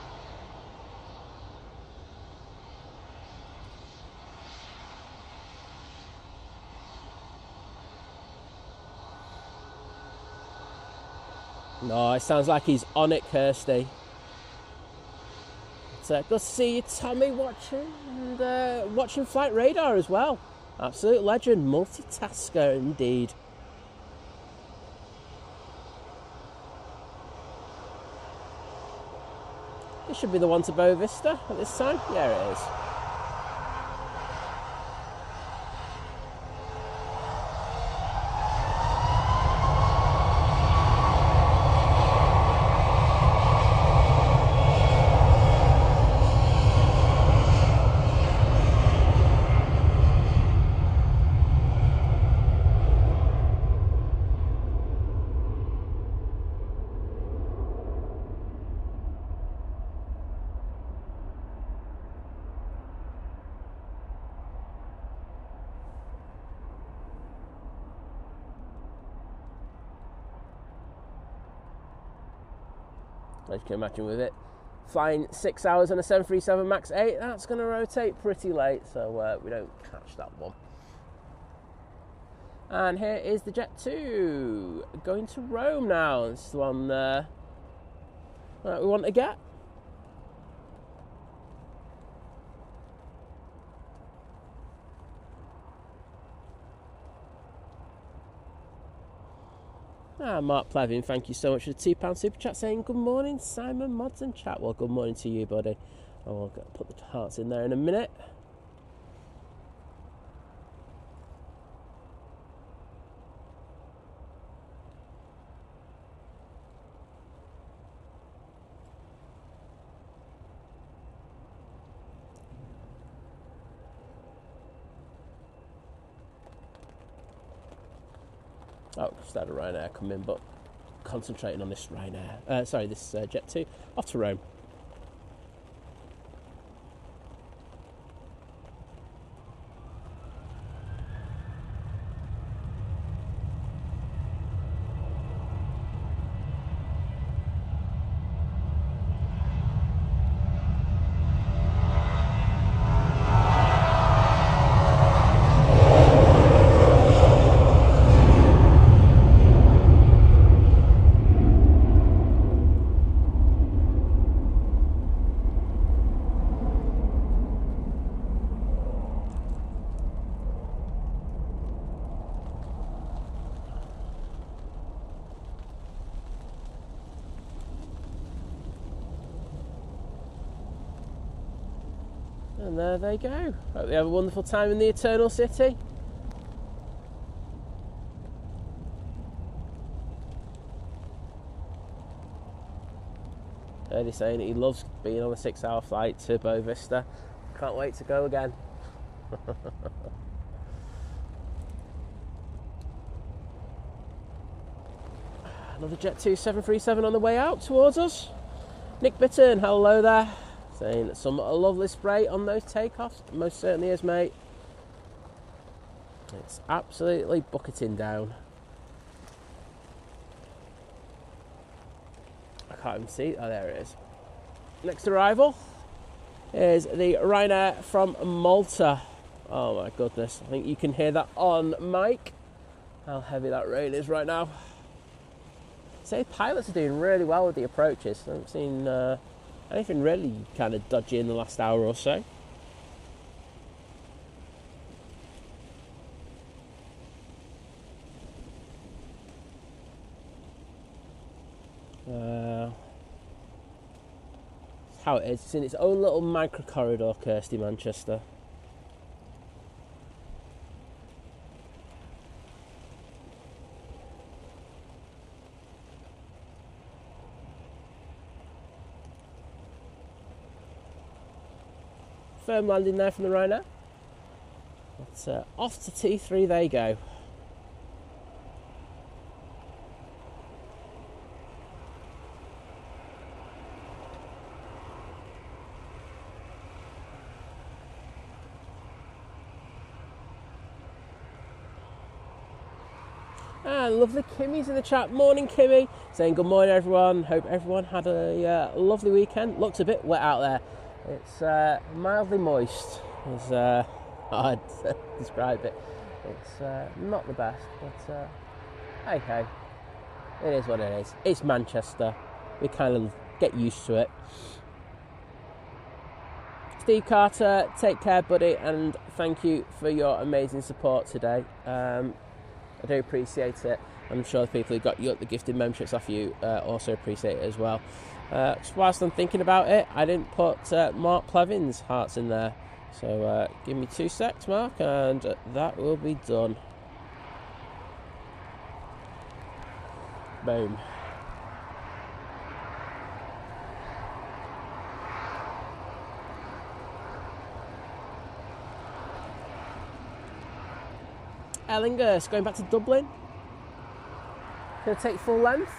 No, it sounds like he's on it, Kirsty. Good to see you, Tommy, watching, and watching Flight Radar as well. Absolute legend, multitasker indeed. This should be the one to Boa Vista at this time. Yeah, it is. As you can imagine with it, flying 6 hours on a 737 MAX 8, that's going to rotate pretty late, so we don't catch that one. And here is the Jet 2, going to Rome now. This is the one that we want to get. Mark Plevin, thank you so much for the £2 super chat saying good morning, Simon Mods and chat. Well, good morning to you, buddy. I'll put the hearts in there in a minute. Oh, just had a Ryanair come in, but concentrating on this Ryanair. This Jet 2 off to Rome. And there they go. Hope they have a wonderful time in the Eternal City. He's saying he loves being on a 6-hour flight to Boa Vista. Can't wait to go again. Another Jet 2 737 on the way out towards us. Nick Bitton, hello there. Saying some lovely spray on those takeoffs. Most certainly is, mate. It's absolutely bucketing down. I can't even see. Oh, there it is. Next arrival is the Ryanair from Malta. Oh my goodness. I think you can hear that on mic. How heavy that rain is right now. Say pilots are doing really well with the approaches. I haven't seen anything really kind of dodgy in the last hour or so. How it is. It's in its own little micro corridor, Kirsty, Manchester. Firm landing there from the Ryanair. But off to T3 they go. And lovely Kimmy's in the chat. Morning, Kimmy. Saying good morning, everyone. Hope everyone had a lovely weekend. Looks a bit wet out there. It's mildly moist. Is hard to describe it. It's not the best, but hey, it is what it is. It's Manchester. We kind of get used to it. Steve Carter, take care, buddy, and thank you for your amazing support today. I do appreciate it. I'm sure the people who got you the gifted memberships off you also appreciate it as well. Just whilst I'm thinking about it, I didn't put Mark Plevin's hearts in there. So give me 2 secs, Mark, and that will be done. Boom. Aer Lingus, going back to Dublin. Gonna take full length.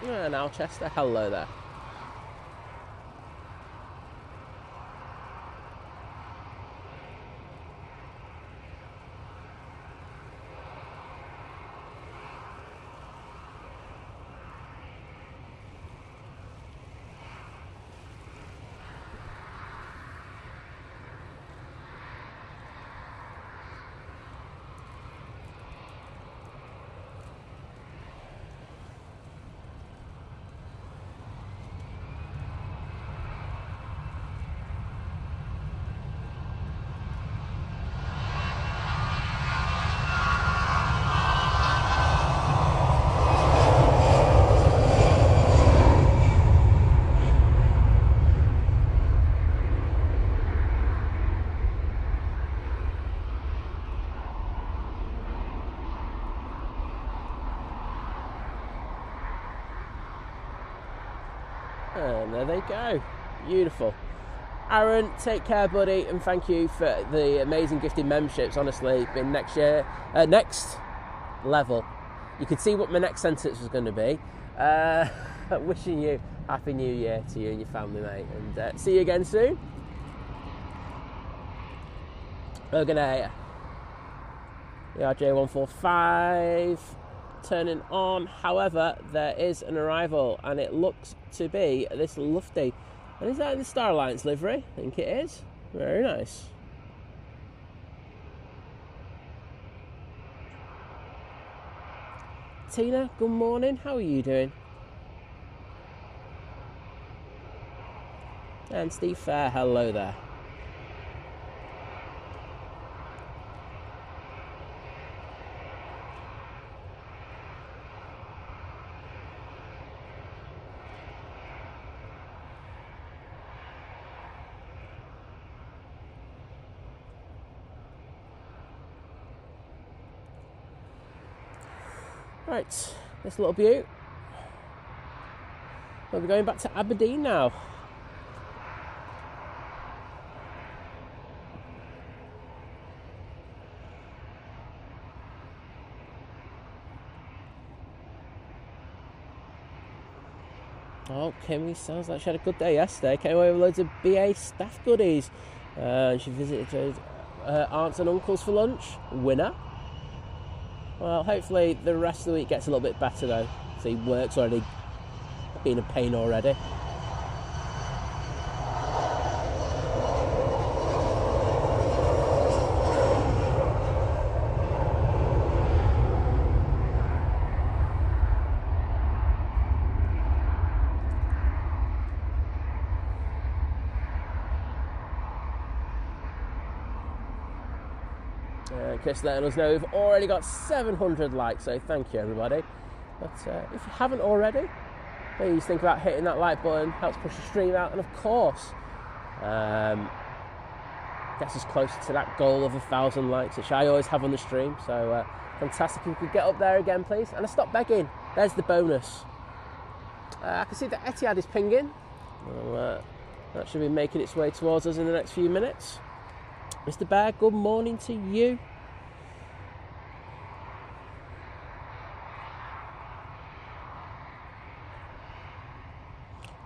And Alchester, hello there. And there they go. Beautiful. Aaron, take care, buddy, and thank you for the amazing gifted memberships. Honestly, been next level. You could see what my next sentence was going to be. Wishing you Happy New Year to you and your family, mate, and see you again soon. We're gonna RJ145 turning on. However, there is an arrival, and it looks to be this Lufty. And is that in the Star Alliance livery? I think it is. Very nice. Tina, good morning. How are you doing? And Steve Fair, hello there. Right, this little beaut. We'll be going back to Aberdeen now. Oh, Kimmy sounds like she had a good day yesterday. Came away with loads of BA staff goodies. And she visited her aunts and uncles for lunch. Winner. Well, hopefully the rest of the week gets a little bit better though. See, work's already been a pain already. Chris letting us know we've already got 700 likes, so thank you everybody. But if you haven't already, please think about hitting that like button. Helps push the stream out, and of course gets us closer to that goal of 1,000 likes, which I always have on the stream. So fantastic if you could get up there again, please. And I stop begging. There's the bonus. I can see that Etihad is pinging. Well, that should be making its way towards us in the next few minutes. Mr. Bear, good morning to you.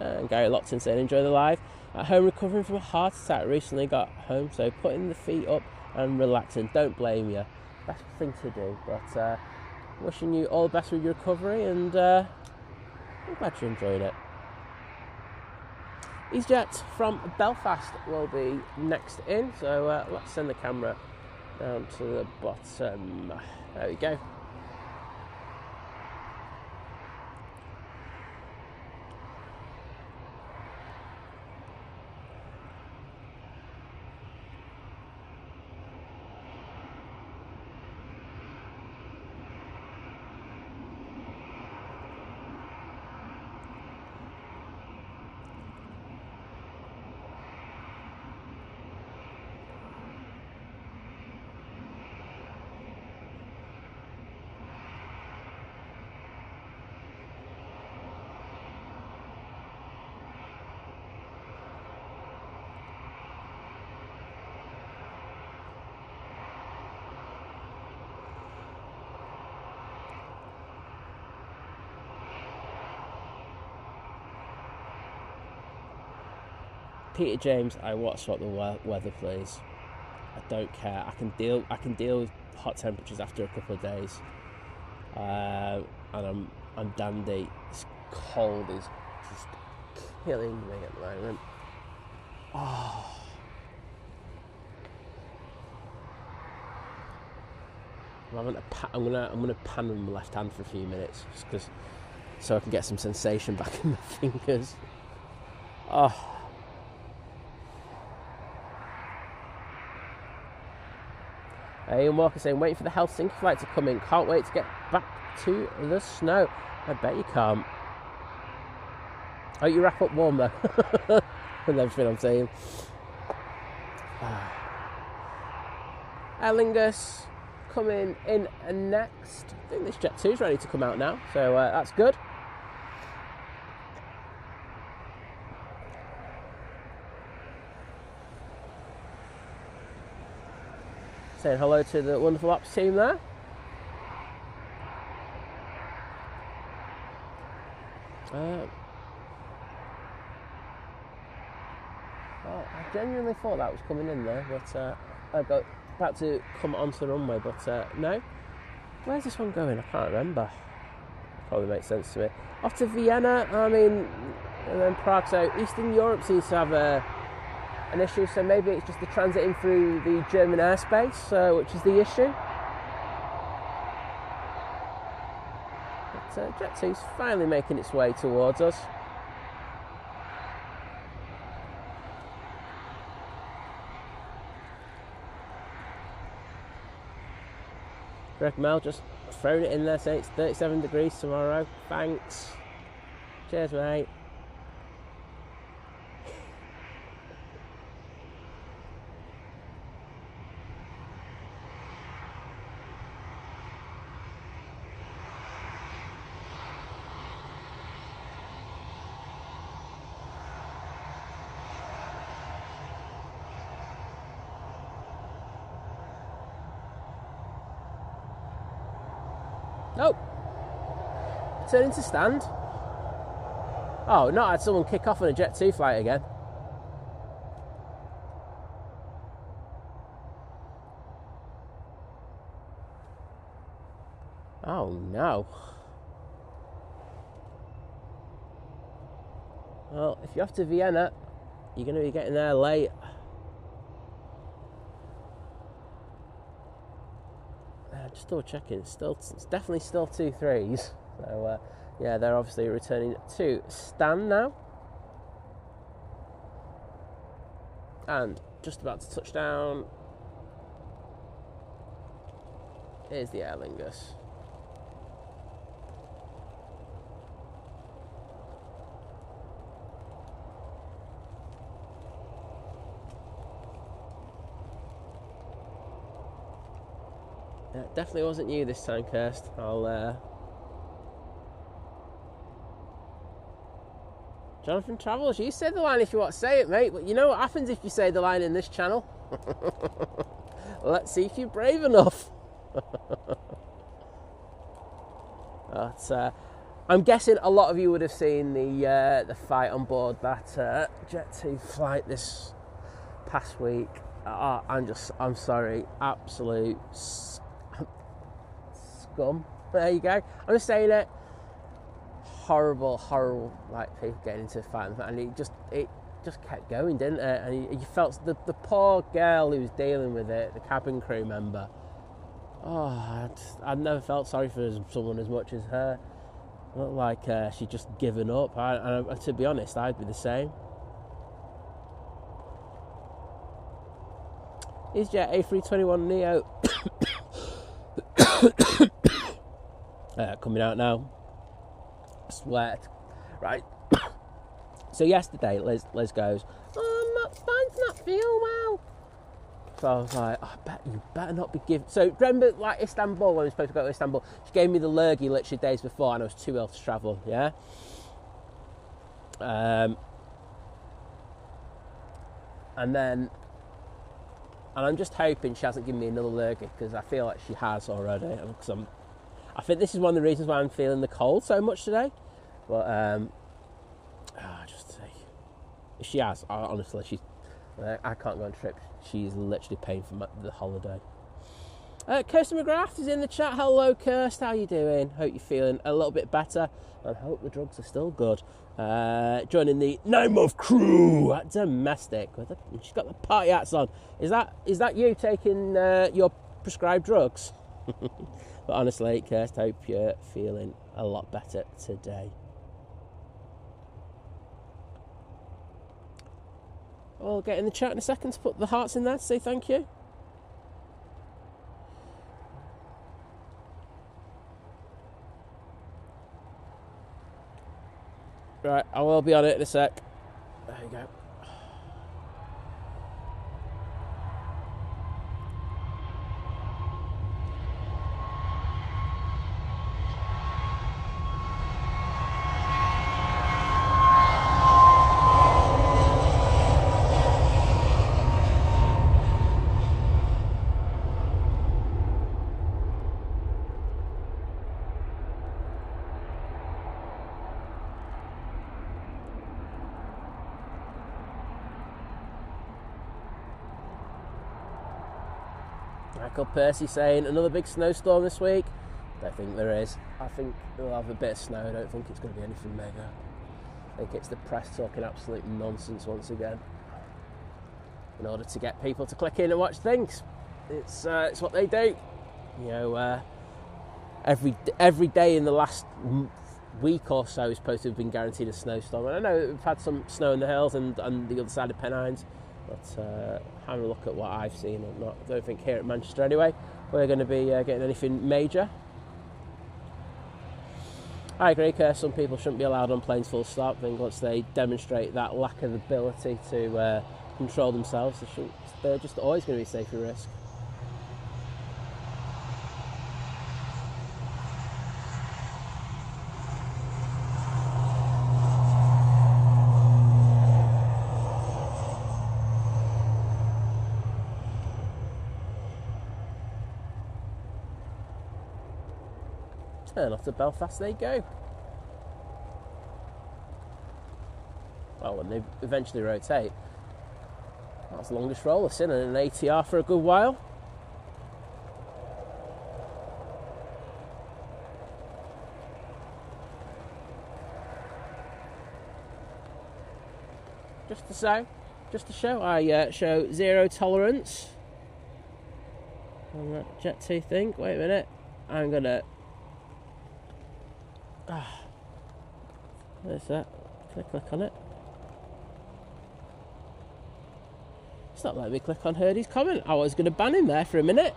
And Gary Lockton saying enjoy the live. At home recovering from a heart attack. Recently got home, so putting the feet up and relaxing. Don't blame you. Best thing to do. But wishing you all the best with your recovery, and I'm glad you enjoyed it. EasyJet from Belfast will be next in, so let's send the camera down to the bottom. There we go. Peter James, I watch what the weather plays. I don't care. I can deal with hot temperatures after a couple of days, and I'm dandy. This cold is just killing me at the moment. Oh. I'm gonna pan on my left hand for a few minutes, just so I can get some sensation back in my fingers. Oh. Ian Walker saying, waiting for the Helsinki flight to come in. Can't wait to get back to the snow. I bet you can't. Oh, you wrap up warm though. With everything I'm saying. Aer Lingus coming in next. I think this Jet 2 is ready to come out now, so that's good. Saying hello to the wonderful ops team there. Well, I genuinely thought that was coming in there, but I got about to come onto the runway, but no. Where's this one going? I can't remember. Probably makes sense to me. Off to Vienna, I mean, and then Prague. So Eastern Europe seems to have an issue, so maybe it's just the transiting through the German airspace, which is the issue. But Jet 2's finally making its way towards us. Greg Mel just throwing it in there, saying it's 37 degrees tomorrow. Thanks. Cheers, mate. Nope. Turning to stand. Oh, not had someone kick off on a Jet 2 flight again. Oh no. Well, if you're off to Vienna, you're going to be getting there late. Just double checking, it's definitely still 2 3s. So yeah, they're obviously returning to stand now. And just about to touch down. Here's the Aer Lingus. It definitely wasn't you this time, Kirst. Jonathan Travels, you say the line if you want to say it, mate. But you know what happens if you say the line in this channel? Let's see if you're brave enough. But I'm guessing a lot of you would have seen the fight on board that Jet2 flight this past week. I'm sorry, absolute scum. There you go. I'm just saying it. Horrible, like people getting into a fight, and it just kept going, didn't it? And you felt the poor girl who was dealing with it, the cabin crew member. Oh, I'd never felt sorry for someone as much as her. It looked like she'd just given up. And to be honest, I'd be the same. EasyJet A321 Neo coming out now. Sweat. Right. So yesterday, Liz goes, "Oh, I'm not fine to not feel well." So I was like, "I bet you better not be giving." So remember, like Istanbul, when we were supposed to go to Istanbul, she gave me the lurgy literally days before, and I was too ill to travel. Yeah. And I'm just hoping she hasn't given me another lurgy, because I feel like she has already. I think this is one of the reasons why I'm feeling the cold so much today. But just see. If she has, honestly, I can't go on trips. She's literally paying for the holiday. Kirsty McGrath is in the chat. Hello, Kirst. How you doing? Hope you're feeling a little bit better, and hope the drugs are still good. Joining the 9-month crew at Domestic. She's got the party hats on. Is that you taking your prescribed drugs? But honestly, Kirst, hope you're feeling a lot better today. I'll get in the chat in a second to put the hearts in there to say thank you. Right, I will be on it in a sec. There you go. Michael Percy saying, another big snowstorm this week? Don't think there is. I think we'll have a bit of snow. I don't think it's going to be anything mega. I think it's the press talking absolute nonsense once again, in order to get people to click in and watch things. It's what they do. You know, every day in the last week or so is supposed to have been guaranteed a snowstorm. And I know we've had some snow in the hills and the other side of Pennines, but having a look at what I've seen or not, I don't think here at Manchester anyway we're going to be getting anything major. I agree, some people shouldn't be allowed on planes full stop. I think once they demonstrate that lack of ability to control themselves, they're just always going to be a safer risk. Turn off to Belfast, there you go. Well, when they eventually rotate, that's the longest roll I've seen in an ATR for a good while. Just to show, I show zero tolerance on that Jet2 thing. Wait a minute, I'm gonna. Where's that? Can I click on it? It's not letting me click on Hurdy's comment. I was going to ban him there for a minute.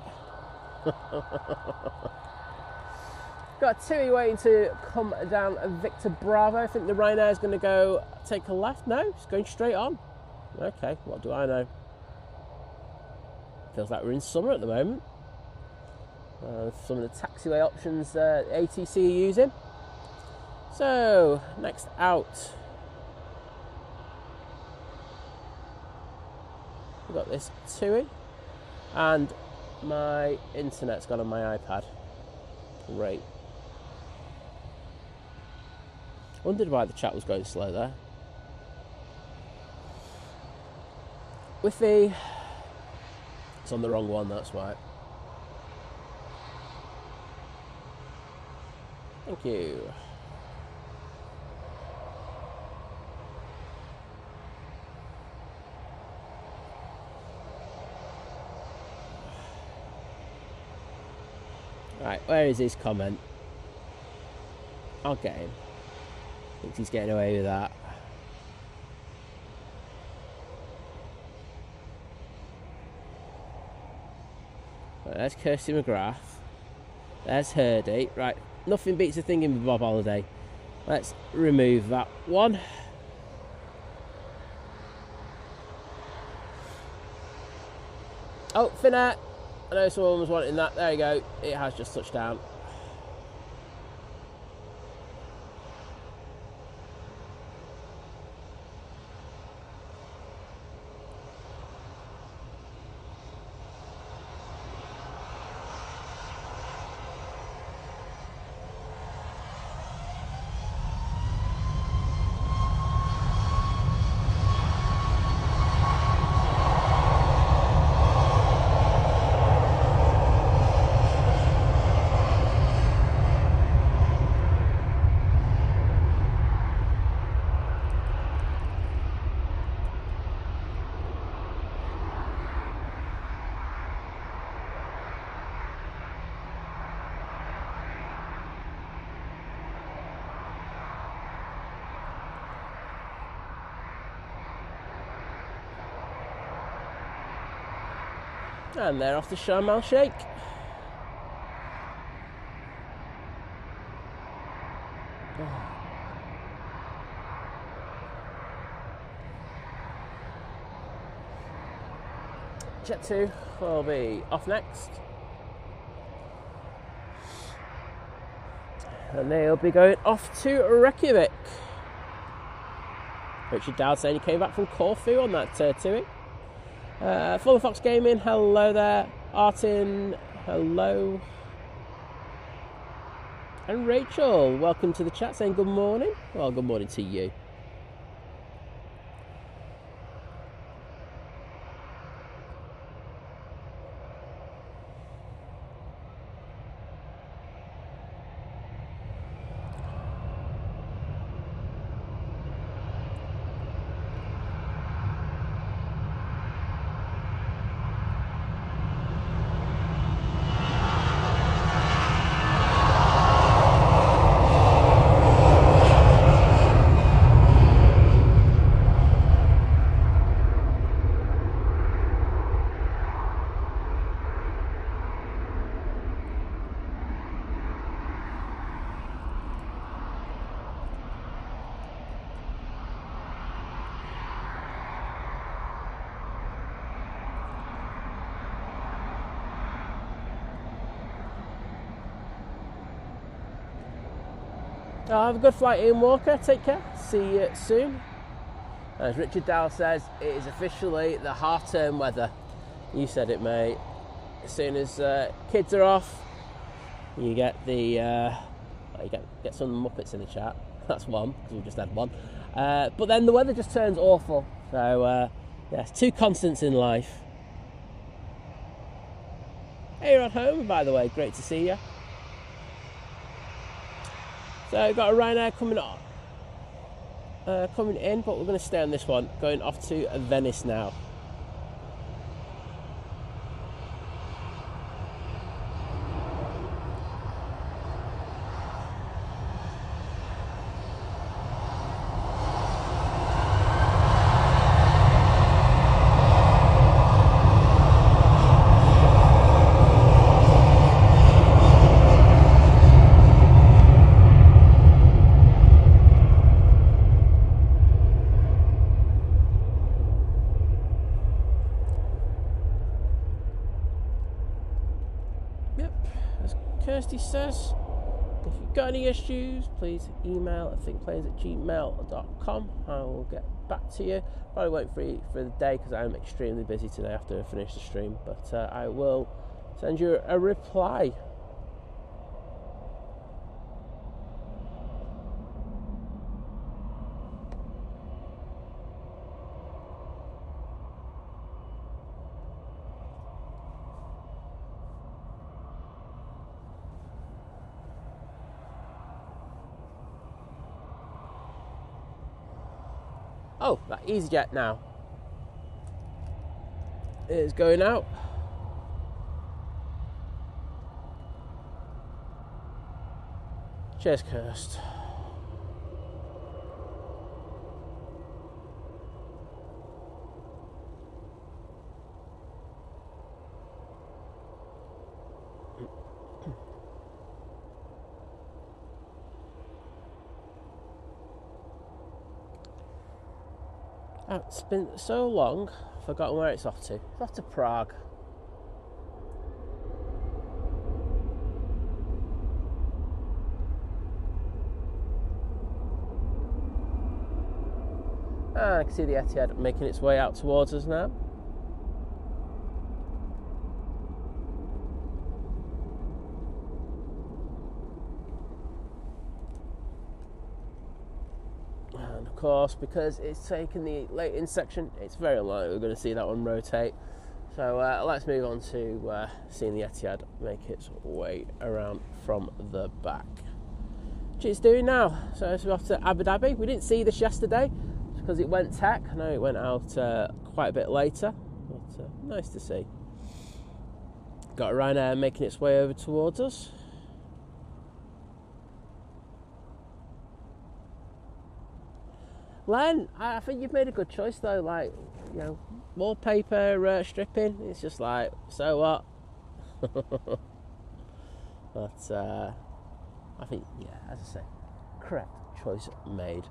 Got Tui waiting to come down Victor Bravo. I think the Ryanair is going to go take a left. No, it's going straight on. Okay, what do I know? Feels like we're in summer at the moment. Some of the taxiway options ATC are using. So, next out, we've got this TUI, and my internet's gone on my iPad. Great. Wondered why the chat was going slow there. Wi-Fi. It's on the wrong one, that's why. Thank you. Right, where is his comment? I'll get him. Thinks he's getting away with that. Right, there's Kirsty McGrath. There's Hurdy. Right, nothing beats a thing in Bob Holiday. Let's remove that one. Oh, Finette. I know someone was wanting that. There you go. It has just touched down. And they're off to Sharm el Sheikh. Jet 2 will be off next. And they'll be going off to Reykjavik. Richard Dowd saying he came back from Corfu on that TUI. Full Fox Gaming, hello there. Artin, hello. And Rachel, welcome to the chat, saying good morning. Well, good morning to you. Have a good flight, Ian Walker. Take care. See you soon. As Richard Dow says, it is officially the half-term weather. You said it, mate. As soon as kids are off, you get the you get some Muppets in the chat. That's one, because we've just had one. But then the weather just turns awful. So yes, two constants in life. Hey, you're at home, by the way. Great to see you. So we've got a Ryanair coming in, but we're going to stay on this one. Going off to Venice now. Kirsty says, if you've got any issues, please email thinkplayers@gmail.com. I will get back to you. Probably won't free for the day because I am extremely busy today after I finish the stream, but I will send you a reply. Oh, that EasyJet now is going out. Cheers, Kirst. It's been so long, I've forgotten where it's off to. It's off to Prague. And I can see the Etihad making its way out towards us now. And of course, because it's taken the late in section, it's very unlikely we're going to see that one rotate. So let's move on to seeing the Etihad make its way around from the back. Which it's doing now. So we're off to Abu Dhabi. We didn't see this yesterday because it went tech. I know it went out quite a bit later, but nice to see. Got Ryanair making its way over towards us. Len, I think you've made a good choice though. Like, you know, wallpaper stripping. It's just like, so what? But I think, yeah, as I say, correct choice made.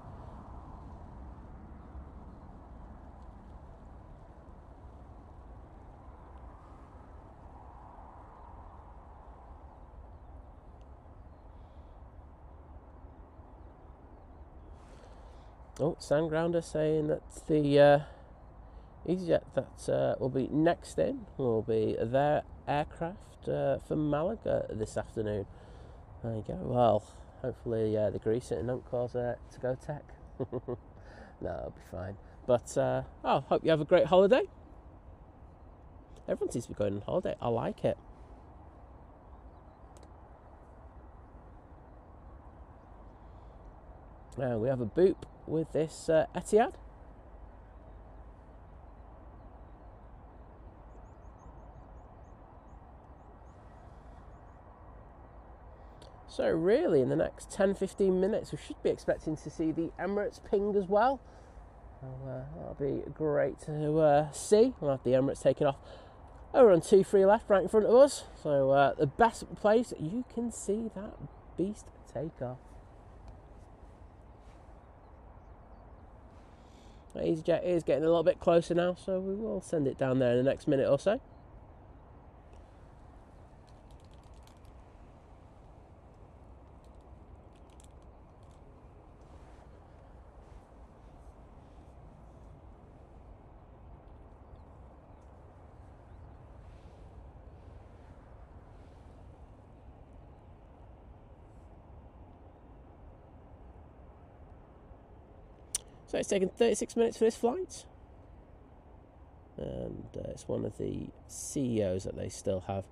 Oh, Sandgrounder saying that the EasyJet that will be next in will be their aircraft for Malaga this afternoon. There you go. Well, hopefully they grease it and don't cause it to go tech. No, it'll be fine. But hope you have a great holiday. Everyone seems to be going on holiday. I like it. Now we have a boop with this Etihad. So really in the next 10-15 minutes we should be expecting to see the Emirates ping as well. So, that'll be great to see. We'll have the Emirates taking off over on 2-3 left right in front of us. So the best place you can see that beast take off. EasyJet is getting a little bit closer now, so we will send it down there in the next minute or so. So it's taken 36 minutes for this flight, and it's one of the CEOs that they still have.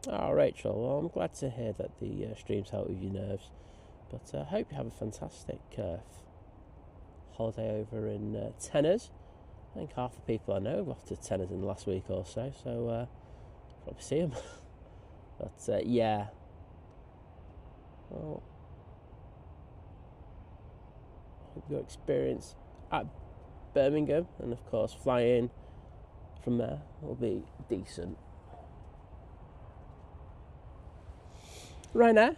Oh, Rachel, well, I'm glad to hear that the streams help with your nerves, but I hope you have a fantastic holiday over in Tenors. I think half the people I know have off to Tenors in the last week or so, so probably see them. But yeah, well, I hope your experience at Birmingham and of course flying from there will be decent. Ryanair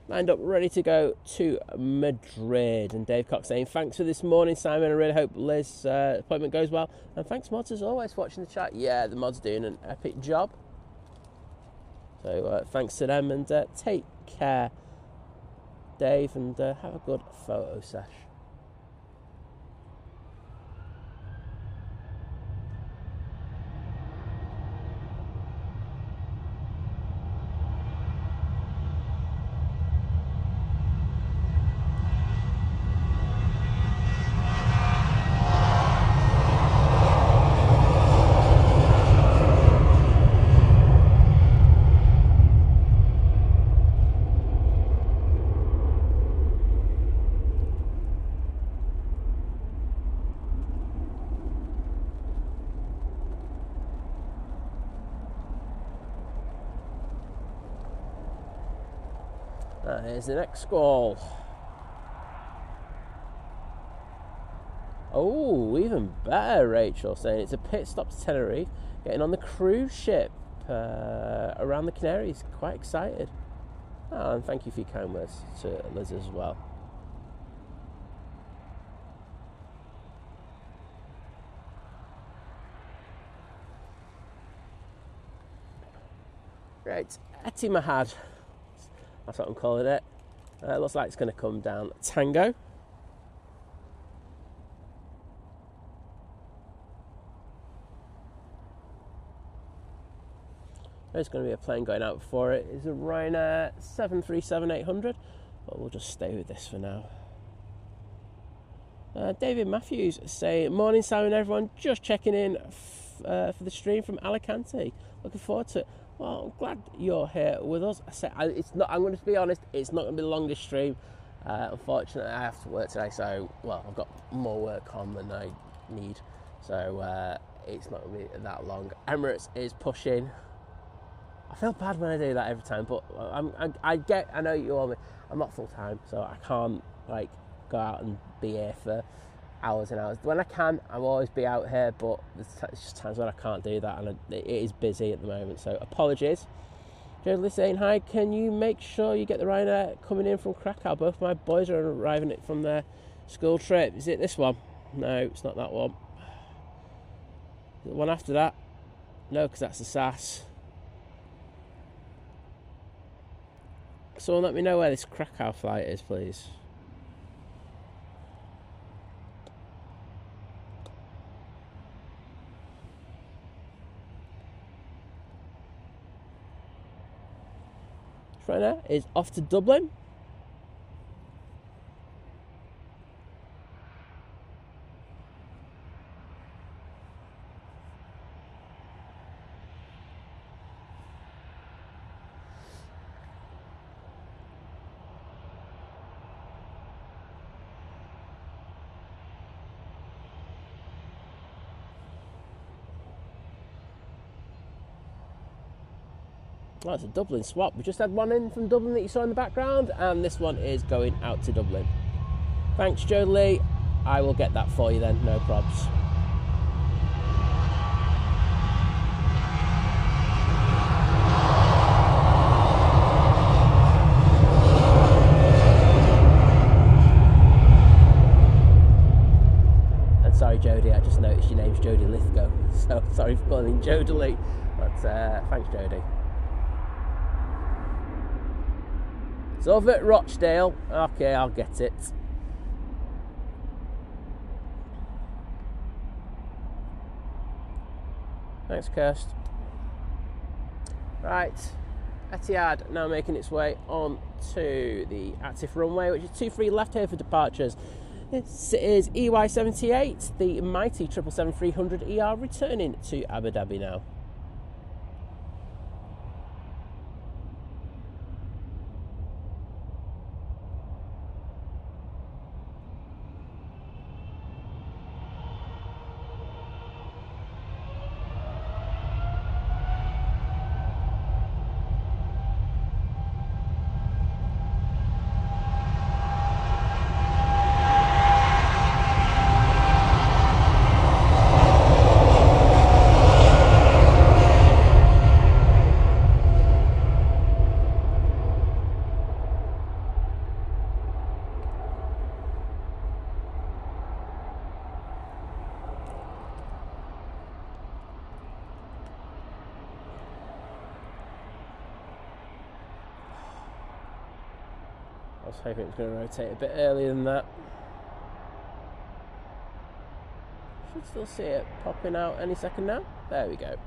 lined up ready to go to Madrid, and Dave Cox saying thanks for this morning, Simon. I really hope Liz's appointment goes well, and thanks mods as always for watching the chat. Yeah, the mods doing an epic job, so thanks to them, and take care Dave, and have a good photo sesh. Here's the next squall. Oh, even better, Rachel, saying it's a pit stop to Tenerife, getting on the cruise ship around the Canaries. Quite excited. Oh, and thank you for your kind words to Liz as well. Right, Etihad. That's what I'm calling it. Looks like it's going to come down Tango. There's going to be a plane going out before it. It's a Ryanair 737-800, but we'll just stay with this for now. David Matthews saying, morning Simon everyone, just checking in for the stream from Alicante. Looking forward to it. Well, I'm glad you're here with us. I'm going to be honest, it's not going to be the longest stream. Unfortunately, I have to work today, so, well, I've got more work on than I need. So, it's not going to be that long. Emirates is pushing. I feel bad when I do that every time, but I know you all. I'm not full time, so I can't like go out and be here for hours and hours. When I can, I'll always be out here, but there's just times when I can't do that, and it is busy at the moment. So apologies. Jolie saying hi. Can you make sure you get the Ryanair coming in from Krakow? Both my boys are arriving it from their school trip. Is it this one? No, it's not that one. Is it the one after that? No, because that's the SAS. Someone let me know where this Krakow flight is, please. Ryanair is off to Dublin. Oh, it's a Dublin swap. We just had one in from Dublin that you saw in the background, and this one is going out to Dublin. Thanks, Jolie. I will get that for you then, no probs. And sorry, Jodie, I just noticed your name's Jodie Lithgow, so sorry for calling Jodie, but thanks, Jodie. It's over at Rochdale. Okay, I'll get it. Thanks, Kirst. Right, Etihad now making its way on to the active runway, which is 23 left here for departures. This is EY78, the mighty 777-300ER, returning to Abu Dhabi now. I was hoping it was going to rotate a bit earlier than that. Should still see it popping out any second now. There we go.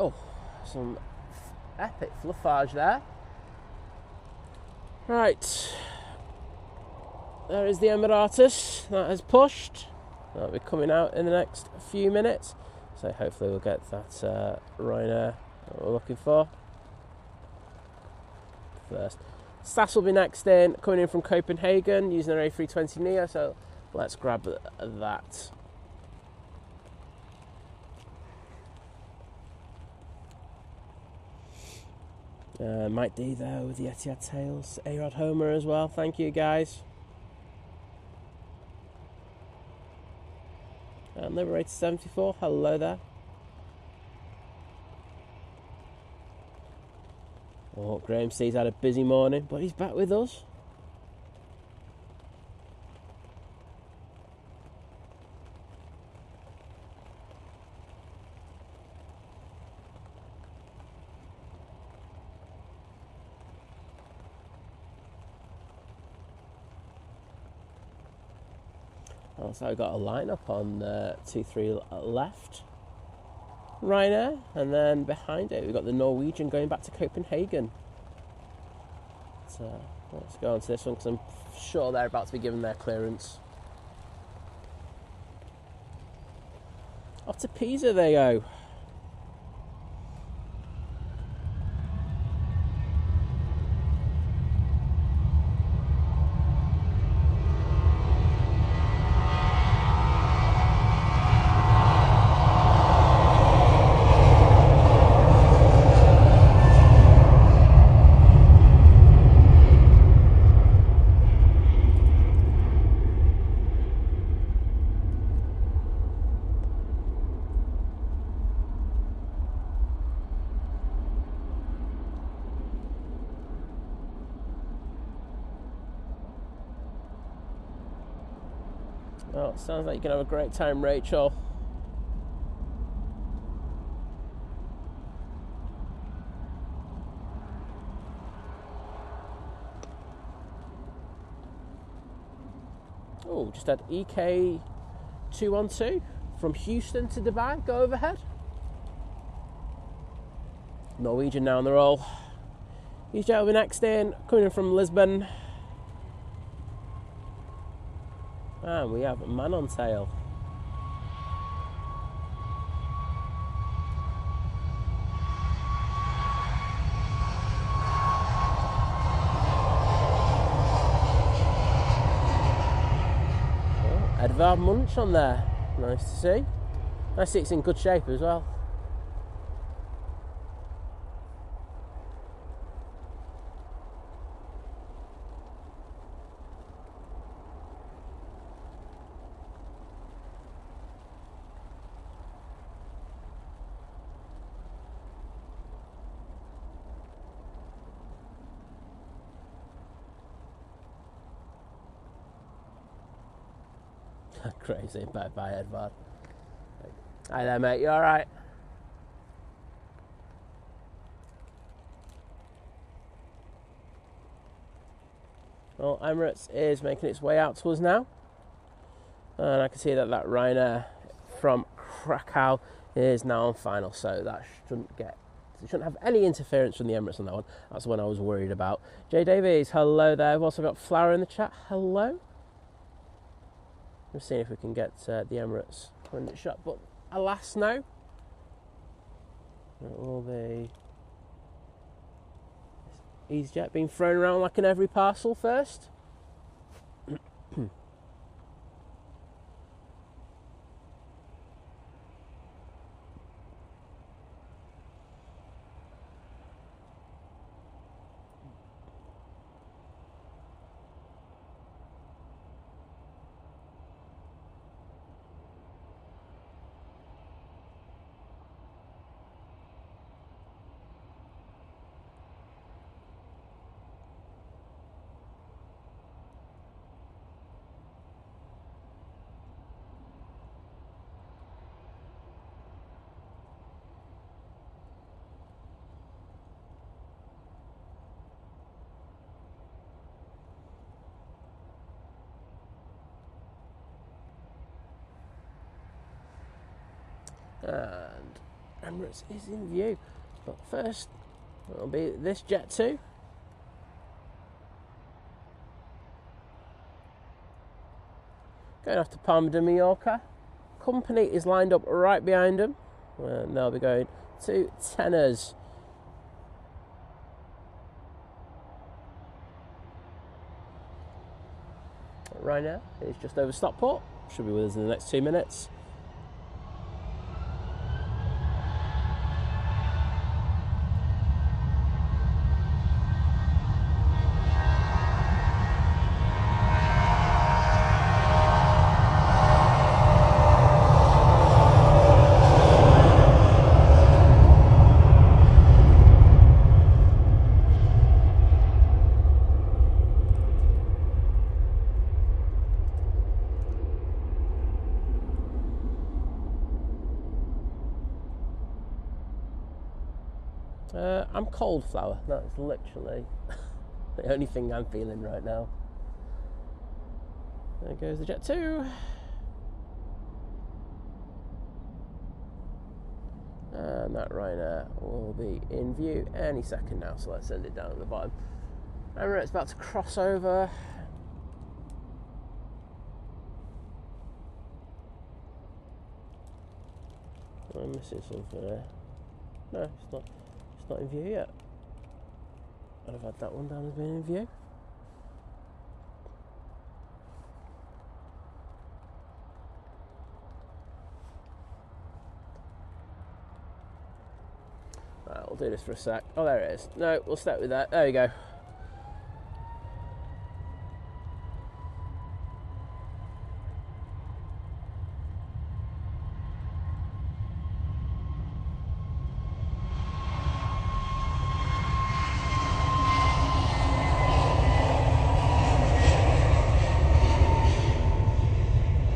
Oh, some epic fluffage there. Right, there is the Emirates that has pushed. That'll be coming out in the next few minutes. So hopefully we'll get that Ryanair that we're looking for first. SAS will be next in, coming in from Copenhagen using their A380 Neo, so let's grab that. Mike D there with the Etihad tails. A-Rod Homer as well, thank you guys. And Liberator 74, hello there. Oh, Graham C's had a busy morning, but he's back with us. So I've got a lineup on 2-3 left, Ryanair, and then behind it we've got the Norwegian going back to Copenhagen. So let's go on to this one because I'm sure they're about to be given their clearance. Off to Pisa they go. Well, it sounds like you're going to have a great time, Rachel. Oh, just had EK 212 from Houston to Dubai, go overhead. Norwegian now on the roll. EasyJet will be next in, coming in from Lisbon. And we have a man on tail. Oh, Edvard Munch on there. Nice to see. I see it's in good shape as well. Crazy, bye Edvard. Hi there mate, you alright? Well, Emirates is making its way out to us now. And I can see that Ryanair from Krakow is now on final, so that shouldn't have any interference from the Emirates on that one. That's the one I was worried about. Jay Davies, hello there. We've also got Flower in the chat, hello. We're seeing if we can get the Emirates window shut, but alas no. It will be EasyJet being thrown around like in every parcel first. And Emirates is in view, but first it'll be this Jet 2. Going off to Palma de Mallorca. Company is lined up right behind him. And they'll be going to tenors. Ryanair is just over Stockport. Should be with us in the next 2 minutes. I'm cold, Flower. That's literally the only thing I'm feeling right now. There goes the Jet 2. And that Ryanair will be in view any second now, so let's send it down at the bottom. Emirates about to cross over. I'm missing something there. No, it's not. It's not in view yet. I'd have had that one down as being in view. Right, we'll do this for a sec. Oh, there it is. No, we'll start with that. There we go.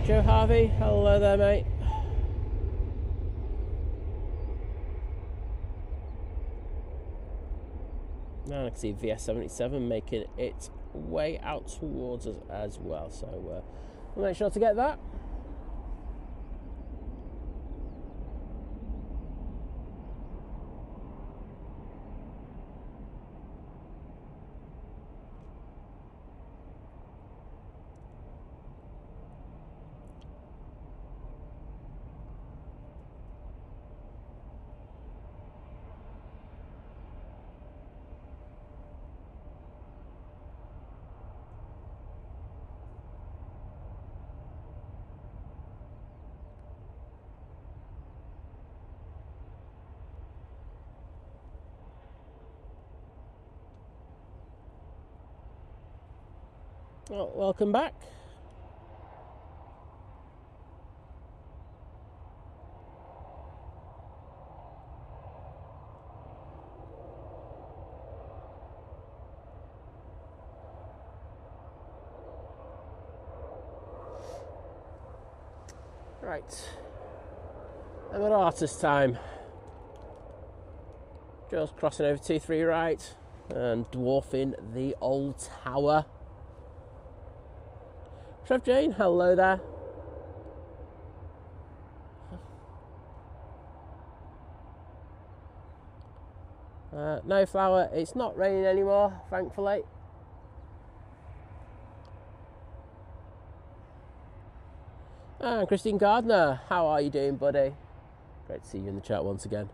Joe Harvey, hello there, mate. Now I can see VS77 making its way out towards us as well, so we'll make sure to get that. Well, welcome back. Right, Emirates time. Just crossing over T3 right and dwarfing the old tower. Trev Jane, hello there. No, Flower, it's not raining anymore, thankfully. And Christine Gardner, how are you doing, buddy? Great to see you in the chat once again.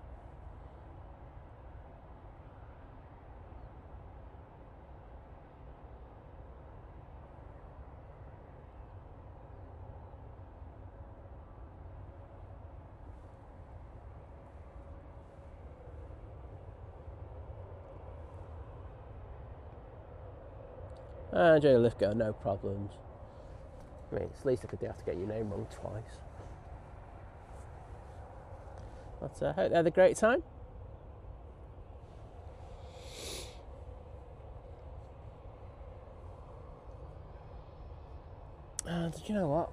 And Joe Lithgow, no problems. I mean, it's least I could do have to get your name wrong twice. But I hope they had a great time. And you know what?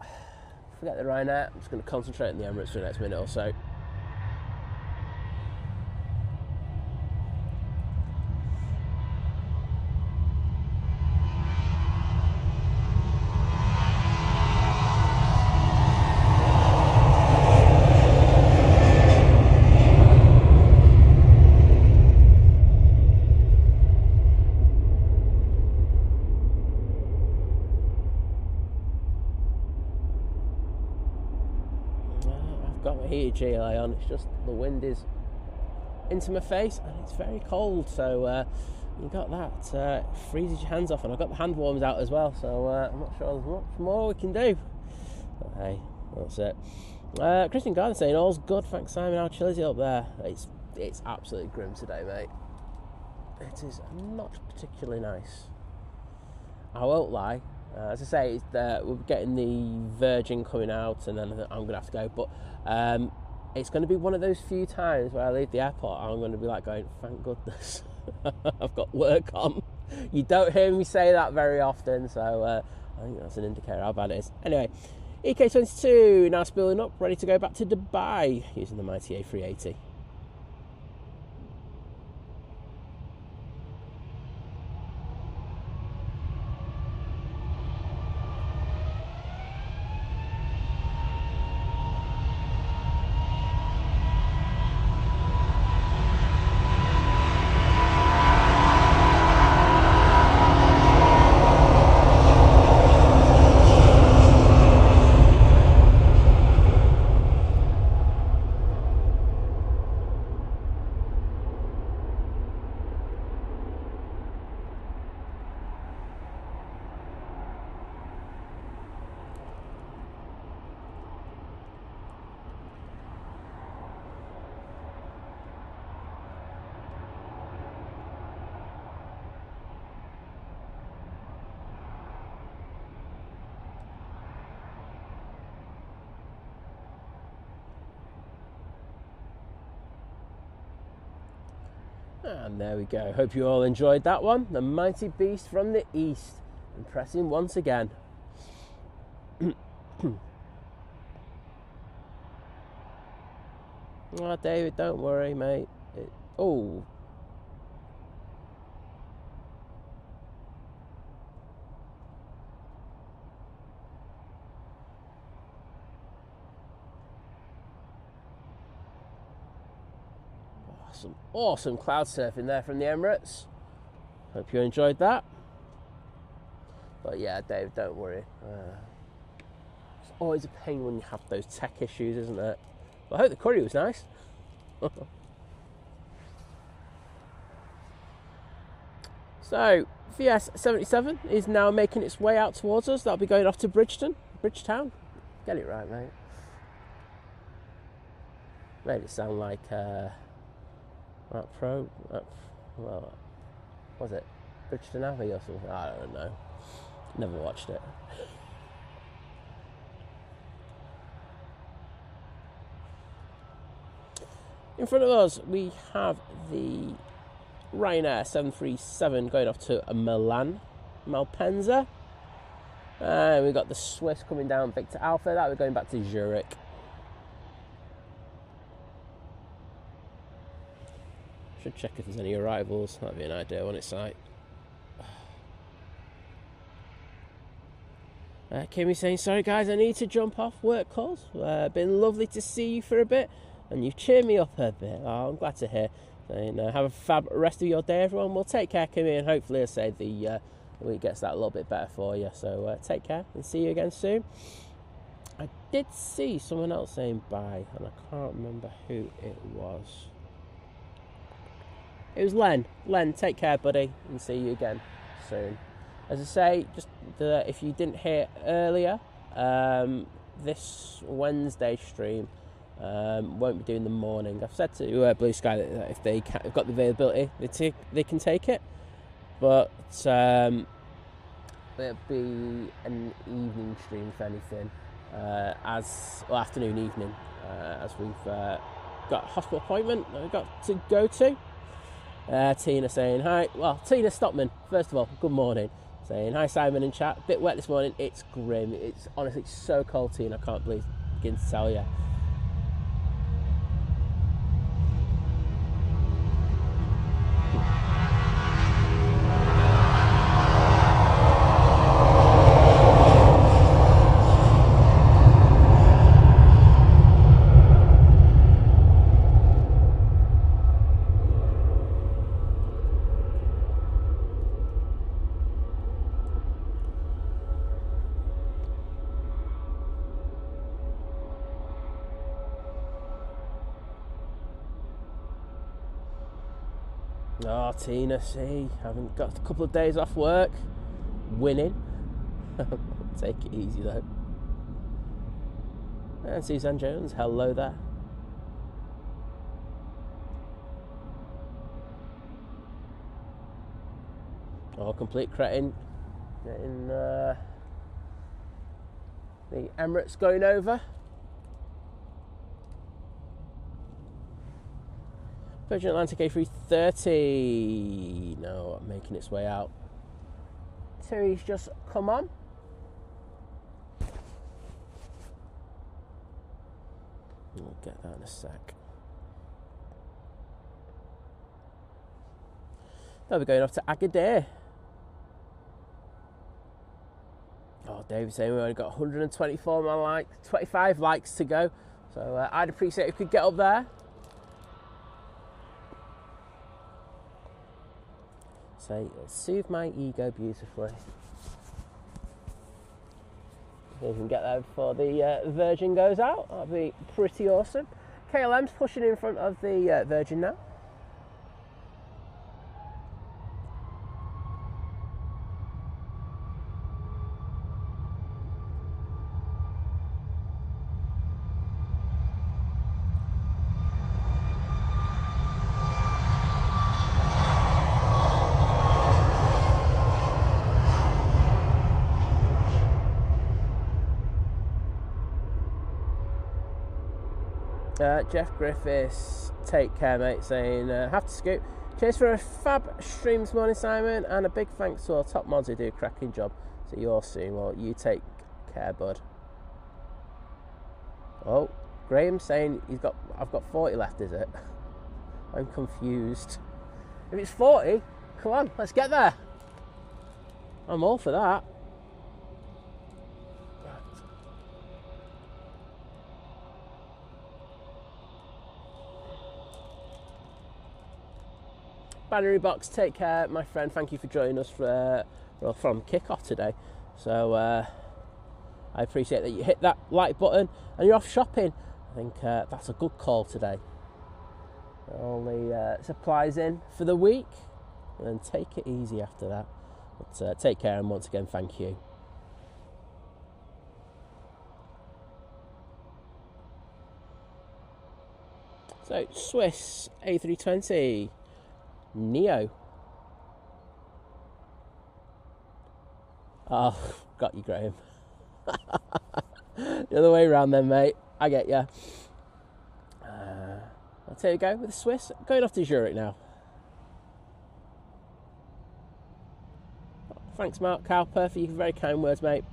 Forget the Ryanair. I'm just going to concentrate on the Emirates for the next minute or so. GLA on. It's just the wind is into my face and it's very cold, so you got that, freezes your hands off, and I've got the hand warmers out as well, so I'm not sure there's much more we can do, but hey, that's it. Christian Garden saying all's good, thanks Simon. How chill is it up there? It's absolutely grim today, mate. It is not particularly nice, I won't lie. As I say, we're getting the Virgin coming out, and then I'm going to have to go. But it's going to be one of those few times where I leave the airport, I'm going to be like going, thank goodness, I've got work on. You don't hear me say that very often, so I think that's an indicator how bad it is. Anyway, EK22 now spooling up, ready to go back to Dubai using the mighty A380. And there we go. Hope you all enjoyed that one. The mighty beast from the east, impressing once again. Oh, David, don't worry, mate. Oh. Some awesome cloud surfing there from the Emirates. Hope you enjoyed that. But yeah, Dave, don't worry. It's always a pain when you have those tech issues, isn't it? But I hope the curry was nice. So, VS77 is now making its way out towards us. That'll be going off to Bridgetown. Get it right, mate. Made it sound like well, was it Bridgetown Abbey or something? I don't know. Never watched it. In front of us, we have the Ryanair 737 going off to Malpensa. And we've got the Swiss coming down Victor Alpha. That we're going back to Zurich. Should check if there's any arrivals. That'd be an idea on its site. Kimmy saying, sorry guys, I need to jump off work calls. Been lovely to see you for a bit, and you've cheered me up a bit. Oh, I'm glad to hear. And have a fab rest of your day, everyone. We'll take care, Kimmy, and hopefully, I say the week gets that a little bit better for you. So take care and see you again soon. I did see someone else saying bye, and I can't remember who it was. It was Len. Len, take care, buddy, and see you again soon. As I say, just if you didn't hear earlier, this Wednesday stream won't be doing the morning. I've said to Blue Sky that if they've got the availability, they can take it. But it'll be an evening stream, if anything, afternoon, evening, as we've got a hospital appointment that we've got to go to. Tina saying hi. Well, Tina Stockman, first of all, good morning. Saying hi, Simon in chat. Bit wet this morning. It's grim. It's honestly so cold, Tina. I can't begin to tell you. Oh, Tina, see, haven't got a couple of days off work. Winning. Take it easy though. And Suzanne Jones, hello there. Oh, complete cretin. Getting the Emirates going over. Virgin Atlantic A380. No, making its way out. Terry's just come on. We'll get that in a sec. Now we're going off to Agadir. Oh, David's saying we only got 124 more likes, 25 likes to go. So I'd appreciate if we could get up there. Say, it'll soothe my ego beautifully. If we can get there before the Virgin goes out, that'd be pretty awesome. KLM's pushing in front of the Virgin now. Jeff Griffiths, take care mate, saying have to scoot. Cheers for a fab stream this morning, Simon, and a big thanks to our top mods who do a cracking job. See you all soon. Well, you take care, bud. Oh, Graham saying I've got 40 left, is it? I'm confused. If it's 40, come on, let's get there. I'm all for that. Battery Box, take care, my friend. Thank you for joining us from kickoff today. So I appreciate that you hit that like button and you're off shopping. I think that's a good call today. All the supplies in for the week, and then take it easy after that. But take care, and once again, thank you. So Swiss A320. Neo. Oh, got you, Graham. The other way around then, mate. I get you. I'll tell you go with the Swiss. Going off to Zurich now. Thanks, Mark Cowper, for your very kind words, mate.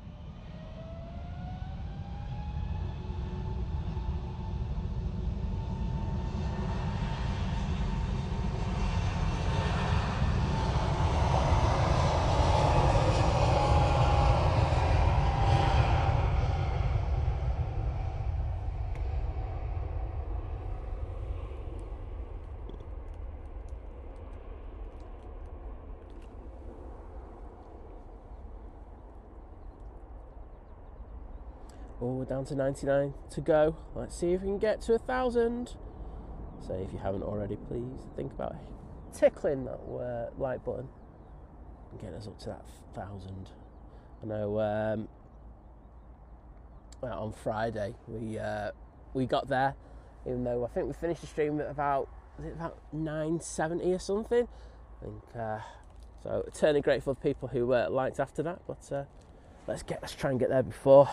Oh, we're down to 99 to go. Let's see if we can get to 1,000. So if you haven't already, please think about tickling that like button and getting us up to that 1,000. I know on Friday we got there, even though I think we finished the stream at about 970 or something. I think so. Eternally grateful for people who liked after that. But let's try and get there before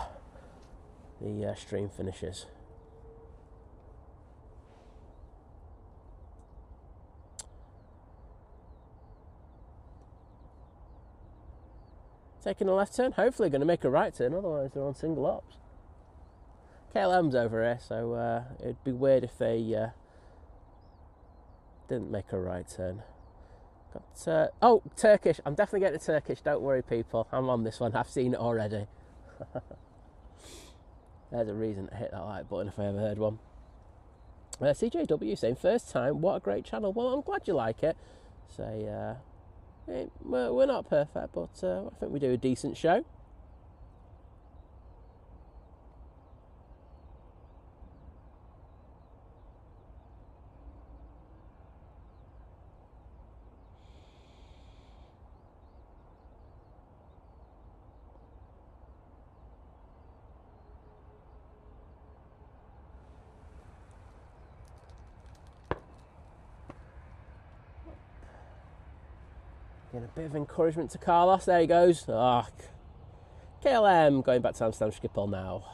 the stream finishes. Taking a left turn, hopefully going to make a right turn, otherwise they're on single ops. KLM's over here, so it'd be weird if they didn't make a right turn. Got oh, Turkish. I'm definitely getting a Turkish, don't worry people, I'm on this one, I've seen it already. There's a reason to hit that like button if I ever heard one. CJW saying, first time, what a great channel. Well, I'm glad you like it. Say, we're not perfect, but I think we do a decent show. Getting a bit of encouragement to Carlos. There he goes. Oh, KLM going back to Amsterdam Schiphol now.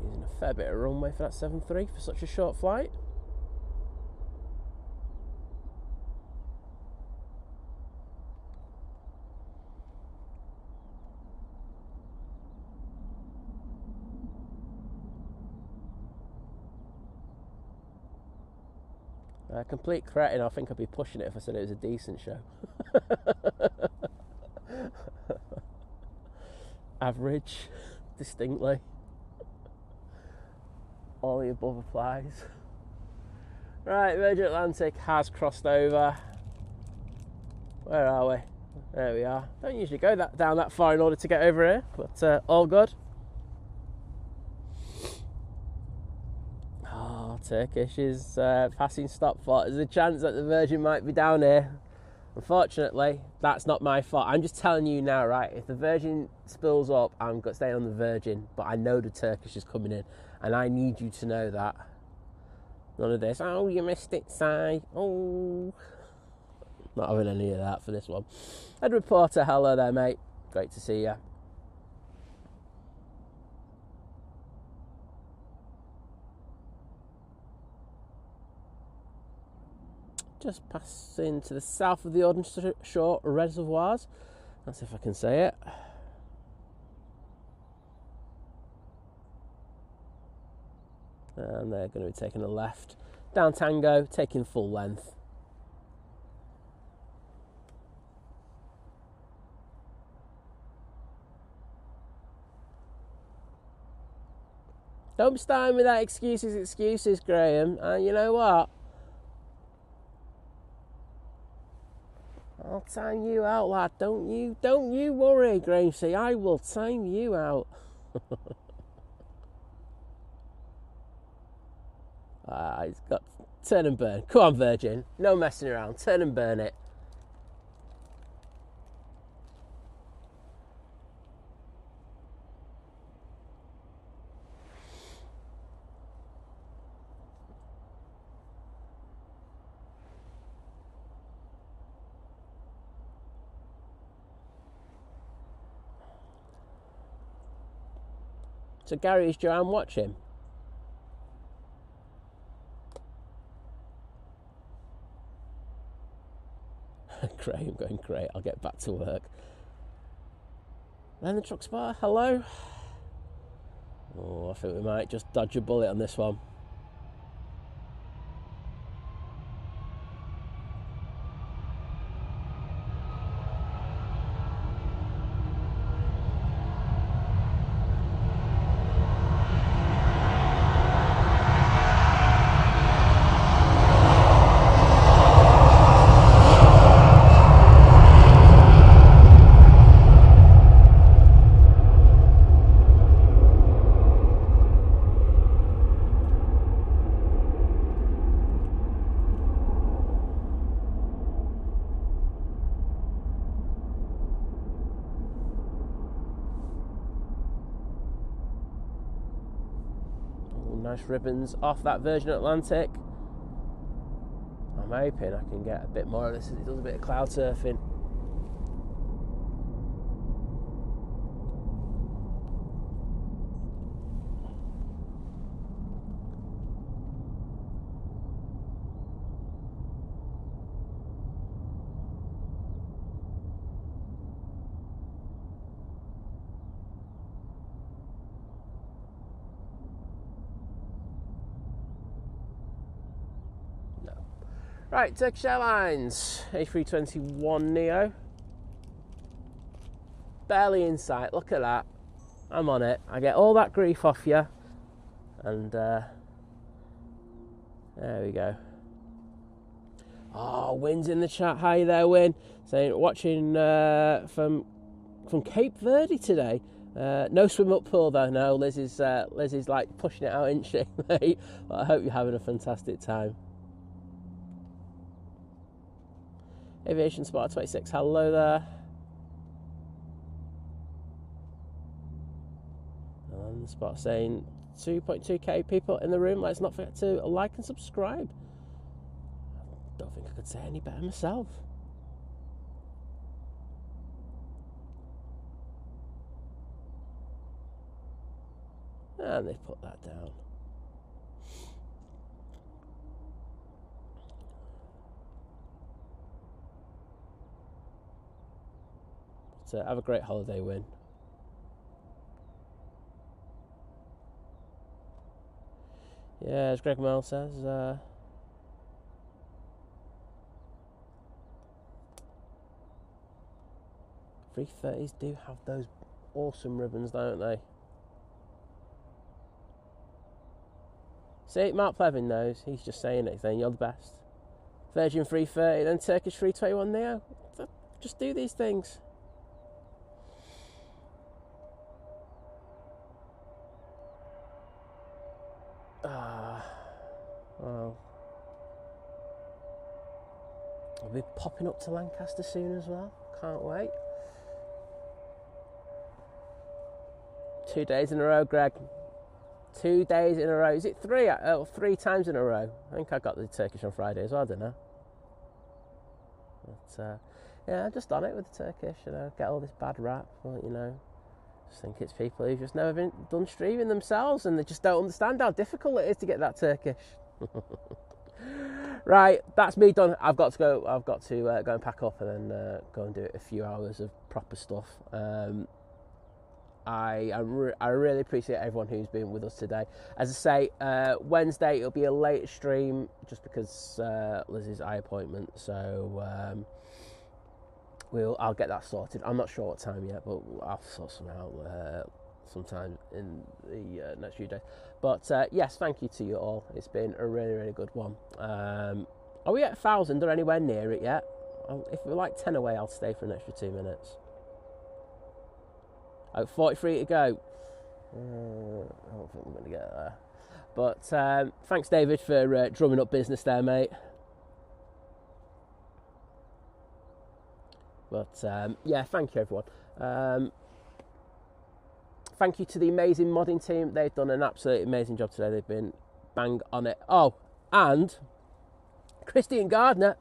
Using a fair bit of runway for that 7.3 for such a short flight. Complete cretin. I think I'd be pushing it if I said it was a decent show. Average, distinctly. All the above applies. Right, Virgin Atlantic has crossed over. Where are we? There we are. Don't usually go down that far in order to get over here, but all good. Oh, Turkish is passing stop fault. There's a chance that the Virgin might be down here. Unfortunately, that's not my fault. I'm just telling you now, right? If the Virgin spills up, I'm staying on the Virgin, but I know the Turkish is coming in. And I need you to know that. None of this, oh, you missed it, Si. Oh. Not having any of that for this one. Head reporter, hello there, mate. Great to see you. Just passing to the south of the Ordnance Reservoirs. That's if I can say it. And they're going to be taking a left down Tango, taking full length. Don't be starting with that excuses, Graham. You know what? I'll time you out, lad. Don't you worry, Gracie. I will time you out. He's got turn and burn. Come on, Virgin. No messing around. Turn and burn it. So Gary, is Joanne watching? Great, I'm going great. I'll get back to work. Then the truck spotter, hello. Oh, I think we might just dodge a bullet on this one. Nice ribbons off that Virgin Atlantic. I'm hoping I can get a bit more of this. It does a bit of cloud surfing. Right, Turkish Airlines, A321neo. Barely in sight, look at that. I'm on it. I get all that grief off you. And there we go. Oh, Wynn's in the chat. Hi there, Wynn. Saying watching from Cape Verde today. No swim up pool though. No, Liz is like pushing it out, isn't she, mate? But I hope you're having a fantastic time. Aviation Spot 26. Hello there. And the Spot saying 2.2k people in the room. Let's not forget to like and subscribe. Don't think I could say any better myself. And they've put that down. So have a great holiday, Win. Yeah, as Greg Mel says, 330s do have those awesome ribbons, don't they? See, Mark Plevin knows. He's just saying it, saying you're the best. Virgin 330, then Turkish 321 Neo. Just do these things. Well, I'll be popping up to Lancaster soon as well. Can't wait. 2 days in a row, Greg. 2 days in a row. Is it three? 3 times in a row. I think I got the Turkish on Friday as well, didn't I? But yeah, I'm just on it with the Turkish. You know, get all this bad rap. But, you know, just think it's people who've just never done streaming themselves, and they just don't understand how difficult it is to get that Turkish. Right, that's me done. I've got to go. I've got to go and pack up and then go and do a few hours of proper stuff. I really appreciate everyone who's been with us today. As I say, Wednesday it'll be a later stream just because Liz's eye appointment. So I'll get that sorted. I'm not sure what time yet, but I'll sort something out sometime in the next few days. But yes, thank you to you all. It's been a really, really good one. Are we at 1,000 or anywhere near it yet? If we're like 10 away, I'll stay for an extra 2 minutes. Oh, 43 to go. I don't think we're going to get there. But thanks, David, for drumming up business there, mate. But yeah, thank you, everyone. Thank you to the amazing modding team. They've done an absolutely amazing job today. They've been bang on it. Oh, and Christian Gardner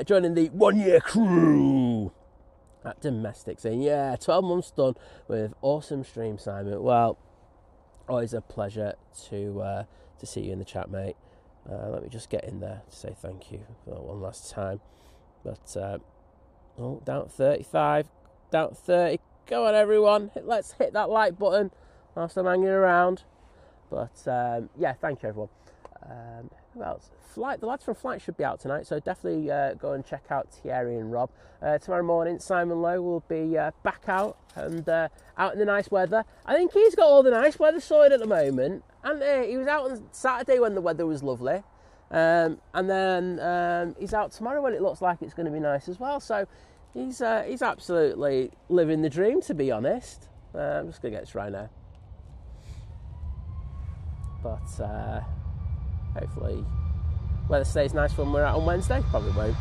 joining the 1-year crew at Domestic, saying, yeah, 12 months done with awesome stream, Simon. Well, always a pleasure to see you in the chat, mate. Let me just get in there to say thank you for one last time. But oh, down at 35, down at 30. Go on, everyone. Let's hit that like button whilst I'm hanging around. But yeah, thank you, everyone. Who else? Flight. The lads from Flight should be out tonight, so definitely go and check out Thierry and Rob. Tomorrow morning, Simon Lowe will be back out and out in the nice weather. I think he's got all the nice weather sorted at the moment. And he was out on Saturday when the weather was lovely. And then he's out tomorrow when it looks like it's going to be nice as well. So he's absolutely living the dream, to be honest. I'm just going to get this Ryanair. But hopefully weather stays nice when we're out on Wednesday. Probably won't.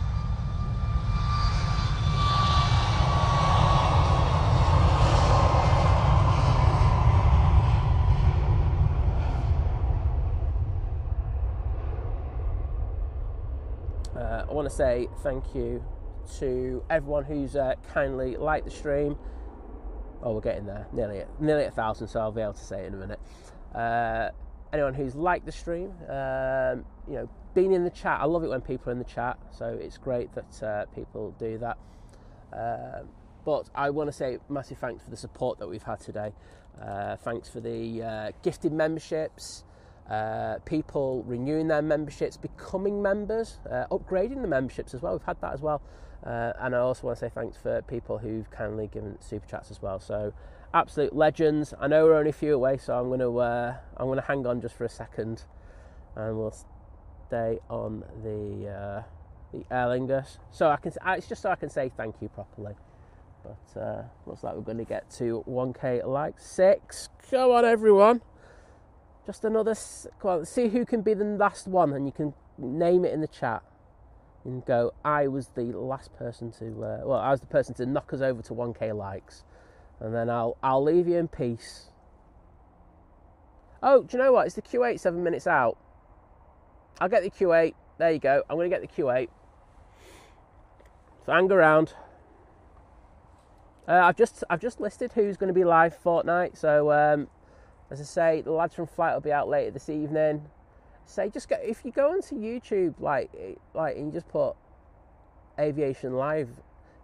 I want to say thank you to everyone who's kindly liked the stream. Oh, we're getting there, nearly at 1,000, so I'll be able to say it in a minute. Anyone who's liked the stream, you know, been in the chat. I love it when people are in the chat, so it's great that people do that. But I want to say massive thanks for the support that we've had today. Thanks for the gifted memberships, people renewing their memberships, becoming members, upgrading the memberships as well. We've had that as well. And I also want to say thanks for people who've kindly given super chats as well. So absolute legends. I know we're only a few away, so I'm gonna hang on just for a second, and we'll birthday on the Aer Lingus. So it's just so I can say thank you properly. But looks like we're going to get to 1k likes. 6. Come on, everyone. Just another. Come on, let's see who can be the last one, and you can name it in the chat. And go, I was the last person to. I was the person to knock us over to 1k likes, and then I'll leave you in peace. Oh, do you know what? It's the Q8 7 minutes out. I'll get the Q8. There you go. I'm going to get the Q8. So hang around. I've just listed who's going to be live fortnight. So as I say, the lads from Flight will be out later this evening. Say just go, if you go onto YouTube, like and you just put aviation live,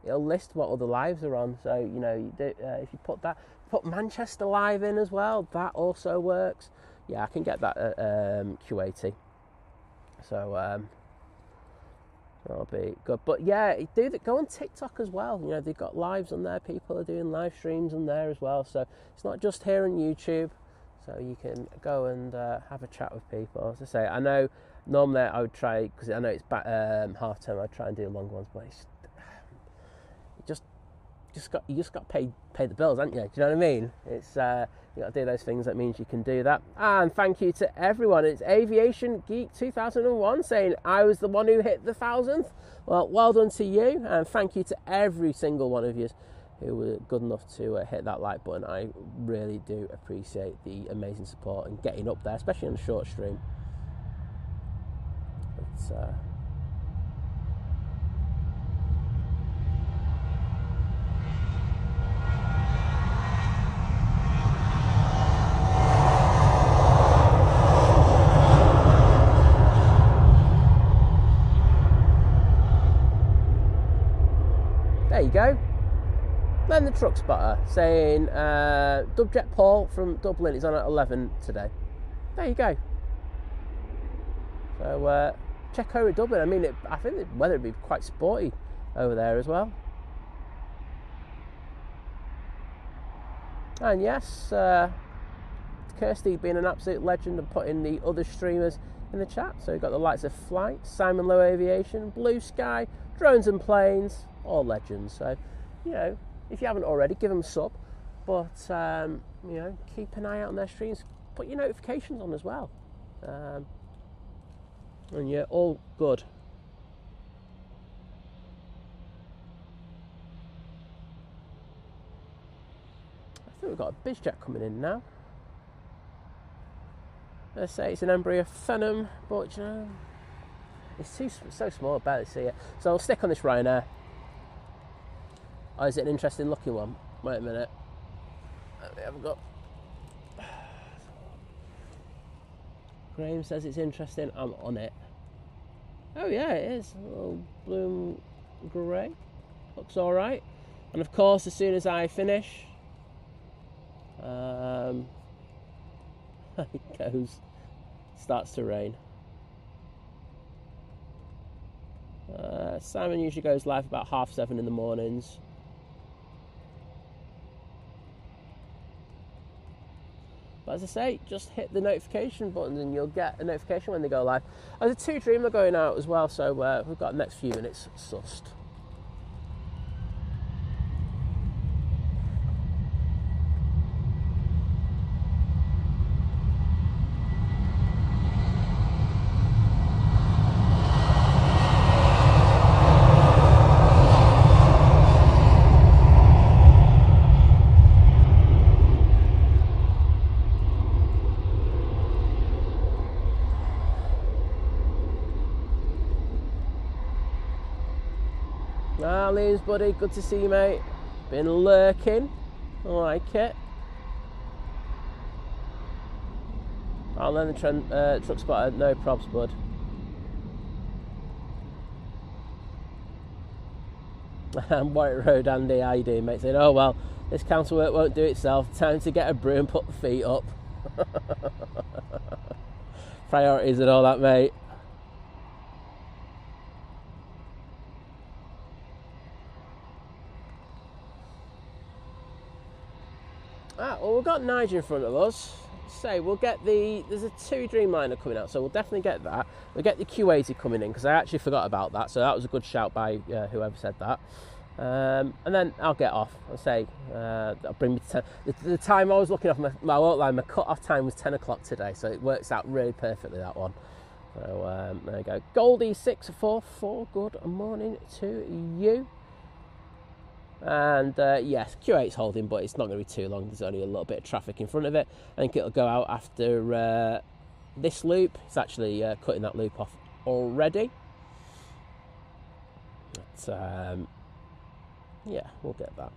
it'll list what other lives are on. So you know, you do, if you put Manchester live in as well, that also works. Yeah, I can get that at Q80. So that'll be good. But yeah, go on TikTok as well. You know, they've got lives on there. People are doing live streams on there as well. So it's not just here on YouTube. So you can go and have a chat with people. As I say, I know normally I would try, because I know it's half term, I'd try and do long ones, but it's, you just got to pay the bills, haven't you? Do you know what I mean? It's you got to do those things. That means you can do that. And thank you to everyone. It's Aviation Geek 2001 saying I was the one who hit the 1,000th. Well done to you, and thank you to every single one of you who were good enough to hit that like button. I really do appreciate the amazing support and getting up there, especially on a short stream. It's there you go. Then the truck spotter saying Dubjet Paul from Dublin is on at 11 today. There you go. So check over Dublin. I mean, I think the weather would be quite sporty over there as well. And yes, Kirsty being an absolute legend and putting the other streamers in the chat. So we've got the likes of Flight, Simon Low Aviation, Blue Sky, Drones and Planes, all legends. So, you know, if you haven't already, give them a sub. But, you know, keep an eye out on their streams. Put your notifications on as well. And yeah, all good. I think we've got a bizjet coming in now. Let's say it's an Embraer Phenom, but, you know, it's so small, I barely see it. So I'll stick on this Ryanair. Oh, is it an interesting looking one? Wait a minute. We haven't got. Graham says it's interesting. I'm on it. Oh yeah, it is. A little bloom grey. Looks all right. And of course, as soon as I finish, it goes. Starts to rain. Simon usually goes live about 7:30 in the mornings. But as I say, just hit the notification button and you'll get a notification when they go live. There's a 2 Dreamer going out as well, so we've got the next few minutes sussed. Liam's buddy, good to see you, mate. Been lurking. I like it. I'll learn the truck spotter. No probs, bud. Warwick Road, Andy, how you doing, mate? Saying, oh well, this council work won't do itself. Time to get a brew and put the feet up. Priorities and all that, mate. Well, we've got Nigel in front of us. say we'll get there's a 2 Dreamliner coming out, so we'll definitely get that. We'll get the Q80 coming in, because I actually forgot about that, so that was a good shout by whoever said that. And then I'll get off. I'll say that'll bring me to 10. The time I was looking off, my won't lie, my cut-off time was 10 o'clock today, so it works out really perfectly, that one. So there you go. Goldie644, good morning to you. And yes, Q8's holding, but it's not going to be too long. There's only a little bit of traffic in front of it. I think it'll go out after this loop. It's actually cutting that loop off already. But yeah, we'll get that.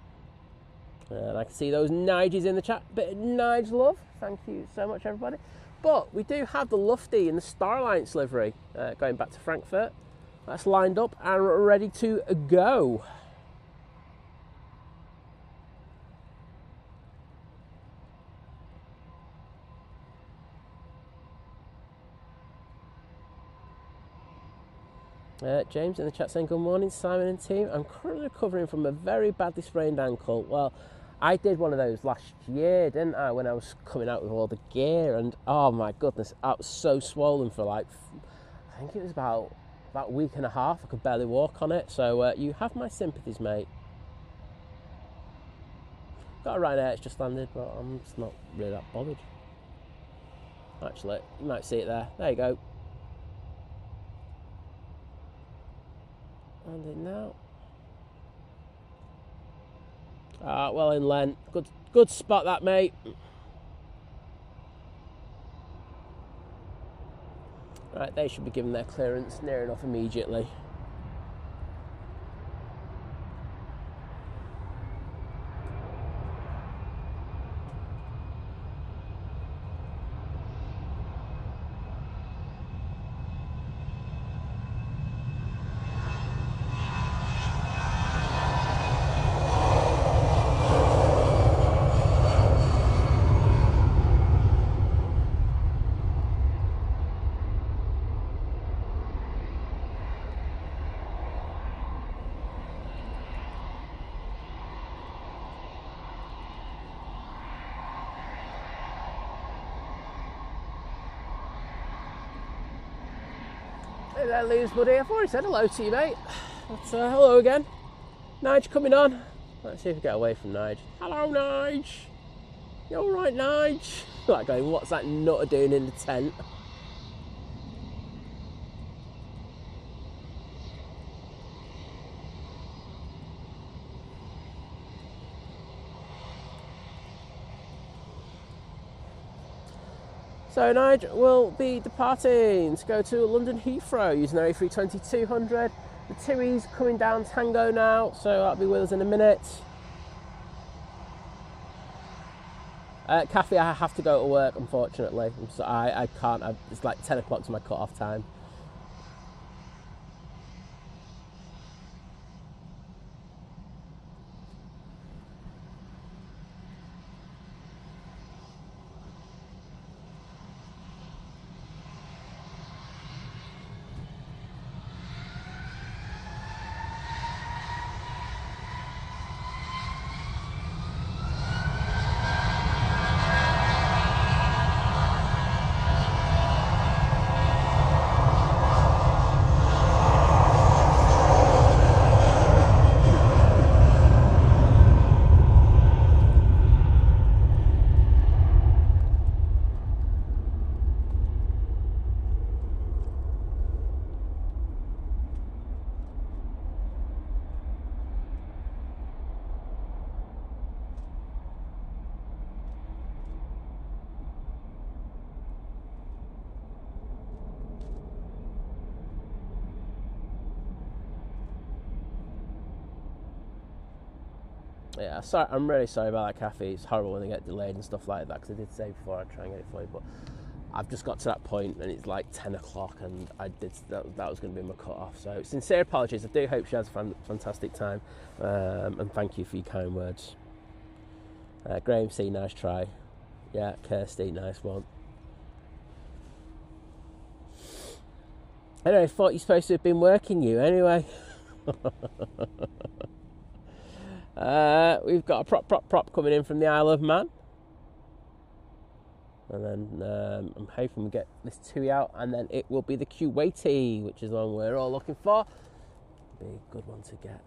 And I can see those Niges in the chat. Bit of Nige love. Thank you so much, everybody. But we do have the Lufty in the Starlines livery going back to Frankfurt. That's lined up and ready to go. James in the chat saying, good morning, Simon and team. I'm currently recovering from a very badly sprained ankle. Well, I did one of those last year, didn't I, when I was coming out with all the gear, and oh my goodness, I was so swollen for like, I think it was about a week and a half. I could barely walk on it, so you have my sympathies, mate. Got a Ryanair, it's just landed, but I'm just not really that bothered. Actually, you might see it there. There you go. Landing now. Well in Len. Good spot that, mate. Right, they should be given their clearance near enough immediately. Hey there, Lewis buddy. I've already said hello to you, mate. But, hello again. Nige coming on. Let's see if we get away from Nige. Hello, Nige. You alright, Nige? Like going, what's that nutter doing in the tent? So Nige will be departing to go to London Heathrow using their A320-200. The TUI's coming down Tango now, so that'll be with us in a minute. Cathay, I have to go to work, unfortunately. So I can't. It's like 10 o'clock to my cut-off time. Yeah, sorry, I'm really sorry about that, Cathay. It's horrible when they get delayed and stuff like that, because I did say before I'd try and get it for you, but I've just got to that point and it's like 10 o'clock and that was going to be my cut-off. So sincere apologies. I do hope she has a fantastic time, and thank you for your kind words. Graham C, nice try. Yeah, Kirsty, nice one. Anyway, I thought you were supposed to have been working you anyway. We've got a prop coming in from the Isle of Man. And then I'm hoping we get this TUI out, and then it will be the Kuwaiti, which is the one we're all looking for. Be a good one to get.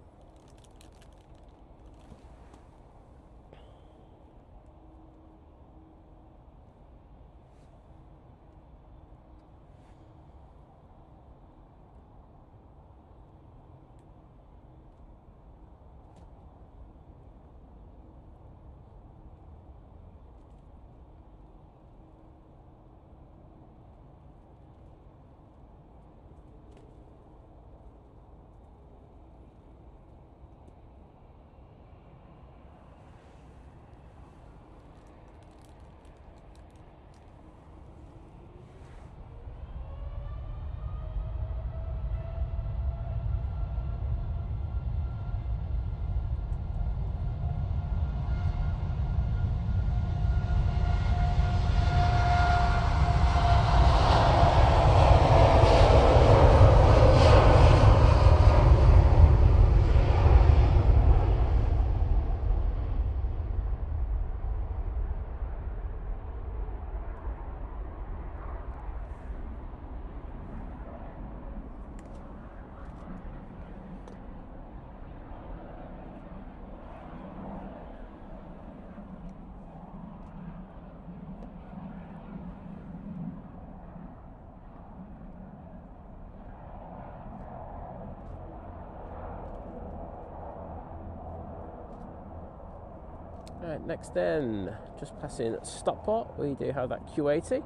Right, next in, just passing Stockport, we do have that Q80.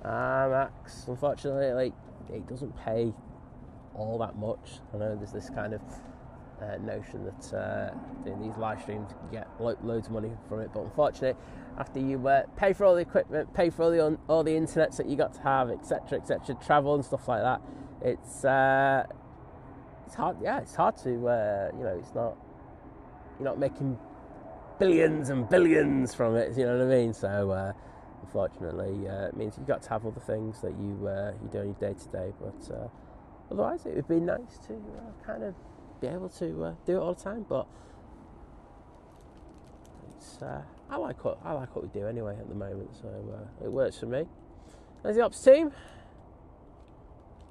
Max, unfortunately, it doesn't pay all that much. I know there's this kind of notion that doing these live streams you can get loads of money from it, but unfortunately, after you pay for all the equipment, pay for all the internets that you got to have, etc., travel and stuff like that, it's hard. Yeah, it's hard to it's not, you're not making billions and billions from it. You know what I mean? So unfortunately, it means you've got to have other things that you do on your day to day. But otherwise, it would be nice to kind of be able to do it all the time. But it's I like what we do anyway at the moment. So it works for me. There's the ops team.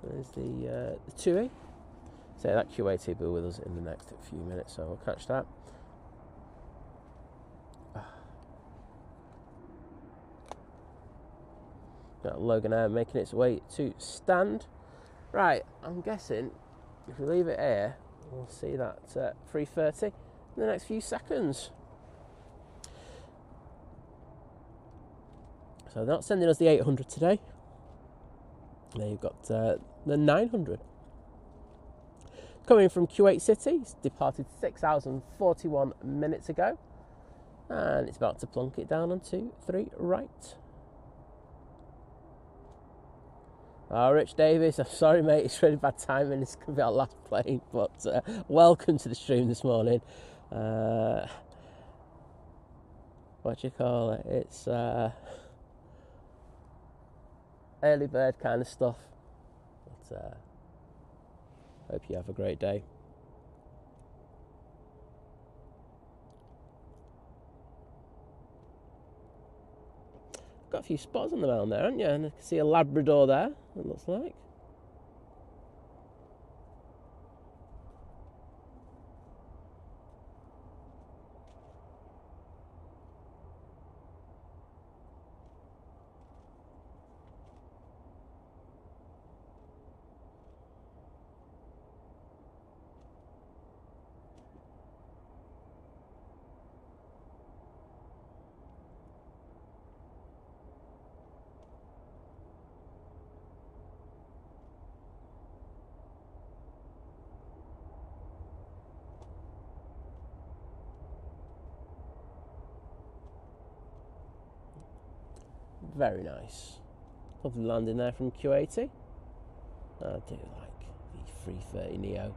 There's the TUI. So that Q80 will be with us in the next few minutes, so we'll catch that. Got Logan Air making its way to stand. Right, I'm guessing if we leave it here, we'll see that 3:30 in the next few seconds. So they're not sending us the 800 today. There you've got the 900. Coming from Kuwait City, it's departed 6 hours and 41 minutes ago, and it's about to plunk it down on 2-3 right. Oh, Rich Davis, I'm sorry mate, it's really bad timing, it's going to be our last plane, but welcome to the stream this morning. What do you call it? It's early bird kind of stuff, but hope you have a great day. Got a few spots on the mound there, haven't you? And I can see a Labrador there, it looks like. Very nice. Lovely landing there from Q80. I do like the 330 Neo.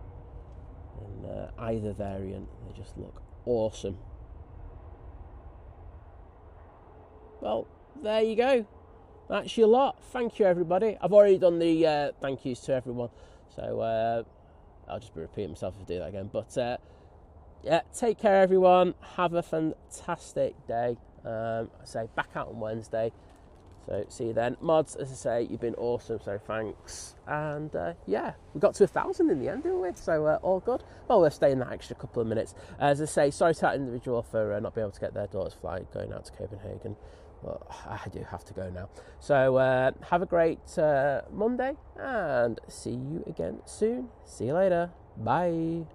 In either variant, they just look awesome. Well, there you go. That's your lot. Thank you, everybody. I've already done the thank yous to everyone, so I'll just be repeating myself if I do that again. But yeah, take care, everyone. Have a fantastic day. I say back out on Wednesday. So see you then. Mods, as I say, you've been awesome, so thanks. And yeah, we got to 1,000 in the end, didn't we? So all good. Well, we'll stay in that extra couple of minutes. As I say, sorry to that individual for not being able to get their daughter's flight going out to Copenhagen. Well, I do have to go now. So have a great Monday and see you again soon. See you later. Bye.